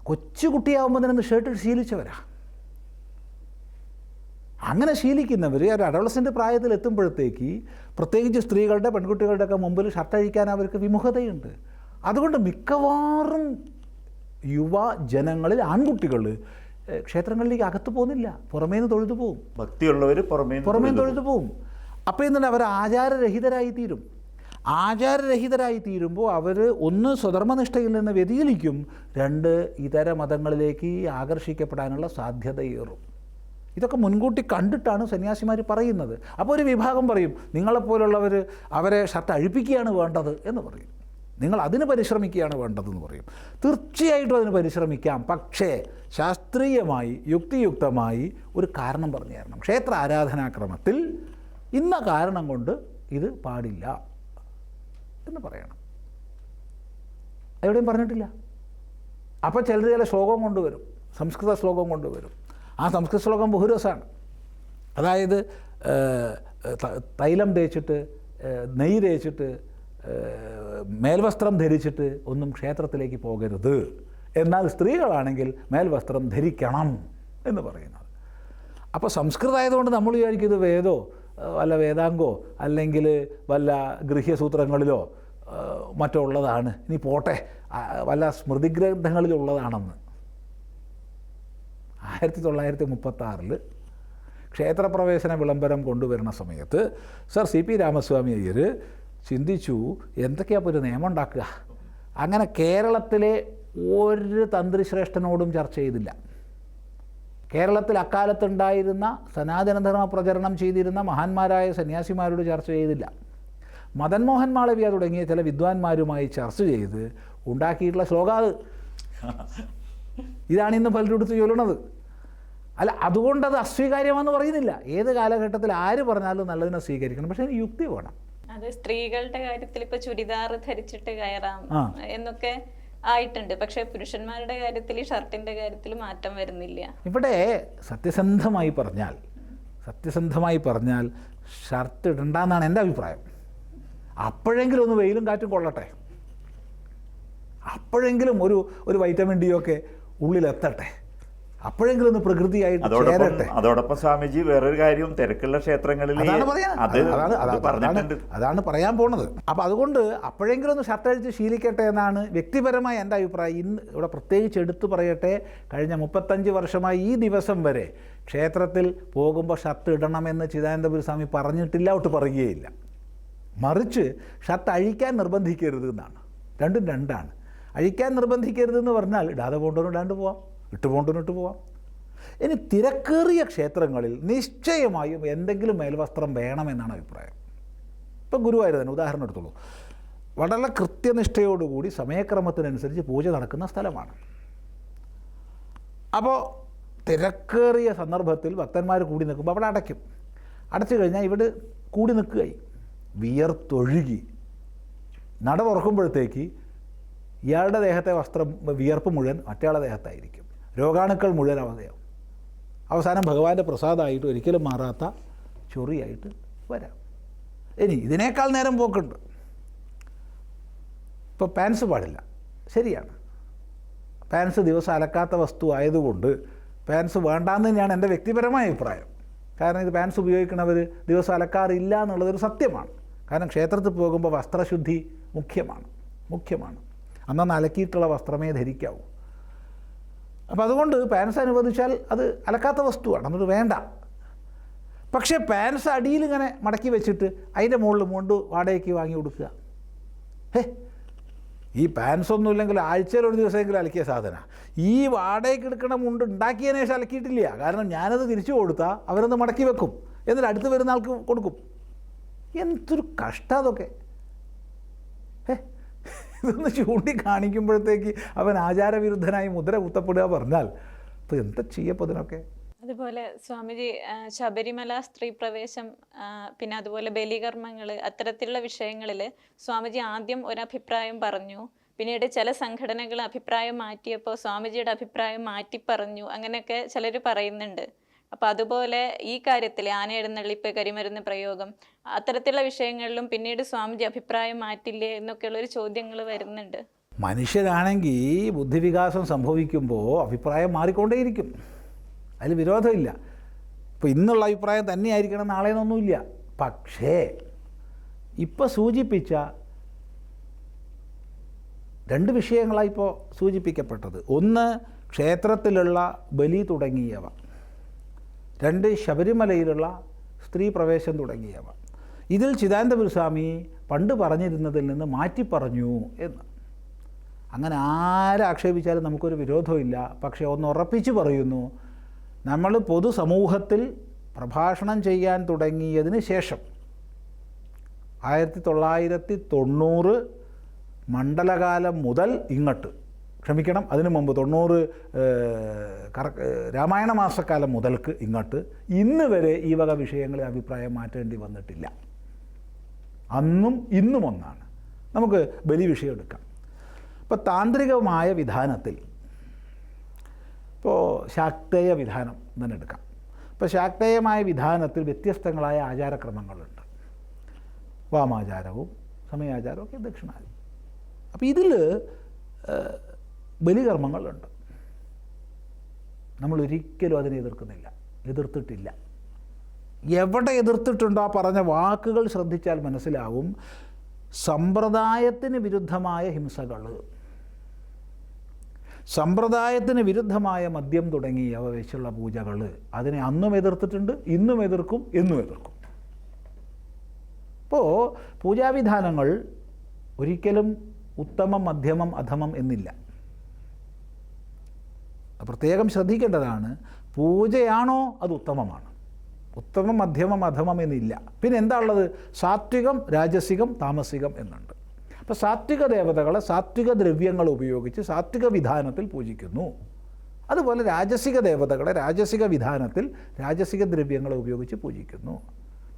കൊച്ചുകുട്ടിയാവുമ്പോൾ തന്നെ ഷർട്ട് ശീലിച്ചവരാ. അങ്ങനെ ശീലിക്കുന്നവർ ഒരു അഡോളസൻ്റ് പ്രായത്തിൽ എത്തുമ്പോഴത്തേക്ക് പ്രത്യേകിച്ച് സ്ത്രീകളുടെ പെൺകുട്ടികളുടെയൊക്കെ മുമ്പിൽ ഷർട്ട് അഴിക്കാൻ അവർക്ക് വിമുഖതയുണ്ട്. അതുകൊണ്ട് മിക്കവാറും യുവജനങ്ങളിൽ ആൺകുട്ടികൾ ക്ഷേത്രങ്ങളിലേക്ക് അകത്ത് പോകുന്നില്ല, പുറമേന്ന് തൊഴുതു പോകും. ഭക്തിയുള്ളവർ പുറമേന്ന് തൊഴുതു പോകും. അപ്പോൾ ഇന്നലെ അവർ ആചാരരഹിതരായിത്തീരും. ആചാരരഹിതരായിത്തീരുമ്പോൾ അവർ ഒന്ന് സ്വധർമ്മനിഷ്ഠയിൽ നിന്ന് വ്യതിചലിക്കും, രണ്ട് ഇതര മതങ്ങളിലേക്ക് ആകർഷിക്കപ്പെടാനുള്ള സാധ്യതയേറും. ഇതൊക്കെ മുൻകൂട്ടി കണ്ടിട്ടാണ് സന്യാസിമാർ പറയുന്നത്. അപ്പോൾ ഒരു വിഭാഗം പറയും നിങ്ങളെപ്പോലുള്ളവർ അവരെ ഷർട്ട് അഴിപ്പിക്കുകയാണ് വേണ്ടത് എന്ന് പറയും, നിങ്ങൾ അതിന് പരിശ്രമിക്കുകയാണ് വേണ്ടതെന്ന് പറയും. തീർച്ചയായിട്ടും അതിന് പരിശ്രമിക്കാം, പക്ഷേ ശാസ്ത്രീയമായി യുക്തിയുക്തമായി ഒരു കാരണം പറഞ്ഞു തരണം. ക്ഷേത്ര ആരാധനാക്രമത്തിൽ ഇന്ന കാരണം കൊണ്ട് ഇത് പാടില്ല എന്ന് പറയണം. എവിടെയും പറഞ്ഞിട്ടില്ല. അപ്പോൾ ചിലർ ചില ശ്ലോകം കൊണ്ടുവരും, സംസ്കൃത ശ്ലോകം കൊണ്ടുവരും. ആ സംസ്കൃത ശ്ലോകം ബഹുരസമാണ്. അതായത് തൈലം തേച്ചിട്ട് നെയ്യ് തേച്ചിട്ട് മേൽവസ്ത്രം ധരിച്ചിട്ട് ഒന്നും ക്ഷേത്രത്തിലേക്ക് പോകരുത്, എന്നാൽ സ്ത്രീകളാണെങ്കിൽ മേൽവസ്ത്രം ധരിക്കണം എന്ന് പറയുന്നത്. അപ്പോൾ സംസ്കൃതമായതുകൊണ്ട് നമ്മൾ വിചാരിക്കും ഇത് വേദോ വല്ല വേദാംഗോ അല്ലെങ്കിൽ വല്ല ഗൃഹ്യസൂത്രങ്ങളിലോ മറ്റോ ഉള്ളതാണ്, ഇനി പോട്ടെ വല്ല സ്മൃതിഗ്രന്ഥങ്ങളിലുള്ളതാണെന്ന്. 1936 ക്ഷേത്രപ്രവേശന വിളംബരം കൊണ്ടുവരുന്ന സമയത്ത് സർ CP രാമസ്വാമി അയ്യർ ചിന്തിച്ചു എന്തൊക്കെയാണ് ഒരു നിയമം ഉണ്ടാക്കുക. അങ്ങനെ കേരളത്തിലെ ഒരു തന്ത്രിശ്രേഷ്ഠനോടും ചർച്ച ചെയ്തില്ല. കേരളത്തിൽ അക്കാലത്തുണ്ടായിരുന്ന സനാതനധർമ്മ പ്രചരണം ചെയ്തിരുന്ന മഹാന്മാരായ സന്യാസിമാരോട് ചർച്ച ചെയ്തില്ല. മദൻ മോഹൻ മാളവ്യ തുടങ്ങിയ ചില വിദ്വാൻമാരുമായി ചർച്ച ചെയ്ത് ഉണ്ടാക്കിയിട്ടുള്ള ശ്ലോകാത് ഇതാണ് ഇന്ന് പലരെടുത്ത് ചൊല്ലണത്. അല്ല, അതുകൊണ്ടത് അസ്വീകാര്യമാണെന്ന് പറയുന്നില്ല. ഏത് കാലഘട്ടത്തിൽ ആര് പറഞ്ഞാലും നല്ലതിനെ സ്വീകരിക്കണം, പക്ഷേ അതിന് യുക്തി വേണം. അത് സ്ത്രീകളുടെ കാര്യത്തിൽ ഇപ്പൊ ചുരിദാർ ധരിച്ചിട്ട് കയറാം എന്നൊക്കെ ആയിട്ടുണ്ട്, പക്ഷെ പുരുഷന്മാരുടെ കാര്യത്തിൽ ഷർട്ടിന്റെ കാര്യത്തിൽ മാറ്റം വരുന്നില്ല. ഇവിടെ സത്യസന്ധമായി പറഞ്ഞാൽ ഷർട്ട് ഇടണ്ടെന്നാണ് എൻ്റെ അഭിപ്രായം. അപ്പോഴെങ്കിലും ഒന്ന് വെയിലും കാറ്റും കൊള്ളട്ടെ, അപ്പോഴെങ്കിലും ഒരു വൈറ്റമിൻ ഡി ഒക്കെ ഉള്ളിലെത്തട്ടെ, അപ്പോഴെങ്കിലും ഒന്ന് പ്രകൃതിയായിട്ട് ചേരട്ടെ. അതോടൊപ്പം സ്വാമിജി വേറൊരു കാര്യം, തിരക്കുള്ള ക്ഷേത്രങ്ങളിൽ അതാണ് പറയാൻ പോണത്. അപ്പോൾ അതുകൊണ്ട് അപ്പോഴെങ്കിലും ഒന്ന് ഷർട്ട് അഴിച്ച് ശീലിക്കട്ടെ എന്നാണ് വ്യക്തിപരമായ എൻ്റെ അഭിപ്രായം. ഇന്ന് ഇവിടെ പ്രത്യേകിച്ച് എടുത്തു പറയട്ടെ, കഴിഞ്ഞ 35 വർഷമായി ഈ ദിവസം വരെ ക്ഷേത്രത്തിൽ പോകുമ്പോൾ ഷർട്ട് ഇടണമെന്ന് ചിദാനന്ദപുരി സ്വാമി പറഞ്ഞിട്ടില്ല, ഒട്ട് പറയുകയില്ല. മറിച്ച് ഷർട്ട് അഴിക്കാൻ നിർബന്ധിക്കരുത് എന്നാണ്. രണ്ടും രണ്ടാണ്. അഴിക്കാൻ നിർബന്ധിക്കരുതെന്ന് പറഞ്ഞാൽ ഇടാതെ പോകേണ്ടവനും ഇടാണ്ട് പോവാം, ഇട്ട് പോകേണ്ടവനും ഇട്ട് പോവാം. ഇനി തിരക്കേറിയ ക്ഷേത്രങ്ങളിൽ നിശ്ചയമായും എന്തെങ്കിലും മേൽവസ്ത്രം വേണമെന്നാണ് അഭിപ്രായം. ഇപ്പം ഗുരുവായൂർ തന്നെ ഉദാഹരണം എടുത്തോളൂ. വളരെ കൃത്യനിഷ്ഠയോടുകൂടി സമയക്രമത്തിനനുസരിച്ച് പൂജ നടക്കുന്ന സ്ഥലമാണ്. അപ്പോൾ തിരക്കേറിയ സന്ദർഭത്തിൽ ഭക്തന്മാർ കൂടി നിൽക്കുമ്പോൾ അവിടെ അടച്ചു കഴിഞ്ഞാൽ ഇവിടെ കൂടി നിൽക്കുകയായി, വിയർത്തൊഴുകി നട തുറക്കുമ്പോഴത്തേക്ക് ഇയാളുടെ ദേഹത്തെ വിയർപ്പ് മുഴുവൻ മറ്റേയാളുടെ ദേഹത്തായിരിക്കും, രോഗാണുക്കൾ മുഴുവൻ അവധയാവും. അവസാനം ഭഗവാന്റെ പ്രസാദമായിട്ട് ഒരിക്കലും മാറാത്ത ചൊറിയായിട്ട് വരാം. ഇനി ഇതിനേക്കാൾ നേരം പോക്കുണ്ട്. ഇപ്പോൾ പാൻസ് പാടില്ല, ശരിയാണ്. പാൻസ് ദിവസം അലക്കാത്ത വസ്തു ആയതുകൊണ്ട് പാൻസ് വേണ്ടാന്ന് തന്നെയാണ് എൻ്റെ വ്യക്തിപരമായ അഭിപ്രായം. കാരണം ഇത് പാൻസ് ഉപയോഗിക്കുന്നവർ ദിവസം അലക്കാറില്ല എന്നുള്ളതൊരു സത്യമാണ്. കാരണം ക്ഷേത്രത്തിൽ പോകുമ്പോൾ വസ്ത്രശുദ്ധി മുഖ്യമാണ്. അന്നന്ന് അലക്കിയിട്ടുള്ള വസ്ത്രമേ ധരിക്കാവൂ. അപ്പോൾ അതുകൊണ്ട് പാൻസ് അനുവദിച്ചാൽ അത് അലക്കാത്ത വസ്തുവാണ്, എന്നിട്ട് വേണ്ട. പക്ഷേ പാൻസ് അടിയിൽ ഇങ്ങനെ മടക്കി വെച്ചിട്ട് അതിൻ്റെ മുകളിൽ മുണ്ട് വാടകയ്ക്ക് വാങ്ങി കൊടുക്കുക. ഈ പാൻസ് ഒന്നും ഇല്ലെങ്കിൽ ആഴ്ചയിൽ ഒരു ദിവസമെങ്കിലും അലക്കിയ സാധന. ഈ വാടകയ്ക്ക് എടുക്കണ മുണ്ട് ഉണ്ടാക്കിയതിനു ശേഷം അലക്കിയിട്ടില്ല. കാരണം ഞാനത് തിരിച്ചു കൊടുത്താൽ അവരൊന്ന് മടക്കി വെക്കും, എന്നിട്ട് അടുത്ത് വരുന്ന ആൾക്ക് കൊടുക്കും. എന്തൊരു കഷ്ടം അതൊക്കെ. ഇതൊന്ന് ചൂണ്ടിക്കാണിക്കുമ്പോഴത്തേക്ക് അവൻ ആചാരവിരുദ്ധനായി മുദ്ര കുത്തപ്പെടുക പറഞ്ഞാൽ ഇപ്പോൾ എന്താ ചെയ്യപ്പതിനൊക്കെ. അതുപോലെ സ്വാമിജി ശബരിമല സ്ത്രീ പ്രവേശം, പിന്നെ അതുപോലെ ബലികർമ്മങ്ങൾ, അത്തരത്തിലുള്ള വിഷയങ്ങളിൽ സ്വാമിജി ആദ്യം ഒരഭിപ്രായം പറഞ്ഞു. പിന്നീട് ചില സംഘടനകൾ അഭിപ്രായം മാറ്റിയപ്പോൾ സ്വാമിജിയുടെ അഭിപ്രായം മാറ്റി പറഞ്ഞു. അങ്ങനെയൊക്കെ ചിലർ പറയുന്നുണ്ട്. അപ്പോൾ അതുപോലെ ഈ കാര്യത്തിൽ ആന എഴുന്നള്ളിപ്പ്, കരിമരുന്ന് പ്രയോഗം, അത്തരത്തിലുള്ള വിഷയങ്ങളിലും പിന്നീട് സ്വാമിജി അഭിപ്രായം മാറ്റില്ലേ എന്നൊക്കെയുള്ളൊരു ചോദ്യങ്ങൾ വരുന്നുണ്ട്. മനുഷ്യരാണെങ്കിൽ ബുദ്ധിവികാസം സംഭവിക്കുമ്പോൾ അഭിപ്രായം മാറിക്കൊണ്ടേയിരിക്കും, അതിൽ വിരോധമില്ല. ഇപ്പോൾ ഇന്നുള്ള അഭിപ്രായം തന്നെയായിരിക്കണം നാളെയെന്നൊന്നുമില്ല. പക്ഷേ ഇപ്പോൾ സൂചിപ്പിച്ച രണ്ട് വിഷയങ്ങളാണ് ഇപ്പോൾ സൂചിപ്പിക്കപ്പെട്ടത്. ഒന്ന് ക്ഷേത്രത്തിലുള്ള ബലി തുടങ്ങിയവ, രണ്ട് ശബരിമലയിലുള്ള സ്ത്രീ പ്രവേശം തുടങ്ങിയവ. ഇതിൽ ചിദാനന്ദപുരസ്വാമി പണ്ട് പറഞ്ഞിരുന്നതിൽ നിന്ന് മാറ്റി പറഞ്ഞു എന്ന്. അങ്ങനെ ആരാക്ഷേപിച്ചാലും നമുക്കൊരു വിരോധമില്ല. പക്ഷേ ഒന്ന് ഉറപ്പിച്ച് പറയുന്നു, നമ്മൾ പൊതുസമൂഹത്തിൽ പ്രഭാഷണം ചെയ്യാൻ തുടങ്ങിയതിന് ശേഷം 1990 മണ്ഡലകാലം മുതൽ ഇങ്ങോട്ട്, ക്ഷമിക്കണം, അതിനു മുമ്പ് 90 രാമായണ മാസക്കാലം മുതൽക്ക് ഇങ്ങോട്ട് ഇന്ന് വരെ ഈ വക വിഷയങ്ങളിൽ അഭിപ്രായം മാറ്റേണ്ടി വന്നിട്ടില്ല. അന്നും ഇന്നും ഒന്നാണ്. നമുക്ക് ബലി വിഷയം എടുക്കാം. ഇപ്പോൾ താന്ത്രികമായ വിധാനത്തിൽ, ഇപ്പോൾ ശാക്തേയ വിധാനം തന്നെ എടുക്കാം. ഇപ്പോൾ ശാക്തേയമായ വിധാനത്തിൽ വ്യത്യസ്തങ്ങളായ ആചാരക്രമങ്ങളുണ്ട്. വാമാചാരവും സമയാചാരവും ഒക്കെ ദക്ഷിണാചാരം. അപ്പോൾ ഇതിൽ ബലികർമ്മങ്ങളുണ്ട്. നമ്മൾ ഒരിക്കലും അതിനെ എതിർത്തിട്ടില്ല. എവിടെ എതിർത്തിട്ടുണ്ടോ ആ പറഞ്ഞ വാക്കുകൾ ശ്രദ്ധിച്ചാൽ മനസ്സിലാവും. സമ്പ്രദായത്തിന് വിരുദ്ധമായ ഹിംസകൾ, സമ്പ്രദായത്തിന് വിരുദ്ധമായ മദ്യം തുടങ്ങിയവ വെച്ചുള്ള പൂജകൾ, അതിനെ അന്നും എതിർത്തിട്ടുണ്ട്, ഇന്നും എതിർക്കും, എന്നും എതിർക്കും. അപ്പോൾ പൂജാവിധാനങ്ങൾ ഒരിക്കലും ഉത്തമം, മധ്യമം, അധമം എന്നില്ല. പ്രത്യേകം ശ്രദ്ധിക്കേണ്ടതാണ്. പൂജയാണോ അത് ഉത്തമമാണ്. ഉത്തമം, മധ്യമം, അധമം എന്നില്ല. പിന്നെ എന്താ ഉള്ളത്? സാത്വികം, രാജസികം, താമസികം എന്നുണ്ട്. അപ്പോൾ സാത്വിക ദേവതകളെ സാത്വിക ദ്രവ്യങ്ങൾ ഉപയോഗിച്ച് സാത്വിക വിധാനത്തിൽ പൂജിക്കുന്നു. അതുപോലെ രാജസിക ദേവതകളെ രാജസിക വിധാനത്തിൽ രാജസിക ദ്രവ്യങ്ങളെ ഉപയോഗിച്ച് പൂജിക്കുന്നു.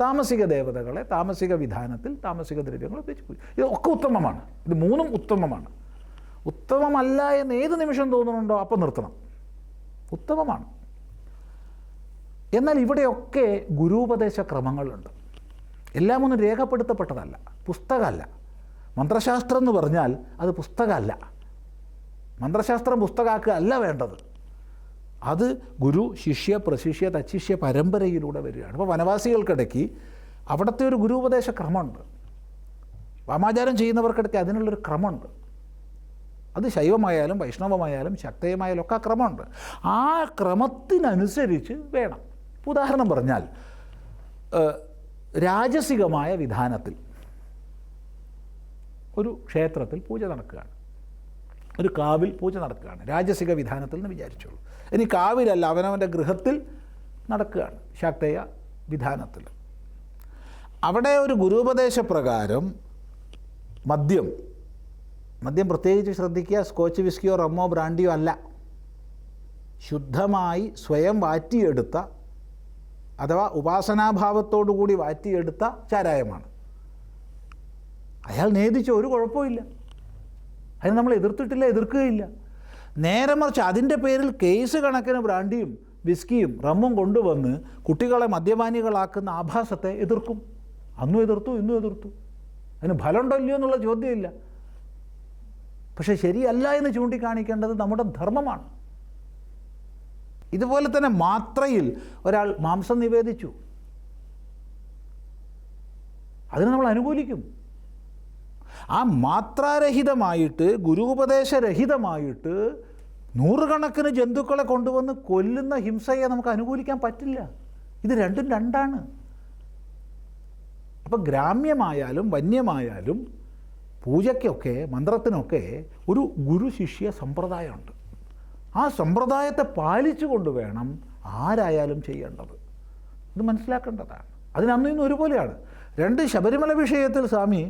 താമസിക ദേവതകളെ താമസിക വിധാനത്തിൽ താമസിക ദ്രവ്യങ്ങൾ ഉപയോഗിച്ച് പൂജിക്കുന്നു. ഇതൊക്കെ ഉത്തമമാണ്. ഇത് മൂന്നും ഉത്തമമാണ്. ഉത്തമമല്ല എന്ന് ഏത് നിമിഷം തോന്നുന്നുണ്ടോ അപ്പോൾ നിർത്തണം. ഉത്തമമാണ്. എന്നാൽ ഇവിടെയൊക്കെ ഗുരുപദേശ ക്രമങ്ങളുണ്ട്. എല്ലാം ഒന്നും രേഖപ്പെടുത്തപ്പെട്ടതല്ല, പുസ്തകമല്ല. മന്ത്രശാസ്ത്രം എന്ന് പറഞ്ഞാൽ അത് പുസ്തകമല്ല. മന്ത്രശാസ്ത്രം പുസ്തകമാക്കുക അല്ല വേണ്ടത്. അത് ഗുരു, ശിഷ്യ, പ്രശിഷ്യ, തച്ചിഷ്യ പരമ്പരയിലൂടെ വരികയാണ്. അപ്പോൾ വനവാസികൾക്കിടയ്ക്ക് അവിടുത്തെ ഒരു ഗുരുപദേശ ക്രമമുണ്ട്. വാമാചാരം ചെയ്യുന്നവർക്കിടയ്ക്ക് അതിനുള്ളൊരു ക്രമമുണ്ട്. അത് ശൈവമായാലും വൈഷ്ണവമായാലും ശക്തയമായാലും ഒക്കെ ആ ക്രമമുണ്ട്. ആ ക്രമത്തിനനുസരിച്ച് വേണം. ഉദാഹരണം പറഞ്ഞാൽ രാജസികമായ വിധാനത്തിൽ ഒരു ക്ഷേത്രത്തിൽ പൂജ നടക്കുകയാണ്, ഒരു കാവിൽ പൂജ നടക്കുകയാണ്. രാജസിക വിധാനത്തിൽ എന്ന് വിചാരിച്ചോളൂ. ഇനി കാവിലല്ല, അവനവൻ്റെ ഗൃഹത്തിൽ നടക്കുകയാണ്, ശാക്തേയ വിധാനത്തിൽ. അവിടെ ഒരു ഗുരുപദേശപ്രകാരം മദ്യം പ്രത്യേകിച്ച് ശ്രദ്ധിക്കുക, സ്കോച്ച് വിസ്കിയോ റമ്മോ ബ്രാൻഡിയോ അല്ല. ശുദ്ധമായി സ്വയം വാറ്റിയെടുത്ത അഥവാ ഉപാസനാഭാവത്തോടുകൂടി വാറ്റിയെടുത്ത ചാരായമാണ്. അയാൾ നേദിച്ച ഒരു കുഴപ്പമില്ല. അതിന് നമ്മൾ എതിർത്തിട്ടില്ല, എതിർക്കുകയില്ല. നേരെ മറിച്ച് അതിൻ്റെ പേരിൽ കേസ് കണക്കിന് ബ്രാൻഡിയും വിസ്കിയും റമ്മും കൊണ്ടുവന്ന് കുട്ടികളെ മദ്യപാനികളാക്കുന്ന ആഭാസത്തെ എതിർക്കും. അന്നും എതിർത്തു, ഇന്നും എതിർത്തു. അതിന് ഫലമുണ്ടോ ഇല്ലയോ എന്നുള്ള ചോദ്യമില്ല. പക്ഷേ ശരിയല്ല എന്ന് ചൂണ്ടിക്കാണിക്കേണ്ടത് നമ്മുടെ ധർമ്മമാണ്. ഇതുപോലെ തന്നെ മാത്രയിൽ ഒരാൾ മാംസം നിവേദിച്ചു, അതിന് നമ്മൾ അനുകൂലിക്കും. ആ മാത്രാരഹിതമായിട്ട്, ഗുരുപദേശരഹിതമായിട്ട് നൂറുകണക്കിന് ജന്തുക്കളെ കൊണ്ടുവന്ന് കൊല്ലുന്ന ഹിംസയെ നമുക്ക് അനുകൂലിക്കാൻ പറ്റില്ല. ഇത് രണ്ടും രണ്ടാണ്. അപ്പം ഗ്രാമ്യമായാലും വന്യമായാലും പൂജയ്ക്കൊക്കെ മന്ത്രത്തിനൊക്കെ ഒരു ഗുരു ശിഷ്യ സമ്പ്രദായമുണ്ട്. ആ സമ്പ്രദായത്തെ പാലിച്ചുകൊണ്ട് വേണം ആരായാലും ചെയ്യേണ്ടത്. ഇത് മനസ്സിലാക്കേണ്ടതാണ്. അതിനന്നും ഇന്നും ഒരുപോലെയാണ്. 2 ശബരിമല വിഷയത്തിൽ സ്വാമി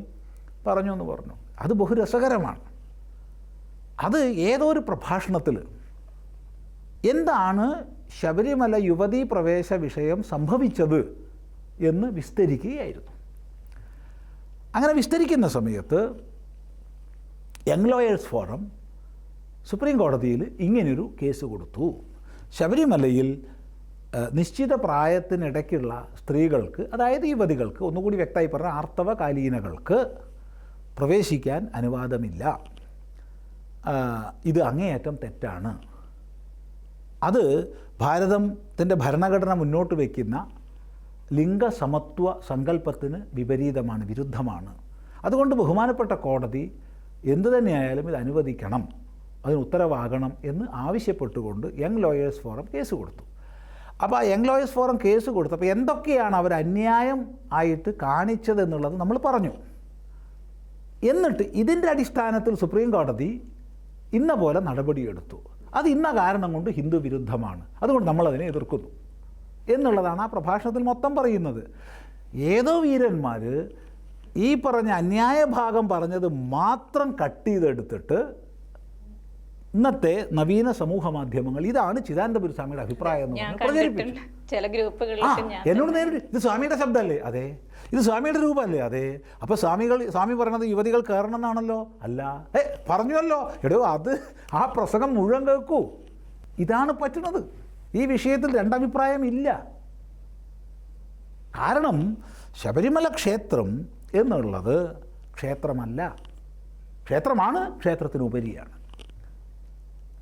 പറഞ്ഞു എന്ന് പറഞ്ഞു. അത് ബഹുരസകരമാണ്. അത് ഏതോ ഒരു പ്രഭാഷണത്തിൽ എന്താണ് ശബരിമല യുവതീ പ്രവേശ വിഷയം സംഭവിച്ചത് എന്ന് വിസ്തരിക്കുകയായിരുന്നു. അങ്ങനെ വിസ്തരിക്കുന്ന സമയത്ത് യങ് ലോയേഴ്സ് ഫോറം സുപ്രീം കോടതിയിൽ ഇങ്ങനൊരു കേസ് കൊടുത്തു. ശബരിമലയിൽ നിശ്ചിത പ്രായത്തിനിടയ്ക്കുള്ള സ്ത്രീകൾക്ക്, അതായത് യുവതികൾക്ക്, ഒന്നുകൂടി വ്യക്തമായി പറഞ്ഞാൽ ആർത്തവകാലീനകൾക്ക് പ്രവേശിക്കാൻ അനുവാദമില്ല. ഇത് അങ്ങേയറ്റം തെറ്റാണ്. അത് ഭാരതത്തിൻ്റെ ഭരണഘടന മുന്നോട്ട് വയ്ക്കുന്ന ലിംഗസമത്വ സങ്കല്പത്തിന് വിപരീതമാണ്, വിരുദ്ധമാണ്. അതുകൊണ്ട് ബഹുമാനപ്പെട്ട കോടതി എന്തു തന്നെയായാലും ഇത് അനുവദിക്കണം, അതിന് ഉത്തരവാകണം എന്ന് ആവശ്യപ്പെട്ടുകൊണ്ട് യങ് ലോയേഴ്സ് ഫോറം കേസ് കൊടുത്തു. അപ്പോൾ ആ യങ് ലോയേഴ്സ് ഫോറം കേസ് കൊടുത്തപ്പോൾ എന്തൊക്കെയാണ് അവർ അന്യായം ആയിട്ട് കാണിച്ചതെന്നുള്ളത് നമ്മൾ പറഞ്ഞു. എന്നിട്ട് ഇതിൻ്റെ അടിസ്ഥാനത്തിൽ സുപ്രീം കോടതി ഇന്ന പോലെ നടപടിയെടുത്തു. അത് ഇന്ന കാരണം കൊണ്ട് ഹിന്ദു വിരുദ്ധമാണ്, അതുകൊണ്ട് നമ്മളതിനെ എതിർക്കുന്നു എന്നുള്ളതാണ് ആ പ്രഭാഷണത്തിൽ മൊത്തം പറയുന്നത്. ഏതോ വീരന്മാർ ഈ പറഞ്ഞ അന്യായ ഭാഗം പറഞ്ഞത് മാത്രം കട്ട് ചെയ്തെടുത്തിട്ട് ഇന്നത്തെ നവീന സമൂഹ മാധ്യമങ്ങൾ ഇതാണ് ചിദാനന്ദപുരി സ്വാമിയുടെ അഭിപ്രായം എന്ന് പ്രചരിപ്പിച്ചു. എന്നോട് നേരിട്ട് ഇത് സ്വാമിയുടെ ശബ്ദമല്ലേ? അതെ. ഇത് സ്വാമിയുടെ രൂപമല്ലേ? അതെ. അപ്പോൾ സ്വാമി പറയണത് യുവതികൾ കയറണം എന്നാണല്ലോ? അല്ല. പറഞ്ഞുവല്ലോ. എടോ, അത് ആ പ്രസംഗം മുഴുവൻ കേൾക്കൂ. ഇതാണ് പറ്റുന്നത്. ഈ വിഷയത്തിൽ രണ്ടഭിപ്രായം ഇല്ല. കാരണം ശബരിമല ക്ഷേത്രം എന്നുള്ളത് ക്ഷേത്രമല്ല. ക്ഷേത്രമാണ്, ക്ഷേത്രത്തിനുപരിയാണ്.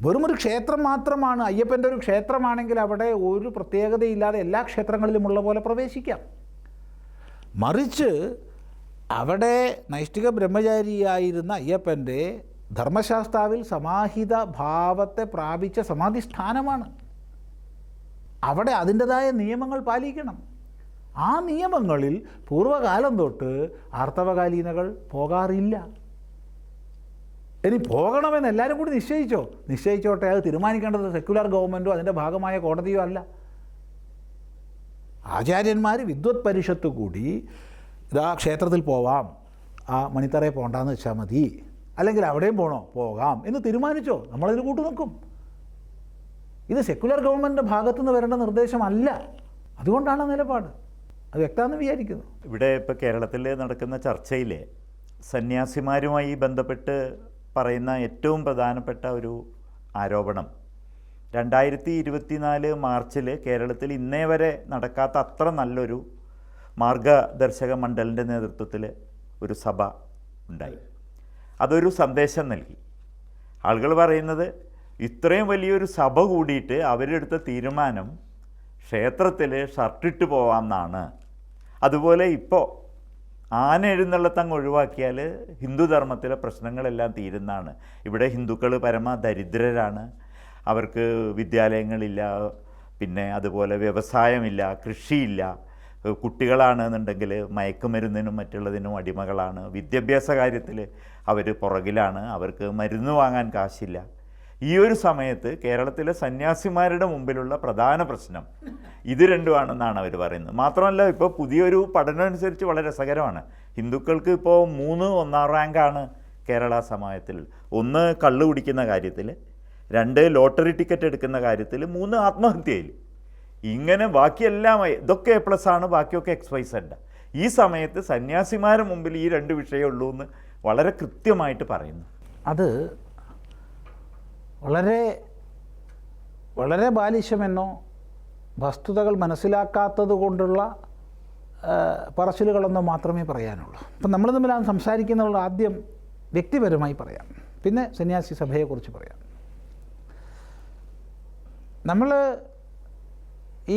വെറുമൊരു ക്ഷേത്രം മാത്രമാണ്. അയ്യപ്പൻ്റെ ഒരു ക്ഷേത്രമാണെങ്കിൽ അവിടെ ഒരു പ്രത്യേകതയില്ലാതെ എല്ലാ ക്ഷേത്രങ്ങളിലുമുള്ള പോലെ പ്രവേശിക്കാം. മറിച്ച് അവിടെ നൈഷ്ഠിക ബ്രഹ്മചാരിയായിരുന്ന അയ്യപ്പൻ്റെ ധർമ്മശാസ്താവിൽ സമാഹിത ഭാവത്തെ പ്രാപിച്ച സമാധിസ്ഥാനമാണ്. അവിടെ അതിൻ്റെതായ നിയമങ്ങൾ പാലിക്കണം. ആ നിയമങ്ങളിൽ പൂർവ്വകാലം തൊട്ട് ആർത്തവകാലീനകൾ പോകാറില്ല. ഇനി പോകണമെന്ന് എല്ലാവരും കൂടി നിശ്ചയിച്ചോട്ടെ. അത് തീരുമാനിക്കേണ്ടത് സെക്യുലർ ഗവൺമെൻറ്റോ അതിൻ്റെ ഭാഗമായ കോടതിയോ അല്ല. ആചാര്യന്മാർ വിദ്വത് പരിഷത്ത് കൂടി ഇതാ ക്ഷേത്രത്തിൽ പോവാം, ആ മണിത്തറയിൽ പോകണ്ടെന്ന് വെച്ചാൽ മതി, അല്ലെങ്കിൽ അവിടെയും പോകാം എന്ന് തീരുമാനിച്ചോ, നമ്മളതിന് കൂട്ടു നിൽക്കും. ഇത് സെക്യുലർ ഗവൺമെൻറ്റിൻ്റെ ഭാഗത്തുനിന്ന് വരേണ്ട നിർദ്ദേശമല്ല. അതുകൊണ്ടാണ് നിലപാട്. അത് വ്യക്തമാണെന്ന് വിചാരിക്കുന്നു. ഇവിടെ ഇപ്പോൾ കേരളത്തിൽ നടക്കുന്ന ചർച്ചയിൽ സന്യാസിമാരുമായി ബന്ധപ്പെട്ട് പറയുന്ന ഏറ്റവും പ്രധാനപ്പെട്ട ഒരു ആരോപണം 2024 മാർച്ചിൽ കേരളത്തിൽ ഇന്നേ വരെ നടക്കാത്ത അത്ര നല്ലൊരു മാർഗദർശക മണ്ഡലിൻ്റെ നേതൃത്വത്തിൽ ഒരു സഭ ഉണ്ടായി. അതൊരു സന്ദേശം നൽകി. ആളുകൾ പറയുന്നത് ഇത്രയും വലിയൊരു സഭ കൂടിയിട്ട് അവരെടുത്ത തീരുമാനം ക്ഷേത്രത്തിൽ ഷർട്ടിട്ട് പോവാമെന്നാണ്. അതുപോലെ ഇപ്പോൾ ആന എഴുന്നള്ളത്തങ്ങ് ഒഴിവാക്കിയാൽ ഹിന്ദുധർമ്മത്തിലെ പ്രശ്നങ്ങളെല്ലാം തീരുന്നതാണ്. ഇവിടെ ഹിന്ദുക്കൾ പരമ ദരിദ്രരാണ്, അവർക്ക് വിദ്യാലയങ്ങളില്ല, പിന്നെ അതുപോലെ വ്യവസായമില്ല, കൃഷിയില്ല, കുട്ടികളാണെന്നുണ്ടെങ്കിൽ മയക്കുമരുന്നിനും മറ്റുള്ളതിനും അടിമകളാണ്, വിദ്യാഭ്യാസ കാര്യത്തിൽ അവർ പുറകിലാണ്, അവർക്ക് മരുന്ന് വാങ്ങാൻ കാശില്ല. ഈ ഒരു സമയത്ത് കേരളത്തിലെ സന്യാസിമാരുടെ മുമ്പിലുള്ള പ്രധാന പ്രശ്നം ഇത് രണ്ടുമാണെന്നാണ് അവർ പറയുന്നത്. മാത്രമല്ല, ഇപ്പോൾ പുതിയൊരു പഠനം അനുസരിച്ച് വളരെ രസകരമാണ്. ഹിന്ദുക്കൾക്ക് ഇപ്പോൾ 3 ഒന്നാം റാങ്കാണ് കേരള സമാജത്തിൽ. 1 കള്ള് കുടിക്കുന്ന കാര്യത്തിൽ, 2 ലോട്ടറി ടിക്കറ്റ് എടുക്കുന്ന കാര്യത്തിൽ, 3 ആത്മഹത്യയിൽ. ഇങ്ങനെ ബാക്കിയെല്ലാം ഇതൊക്കെ A+ ആണ്, ബാക്കിയൊക്കെ XYZ. ഈ സമയത്ത് സന്യാസിമാരുടെ മുമ്പിൽ ഈ 2 വിഷയമുള്ളൂ എന്ന് വളരെ കൃത്യമായിട്ട് പറയുന്നു. അത് വളരെ വളരെ ബാലിശമെന്നോ വസ്തുതകൾ മനസ്സിലാക്കാത്തത് കൊണ്ടുള്ള പറച്ചിലുകളൊന്നും മാത്രമേ പറയാനുള്ളൂ. അപ്പം നമ്മൾ തമ്മിലാണ് സംസാരിക്കുന്നുള്ള ആദ്യം വ്യക്തിപരമായി പറയാം, പിന്നെ സന്യാസി സഭയെക്കുറിച്ച് പറയാം. നമ്മൾ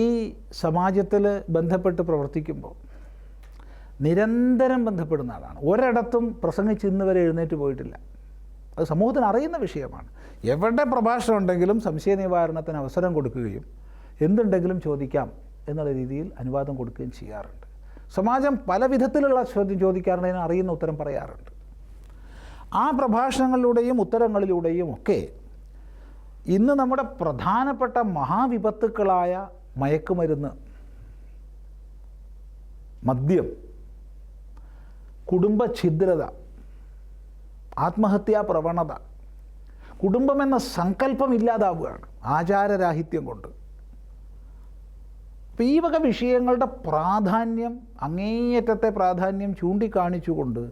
ഈ സമാജത്തിൽ ബന്ധപ്പെട്ട് പ്രവർത്തിക്കുമ്പോൾ നിരന്തരം ബന്ധപ്പെടുന്ന ആളാണ്. ഒരിടത്തും പ്രസംഗിച്ച് ഇന്ന് വരെ എഴുന്നേറ്റ് പോയിട്ടില്ല. അത് സമൂഹത്തിന് അറിയുന്ന വിഷയമാണ്. എവിടെ പ്രഭാഷണം ഉണ്ടെങ്കിലും സംശയ നിവാരണത്തിന് അവസരം കൊടുക്കുകയും എന്തുണ്ടെങ്കിലും ചോദിക്കാം എന്നുള്ള രീതിയിൽ അനുവാദം കൊടുക്കുകയും ചെയ്യാറുണ്ട്. സമാജം പല വിധത്തിലുള്ള ചോദ്യം ചോദിക്കാറുണ്ട്, അതിന് അറിയുന്ന ഉത്തരം പറയാറുണ്ട്. ആ പ്രഭാഷണങ്ങളിലൂടെയും ഉത്തരങ്ങളിലൂടെയും ഒക്കെ ഇന്ന് നമ്മുടെ പ്രധാനപ്പെട്ട മഹാവിപത്തുക്കളായ മയക്കുമരുന്ന്, മദ്യം, കുടുംബഛിദ്രത, ആത്മഹത്യാ പ്രവണത, കുടുംബമെന്ന സങ്കല്പം ഇല്ലാതാവുകയാണ് ആചാരരാഹിത്യം കൊണ്ട്. അപ്പോൾ ഈ വക വിഷയങ്ങളുടെ പ്രാധാന്യം, അങ്ങേയറ്റത്തെ പ്രാധാന്യം ചൂണ്ടിക്കാണിച്ചുകൊണ്ട്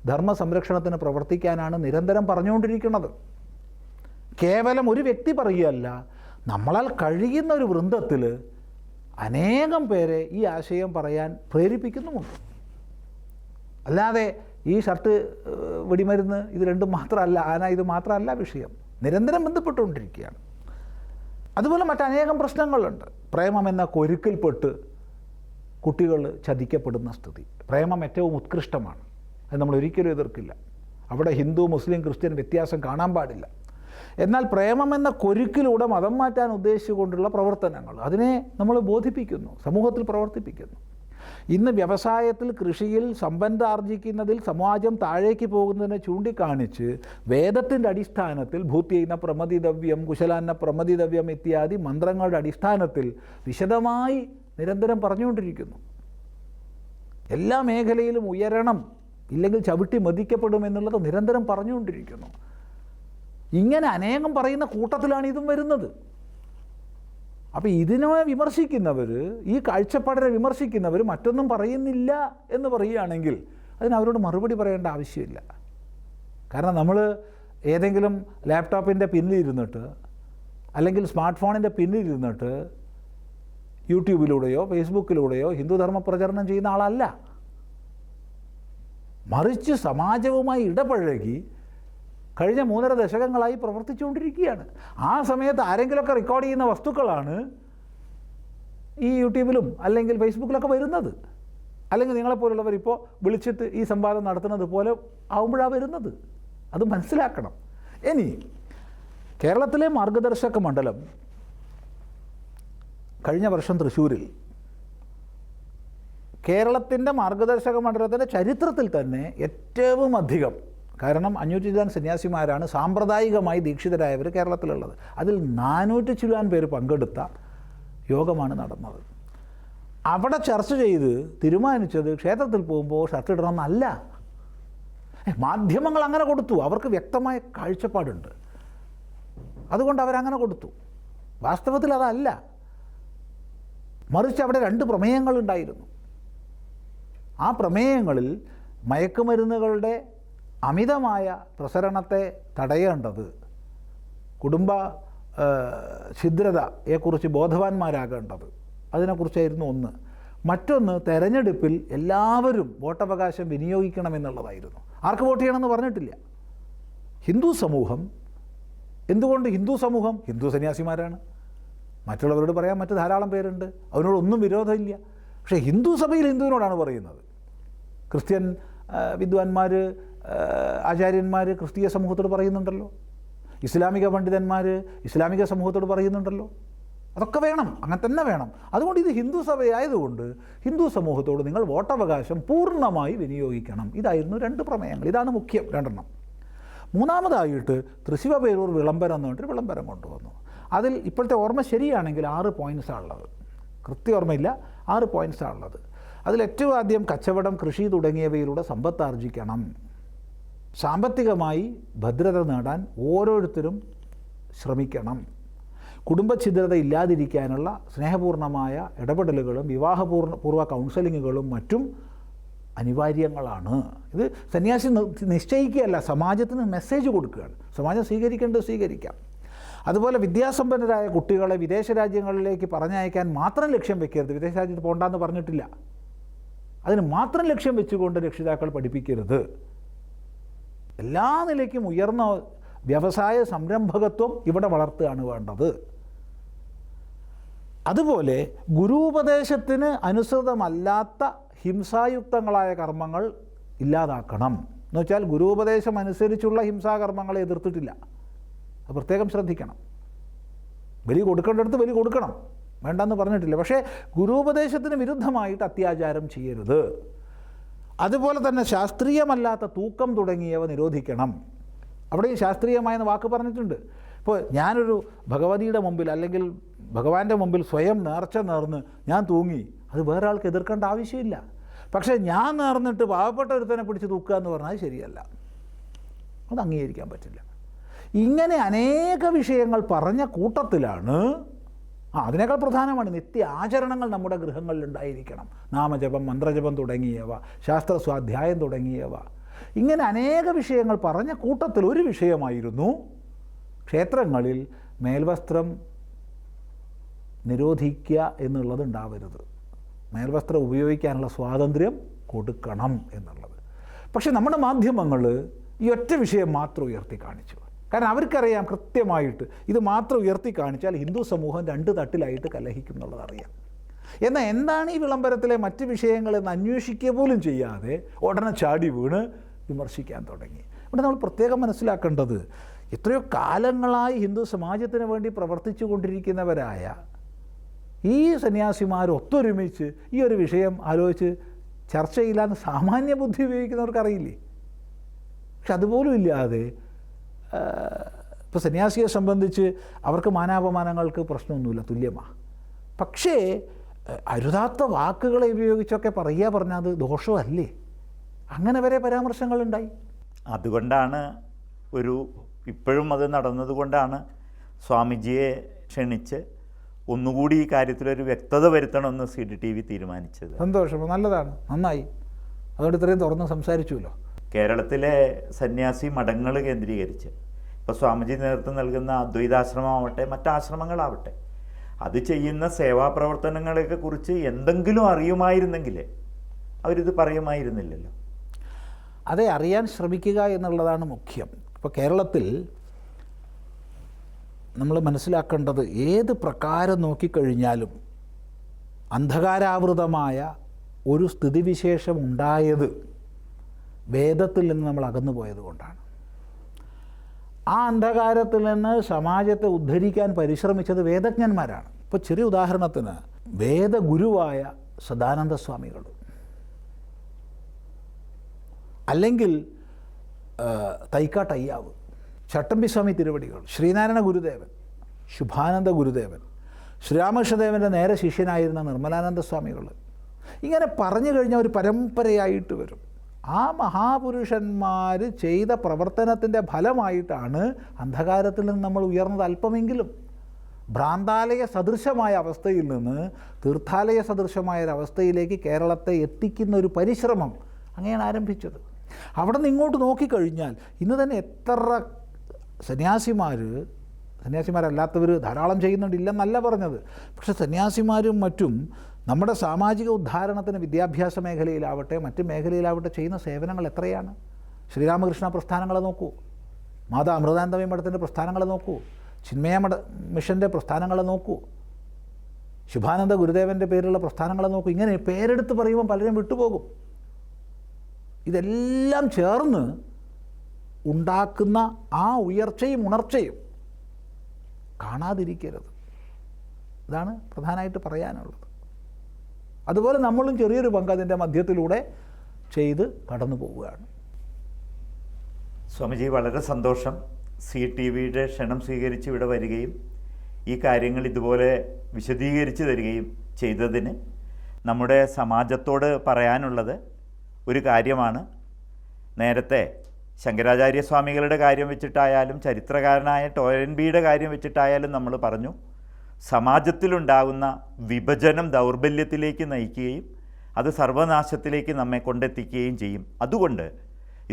ധർമ്മസംരക്ഷണത്തിന് പ്രവർത്തിക്കാനാണ് നിരന്തരം പറഞ്ഞുകൊണ്ടിരിക്കുന്നത്. കേവലം ഒരു വ്യക്തി പറയുകയല്ല, നമ്മളാൽ കഴിയുന്ന ഒരു വൃന്ദത്തിൽ അനേകം പേരെ ഈ ആശയം പറയാൻ പ്രേരിപ്പിക്കുന്നുമുണ്ട്. അല്ലാതെ ഈ ഷർട്ട്, വെടിമരുന്ന് ഇത് രണ്ടും മാത്രമല്ല, ആന ഇത് മാത്രമല്ല വിഷയം, നിരന്തരം ബന്ധപ്പെട്ടുകൊണ്ടിരിക്കുകയാണ്. അതുപോലെ മറ്റനേകം പ്രശ്നങ്ങളുണ്ട്. പ്രേമം എന്ന കൊരുക്കിൽപ്പെട്ട് കുട്ടികൾ ചതിക്കപ്പെടുന്ന സ്ഥിതി. പ്രേമം ഏറ്റവും ഉത്കൃഷ്ടമാണ്, അത് നമ്മൾ ഒരിക്കലും എതിർക്കില്ല. അവിടെ ഹിന്ദു, മുസ്ലിം, ക്രിസ്ത്യൻ വ്യത്യാസം കാണാൻ പാടില്ല. എന്നാൽ പ്രേമം എന്ന കൊരുക്കിലൂടെ മതം മാറ്റാൻ ഉദ്ദേശിച്ചുകൊണ്ടുള്ള പ്രവർത്തനങ്ങൾ, അതിനെ നമ്മൾ ബോധിപ്പിക്കുന്നു, സമൂഹത്തിൽ പ്രവർത്തിപ്പിക്കുന്നു. ഇന്ന് വ്യവസായത്തിൽ, കൃഷിയിൽ സമ്പത്ത് ആർജിക്കുന്നതിൽ സമാജം താഴേക്ക് പോകുന്നതിനെ ചൂണ്ടിക്കാണിച്ച് വേദത്തിൻ്റെ അടിസ്ഥാനത്തിൽ ഭൂത്യൈന പ്രമതിതവ്യം, കുശലാന്ന പ്രമതിതവ്യം ഇത്യാദി മന്ത്രങ്ങളുടെ അടിസ്ഥാനത്തിൽ വിശദമായി നിരന്തരം പറഞ്ഞുകൊണ്ടിരിക്കുന്നു. എല്ലാ മേഖലയിലും ഉയരണം, ഇല്ലെങ്കിൽ ചവിട്ടി മതിക്കപ്പെടും എന്നുള്ളത് നിരന്തരം പറഞ്ഞുകൊണ്ടിരിക്കുന്നു. ഇങ്ങനെ അനേകം പറയുന്ന കൂട്ടത്തിലാണ് ഇതും വരുന്നത്. അപ്പോൾ ഇതിനെ വിമർശിക്കുന്നവർ, ഈ കാഴ്ചപ്പാടിനെ വിമർശിക്കുന്നവർ മറ്റൊന്നും പറയുന്നില്ല എന്ന് പറയുകയാണെങ്കിൽ അതിന് അവരോട് മറുപടി പറയേണ്ട ആവശ്യമില്ല. കാരണം നമ്മൾ ഏതെങ്കിലും ലാപ്ടോപ്പിൻ്റെ പിന്നിലിരുന്നിട്ട് അല്ലെങ്കിൽ സ്മാർട്ട് ഫോണിൻ്റെ പിന്നിലിരുന്നിട്ട് യൂട്യൂബിലൂടെയോ ഫേസ്ബുക്കിലൂടെയോ ഹിന്ദുധർമ്മ പ്രചരണം ചെയ്യുന്ന ആളല്ല. മറിച്ച് സമാജവുമായി ഇടപഴകി കഴിഞ്ഞ 3.5 ദശകങ്ങളായി പ്രവർത്തിച്ചുകൊണ്ടിരിക്കുകയാണ്. ആ സമയത്ത് ആരെങ്കിലുമൊക്കെ റെക്കോർഡ് ചെയ്യുന്ന വസ്തുക്കളാണ് ഈ യൂട്യൂബിലും അല്ലെങ്കിൽ ഫേസ്ബുക്കിലൊക്കെ വരുന്നത്. അല്ലെങ്കിൽ നിങ്ങളെപ്പോലുള്ളവർ ഇപ്പോൾ വിളിച്ചിട്ട് ഈ സംവാദം നടത്തുന്നത് പോലെ ആവുമ്പോഴാണ് വരുന്നത്. അത് മനസ്സിലാക്കണം. ഇനി കേരളത്തിലെ മാർഗദർശക മണ്ഡലം കഴിഞ്ഞ വർഷം തൃശ്ശൂരിൽ, കേരളത്തിൻ്റെ മാർഗദർശക മണ്ഡലത്തിൻ്റെ ചരിത്രത്തിൽ തന്നെ ഏറ്റവും അധികം, കാരണം 500 ചില്ലാൻ സന്യാസിമാരാണ് സാമ്പ്രദായികമായി ദീക്ഷിതരായവർ കേരളത്തിലുള്ളത്, അതിൽ 400 ചില്ലാൻ പേര് പങ്കെടുത്ത യോഗമാണ് നടന്നത്. അവിടെ ചർച്ച ചെയ്ത് തീരുമാനിച്ചത് ക്ഷേത്രത്തിൽ പോകുമ്പോൾ ഷർട്ട് ഇടണമെന്നല്ല. മാധ്യമങ്ങൾ അങ്ങനെ കൊടുത്തു, അവർക്ക് വ്യക്തമായ കാഴ്ചപ്പാടുണ്ട്, അതുകൊണ്ട് അവരങ്ങനെ കൊടുത്തു. വാസ്തവത്തിൽ അതല്ല. മറിച്ച് അവിടെ 2 പ്രമേയങ്ങളുണ്ടായിരുന്നു. ആ പ്രമേയങ്ങളിൽ മയക്കുമരുന്നുകളുടെ അമിതമായ പ്രസരണത്തെ തടയേണ്ടത്, കുടുംബ ഛിദ്രതയെക്കുറിച്ച് ബോധവാന്മാരാകേണ്ടത്, അതിനെക്കുറിച്ചായിരുന്നു ഒന്ന്. മറ്റൊന്ന് തെരഞ്ഞെടുപ്പിൽ എല്ലാവരും വോട്ടവകാശം വിനിയോഗിക്കണമെന്നുള്ളതായിരുന്നു. ആർക്ക് വോട്ട് ചെയ്യണമെന്ന് പറഞ്ഞിട്ടില്ല. ഹിന്ദു സമൂഹം, എന്തുകൊണ്ട് ഹിന്ദു സമൂഹം? ഹിന്ദു സന്യാസിമാരാണ്. മറ്റുള്ളവരോട് പറയാൻ മറ്റ് ധാരാളം പേരുണ്ട്, അതിനോടൊന്നും വിരോധമില്ല. പക്ഷേ ഹിന്ദു സഭയിൽ ഹിന്ദുവിനോടാണ് പറയുന്നത്. ക്രിസ്ത്യൻ വിദ്വാൻമാർ, ആചാര്യന്മാർ ക്രിസ്തീയ സമൂഹത്തോട് പറയുന്നുണ്ടല്ലോ, ഇസ്ലാമിക പണ്ഡിതന്മാർ ഇസ്ലാമിക സമൂഹത്തോട് പറയുന്നുണ്ടല്ലോ. അതൊക്കെ വേണം, അങ്ങനെ തന്നെ വേണം. അതുകൊണ്ട് ഇത് ഹിന്ദു സഭയായതുകൊണ്ട് ഹിന്ദു സമൂഹത്തോട് നിങ്ങൾ വോട്ടവകാശം പൂർണ്ണമായി വിനിയോഗിക്കണം. ഇതായിരുന്നു 2 പ്രമേയങ്ങൾ. ഇതാണ് മുഖ്യം 2 മൂന്നാമതായിട്ട് തൃശ്ശിവപേരൂർ വിളംബരം എന്ന് പറഞ്ഞിട്ട് വിളംബരം കൊണ്ടുവന്നു. അതിൽ ഇപ്പോഴത്തെ ഓർമ്മ ശരിയാണെങ്കിൽ 6 പോയിൻറ്റ്സാണ് ഉള്ളത്. കൃത്യ ഓർമ്മയില്ല, 6 പോയിൻറ്റ്സാണ് ഉള്ളത്. അതിലേറ്റവും ആദ്യം കച്ചവടം, കൃഷി തുടങ്ങിയവയിലൂടെ സമ്പത്ത് ആർജിക്കണം. സാമ്പത്തികമായി ഭദ്രത നേടാൻ ഓരോരുത്തരും ശ്രമിക്കണം. കുടുംബഛിദ്രത ഇല്ലാതിരിക്കാനുള്ള സ്നേഹപൂർണ്ണമായ ഇടപെടലുകളും വിവാഹപൂർവ്വ കൗൺസിലിങ്ങുകളും മറ്റും അനിവാര്യങ്ങളാണ്. ഇത് സന്യാസി നിശ്ചയിക്കുകയല്ല, സമാജത്തിന് മെസ്സേജ് കൊടുക്കുകയാണ്. സമാജം സ്വീകരിക്കേണ്ടത് സ്വീകരിക്കാം. അതുപോലെ വിദ്യാസമ്പന്നരായ കുട്ടികളെ വിദേശ രാജ്യങ്ങളിലേക്ക് പറഞ്ഞയക്കാൻ മാത്രം ലക്ഷ്യം വെക്കരുത്. വിദേശ രാജ്യത്ത് പോകണ്ടെന്ന് പറഞ്ഞിട്ടില്ല. അതിന് മാത്രം ലക്ഷ്യം വെച്ചുകൊണ്ട് രക്ഷിതാക്കൾ പഠിപ്പിക്കരുത്. എല്ലാ നിലയ്ക്കും ഉയർന്ന വ്യവസായ സംരംഭകത്വം ഇവിടെ വളർത്തുകയാണ് വേണ്ടത്. അതുപോലെ ഗുരുപദേശത്തിന് അനുസൃതമല്ലാത്ത ഹിംസായുക്തങ്ങളായ കർമ്മങ്ങൾ ഇല്ലാതാക്കണം. എന്ന് വെച്ചാൽ ഗുരുപദേശം അനുസരിച്ചുള്ള ഹിംസാകർമ്മങ്ങളെ എതിർത്തിട്ടില്ല. അത് പ്രത്യേകം ശ്രദ്ധിക്കണം. ബലി കൊടുക്കേണ്ടടുത്ത് ബലി കൊടുക്കണം, വേണ്ടെന്ന് പറഞ്ഞിട്ടില്ല. പക്ഷേ ഗുരുപദേശത്തിന് വിരുദ്ധമായിട്ട് അത്യാചാരം ചെയ്യരുത്. അതുപോലെ തന്നെ ശാസ്ത്രീയമല്ലാത്ത തൂക്കം തുടങ്ങിയവ നിരോധിക്കണം. അവിടെയും ശാസ്ത്രീയമായെന്ന് വാക്ക് പറഞ്ഞിട്ടുണ്ട്. ഇപ്പോൾ ഞാനൊരു ഭഗവതിയുടെ മുമ്പിൽ അല്ലെങ്കിൽ ഭഗവാന്റെ മുമ്പിൽ സ്വയം നേർച്ച നേർന്ന് ഞാൻ തൂങ്ങി, അത് വേറെ ആൾക്ക് എതിർക്കേണ്ട ആവശ്യമില്ല. പക്ഷേ ഞാൻ നേർന്നിട്ട് പാവപ്പെട്ട ഒരുത്തനെ പിടിച്ച് തൂക്കുക എന്ന് പറഞ്ഞാൽ ശരിയല്ല, അത് അംഗീകരിക്കാൻ പറ്റില്ല. ഇങ്ങനെ അനേക വിഷയങ്ങൾ പറഞ്ഞ കൂട്ടത്തിലാണ് അതിനേക്കാൾ പ്രധാനമാണ് നിത്യ ആചരണങ്ങൾ നമ്മുടെ ഗൃഹങ്ങളിൽ ഉണ്ടായിരിക്കണം. നാമജപം, മന്ത്രജപം തുടങ്ങിയവ, ശാസ്ത്ര സ്വാധ്യായം തുടങ്ങിയവ, ഇങ്ങനെ അനേക വിഷയങ്ങൾ പറഞ്ഞ കൂട്ടത്തിൽ ഒരു വിഷയമായിരുന്നു ക്ഷേത്രങ്ങളിൽ മേൽവസ്ത്രം നിരോധിക്കുക എന്നുള്ളത് ഉണ്ടാവരുത്. മേൽവസ്ത്രം ഉപയോഗിക്കാനുള്ള സ്വാതന്ത്ര്യം കൊടുക്കണം എന്നുള്ളത്. പക്ഷെ നമ്മുടെ മാധ്യമങ്ങൾ ഈ ഒറ്റ വിഷയം മാത്രം ഉയർത്തി കാണിച്ചു. കാരണം അവർക്കറിയാം കൃത്യമായിട്ട് ഇത് മാത്രം ഉയർത്തി കാണിച്ചാൽ ഹിന്ദു സമൂഹം രണ്ട് തട്ടിലായിട്ട് കലഹിക്കും എന്നുള്ളത് അറിയാം. എന്നാൽ എന്താണ് ഈ വിളംബരത്തിലെ മറ്റ് വിഷയങ്ങളെന്ന് അന്വേഷിക്കുക പോലും ചെയ്യാതെ ഉടനെ ചാടി വീണ് വിമർശിക്കാൻ തുടങ്ങി. ഇവിടെ നമ്മൾ പ്രത്യേകം മനസ്സിലാക്കേണ്ടത്, എത്രയോ കാലങ്ങളായി ഹിന്ദു സമാജത്തിന് വേണ്ടി പ്രവർത്തിച്ചു കൊണ്ടിരിക്കുന്നവരായ ഈ സന്യാസിമാർ ഒത്തൊരുമിച്ച് ഈ ഒരു വിഷയം ആലോചിച്ച് ചർച്ച ചെയ്യില്ലാന്ന് സാമാന്യ ബുദ്ധി ഉപയോഗിക്കുന്നവർക്കറിയില്ലേ? പക്ഷെ അതുപോലും ഇല്ലാതെ ഇപ്പോൾ സന്യാസിയെ സംബന്ധിച്ച് അവർക്ക് മാനാപമാനങ്ങൾക്ക് പ്രശ്നമൊന്നുമില്ല, തുല്യമാണ്. പക്ഷേ അരുതാത്ത വാക്കുകളെ ഉപയോഗിച്ചൊക്കെ പറഞ്ഞാൽ അത് ദോഷമല്ലേ? അങ്ങനെ വരെ പരാമർശങ്ങളുണ്ടായി. അതുകൊണ്ടാണ് ഇപ്പോഴും അത് നടന്നതുകൊണ്ടാണ് സ്വാമിജിയെ ക്ഷണിച്ച് ഒന്നുകൂടി ഈ കാര്യത്തിലൊരു വ്യക്തത വരുത്തണമെന്ന് CDTV തീരുമാനിച്ചത്. സന്തോഷം, നല്ലതാണ്, നന്നായി. അതുകൊണ്ട് ഇത്രയും തുറന്ന് സംസാരിച്ചുല്ലോ. കേരളത്തിലെ സന്യാസി മഠങ്ങൾ കേന്ദ്രീകരിച്ച് ഇപ്പോൾ സ്വാമിജി നേതൃത്വം നൽകുന്ന അദ്വൈതാശ്രമമാവട്ടെ മറ്റാശ്രമങ്ങളാവട്ടെ, അത് ചെയ്യുന്ന സേവാപ്രവർത്തനങ്ങളെയൊക്കെ കുറിച്ച് എന്തെങ്കിലും അറിയുമായിരുന്നെങ്കിൽ അവരിത് പറയുമായിരുന്നില്ലല്ലോ. അതെ, അറിയാൻ ശ്രമിക്കുക എന്നുള്ളതാണ് മുഖ്യം. ഇപ്പോൾ കേരളത്തിൽ നമ്മൾ മനസ്സിലാക്കേണ്ടത്, ഏത് പ്രകാരം നോക്കിക്കഴിഞ്ഞാലും അന്ധകാരാവൃതമായ ഒരു സ്ഥിതിവിശേഷം ഉണ്ടായത് വേദത്തിൽ നിന്ന് നമ്മൾ അകന്നു പോയത് കൊണ്ടാണ്. ആ അന്ധകാരത്തിൽ നിന്ന് സമാജത്തെ ഉദ്ധരിക്കാൻ പരിശ്രമിച്ചത് വേദജ്ഞന്മാരാണ്. ഇപ്പോൾ ചെറിയ ഉദാഹരണത്തിന് വേദഗുരുവായ സദാനന്ദ സ്വാമികൾ, അല്ലെങ്കിൽ തൈക്കാട്ടയ്യാവ്, ചട്ടമ്പിസ്വാമി തിരുവടികൾ, ശ്രീനാരായണ ഗുരുദേവൻ, ശുഭാനന്ദ ഗുരുദേവൻ, ശ്രീരാമകൃഷ്ണദേവൻ്റെ നേരെ ശിഷ്യനായിരുന്ന നിർമ്മലാനന്ദ സ്വാമികൾ, ഇങ്ങനെ പറഞ്ഞു കഴിഞ്ഞാൽ ഒരു പരമ്പരയായിട്ട് വരും. ആ മഹാപുരുഷന്മാർ ചെയ്ത പ്രവർത്തനത്തിൻ്റെ ഫലമായിട്ടാണ് അന്ധകാരത്തിൽ നിന്ന് നമ്മൾ ഉയർന്നത്. അല്പമെങ്കിലും ഭ്രാന്താലയ സദൃശമായ അവസ്ഥയിൽ നിന്ന് തീർത്ഥാലയ സദൃശമായ ഒരവസ്ഥയിലേക്ക് കേരളത്തെ എത്തിക്കുന്ന ഒരു പരിശ്രമം അങ്ങനെയാണ് ആരംഭിച്ചത്. അവിടെ നിന്ന് ഇങ്ങോട്ട് നോക്കിക്കഴിഞ്ഞാൽ ഇന്ന് തന്നെ എത്ര സന്യാസിമാരല്ലാത്തവർ ധാരാളം ചെയ്യുന്നുണ്ട്, ഇല്ലെന്നല്ല പറഞ്ഞത്. പക്ഷെ സന്യാസിമാരും മറ്റും നമ്മുടെ സാമാജിക ഉദ്ധാരണത്തിന് വിദ്യാഭ്യാസ മേഖലയിലാവട്ടെ മറ്റ് മേഖലയിലാവട്ടെ ചെയ്യുന്ന സേവനങ്ങൾ എത്രയാണ്. ശ്രീരാമകൃഷ്ണ പ്രസ്ഥാനങ്ങളെ നോക്കൂ, മാതാ അമൃതാനന്ദമയി മഠത്തിൻ്റെ പ്രസ്ഥാനങ്ങളെ നോക്കൂ, ചിന്മയ മിഷൻ്റെ പ്രസ്ഥാനങ്ങളെ നോക്കൂ, ശുഭാനന്ദ ഗുരുദേവൻ്റെ പേരിലുള്ള പ്രസ്ഥാനങ്ങളെ നോക്കൂ. ഇങ്ങനെ പേരെടുത്ത് പറയുമ്പോൾ പലരും വിട്ടുപോകും. ഇതെല്ലാം ചേർന്ന് ഉണ്ടാക്കുന്ന ആ ഉയർച്ചയും ഉണർച്ചയും കാണാതിരിക്കരുത്. ഇതാണ് പ്രധാനമായിട്ട് പറയാനുള്ളത്. അതുപോലെ നമ്മളും ചെറിയൊരു പങ്ക് അതിൻ്റെ മധ്യത്തിലൂടെ ചെയ്ത് കടന്നു പോവുകയാണ്. സ്വാമിജി, വളരെ സന്തോഷം. CTVയുടെ ക്ഷണം സ്വീകരിച്ച് ഇവിടെ വരികയും ഈ കാര്യങ്ങൾ ഇതുപോലെ വിശദീകരിച്ച് തരികയും ചെയ്തതിന് നമ്മുടെ സമാജത്തോട് പറയാനുള്ളത് ഒരു കാര്യമാണ്. നേരത്തെ ശങ്കരാചാര്യസ്വാമികളുടെ കാര്യം വെച്ചിട്ടായാലും ചരിത്രകാരനായ ടോയൻബിയുടെ കാര്യം വെച്ചിട്ടായാലും നമ്മൾ പറഞ്ഞു, സമാജത്തിലുണ്ടാകുന്ന വിഭജനം ദൗർബല്യത്തിലേക്ക് നയിക്കുകയും അത് സർവനാശത്തിലേക്ക് നമ്മെ കൊണ്ടെത്തിക്കുകയും ചെയ്യും. അതുകൊണ്ട്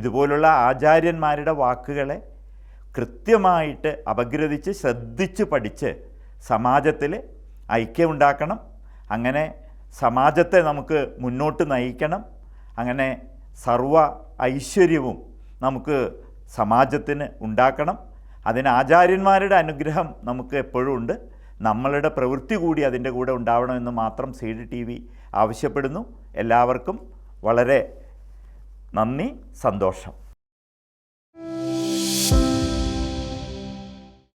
ഇതുപോലുള്ള ആചാര്യന്മാരുടെ വാക്കുകളെ കൃത്യമായിട്ട് അപഗ്രഥിച്ച് ശ്രദ്ധിച്ച് പഠിച്ച് സമാജത്തിൽ ഐക്യമുണ്ടാക്കണം. അങ്ങനെ സമാജത്തെ നമുക്ക് മുന്നോട്ട് നയിക്കണം. അങ്ങനെ സർവ ഐശ്വര്യവും നമുക്ക് സമാജത്തിന് ഉണ്ടാക്കണം. അതിന് ആചാര്യന്മാരുടെ അനുഗ്രഹം നമുക്ക് എപ്പോഴും ഉണ്ട്. നമ്മളുടെ പ്രവൃത്തി കൂടി അതിൻ്റെ കൂടെ ഉണ്ടാവണമെന്ന് മാത്രം CDTV ആവശ്യപ്പെടുന്നു. എല്ലാവർക്കും വളരെ നന്ദി, സന്തോഷം.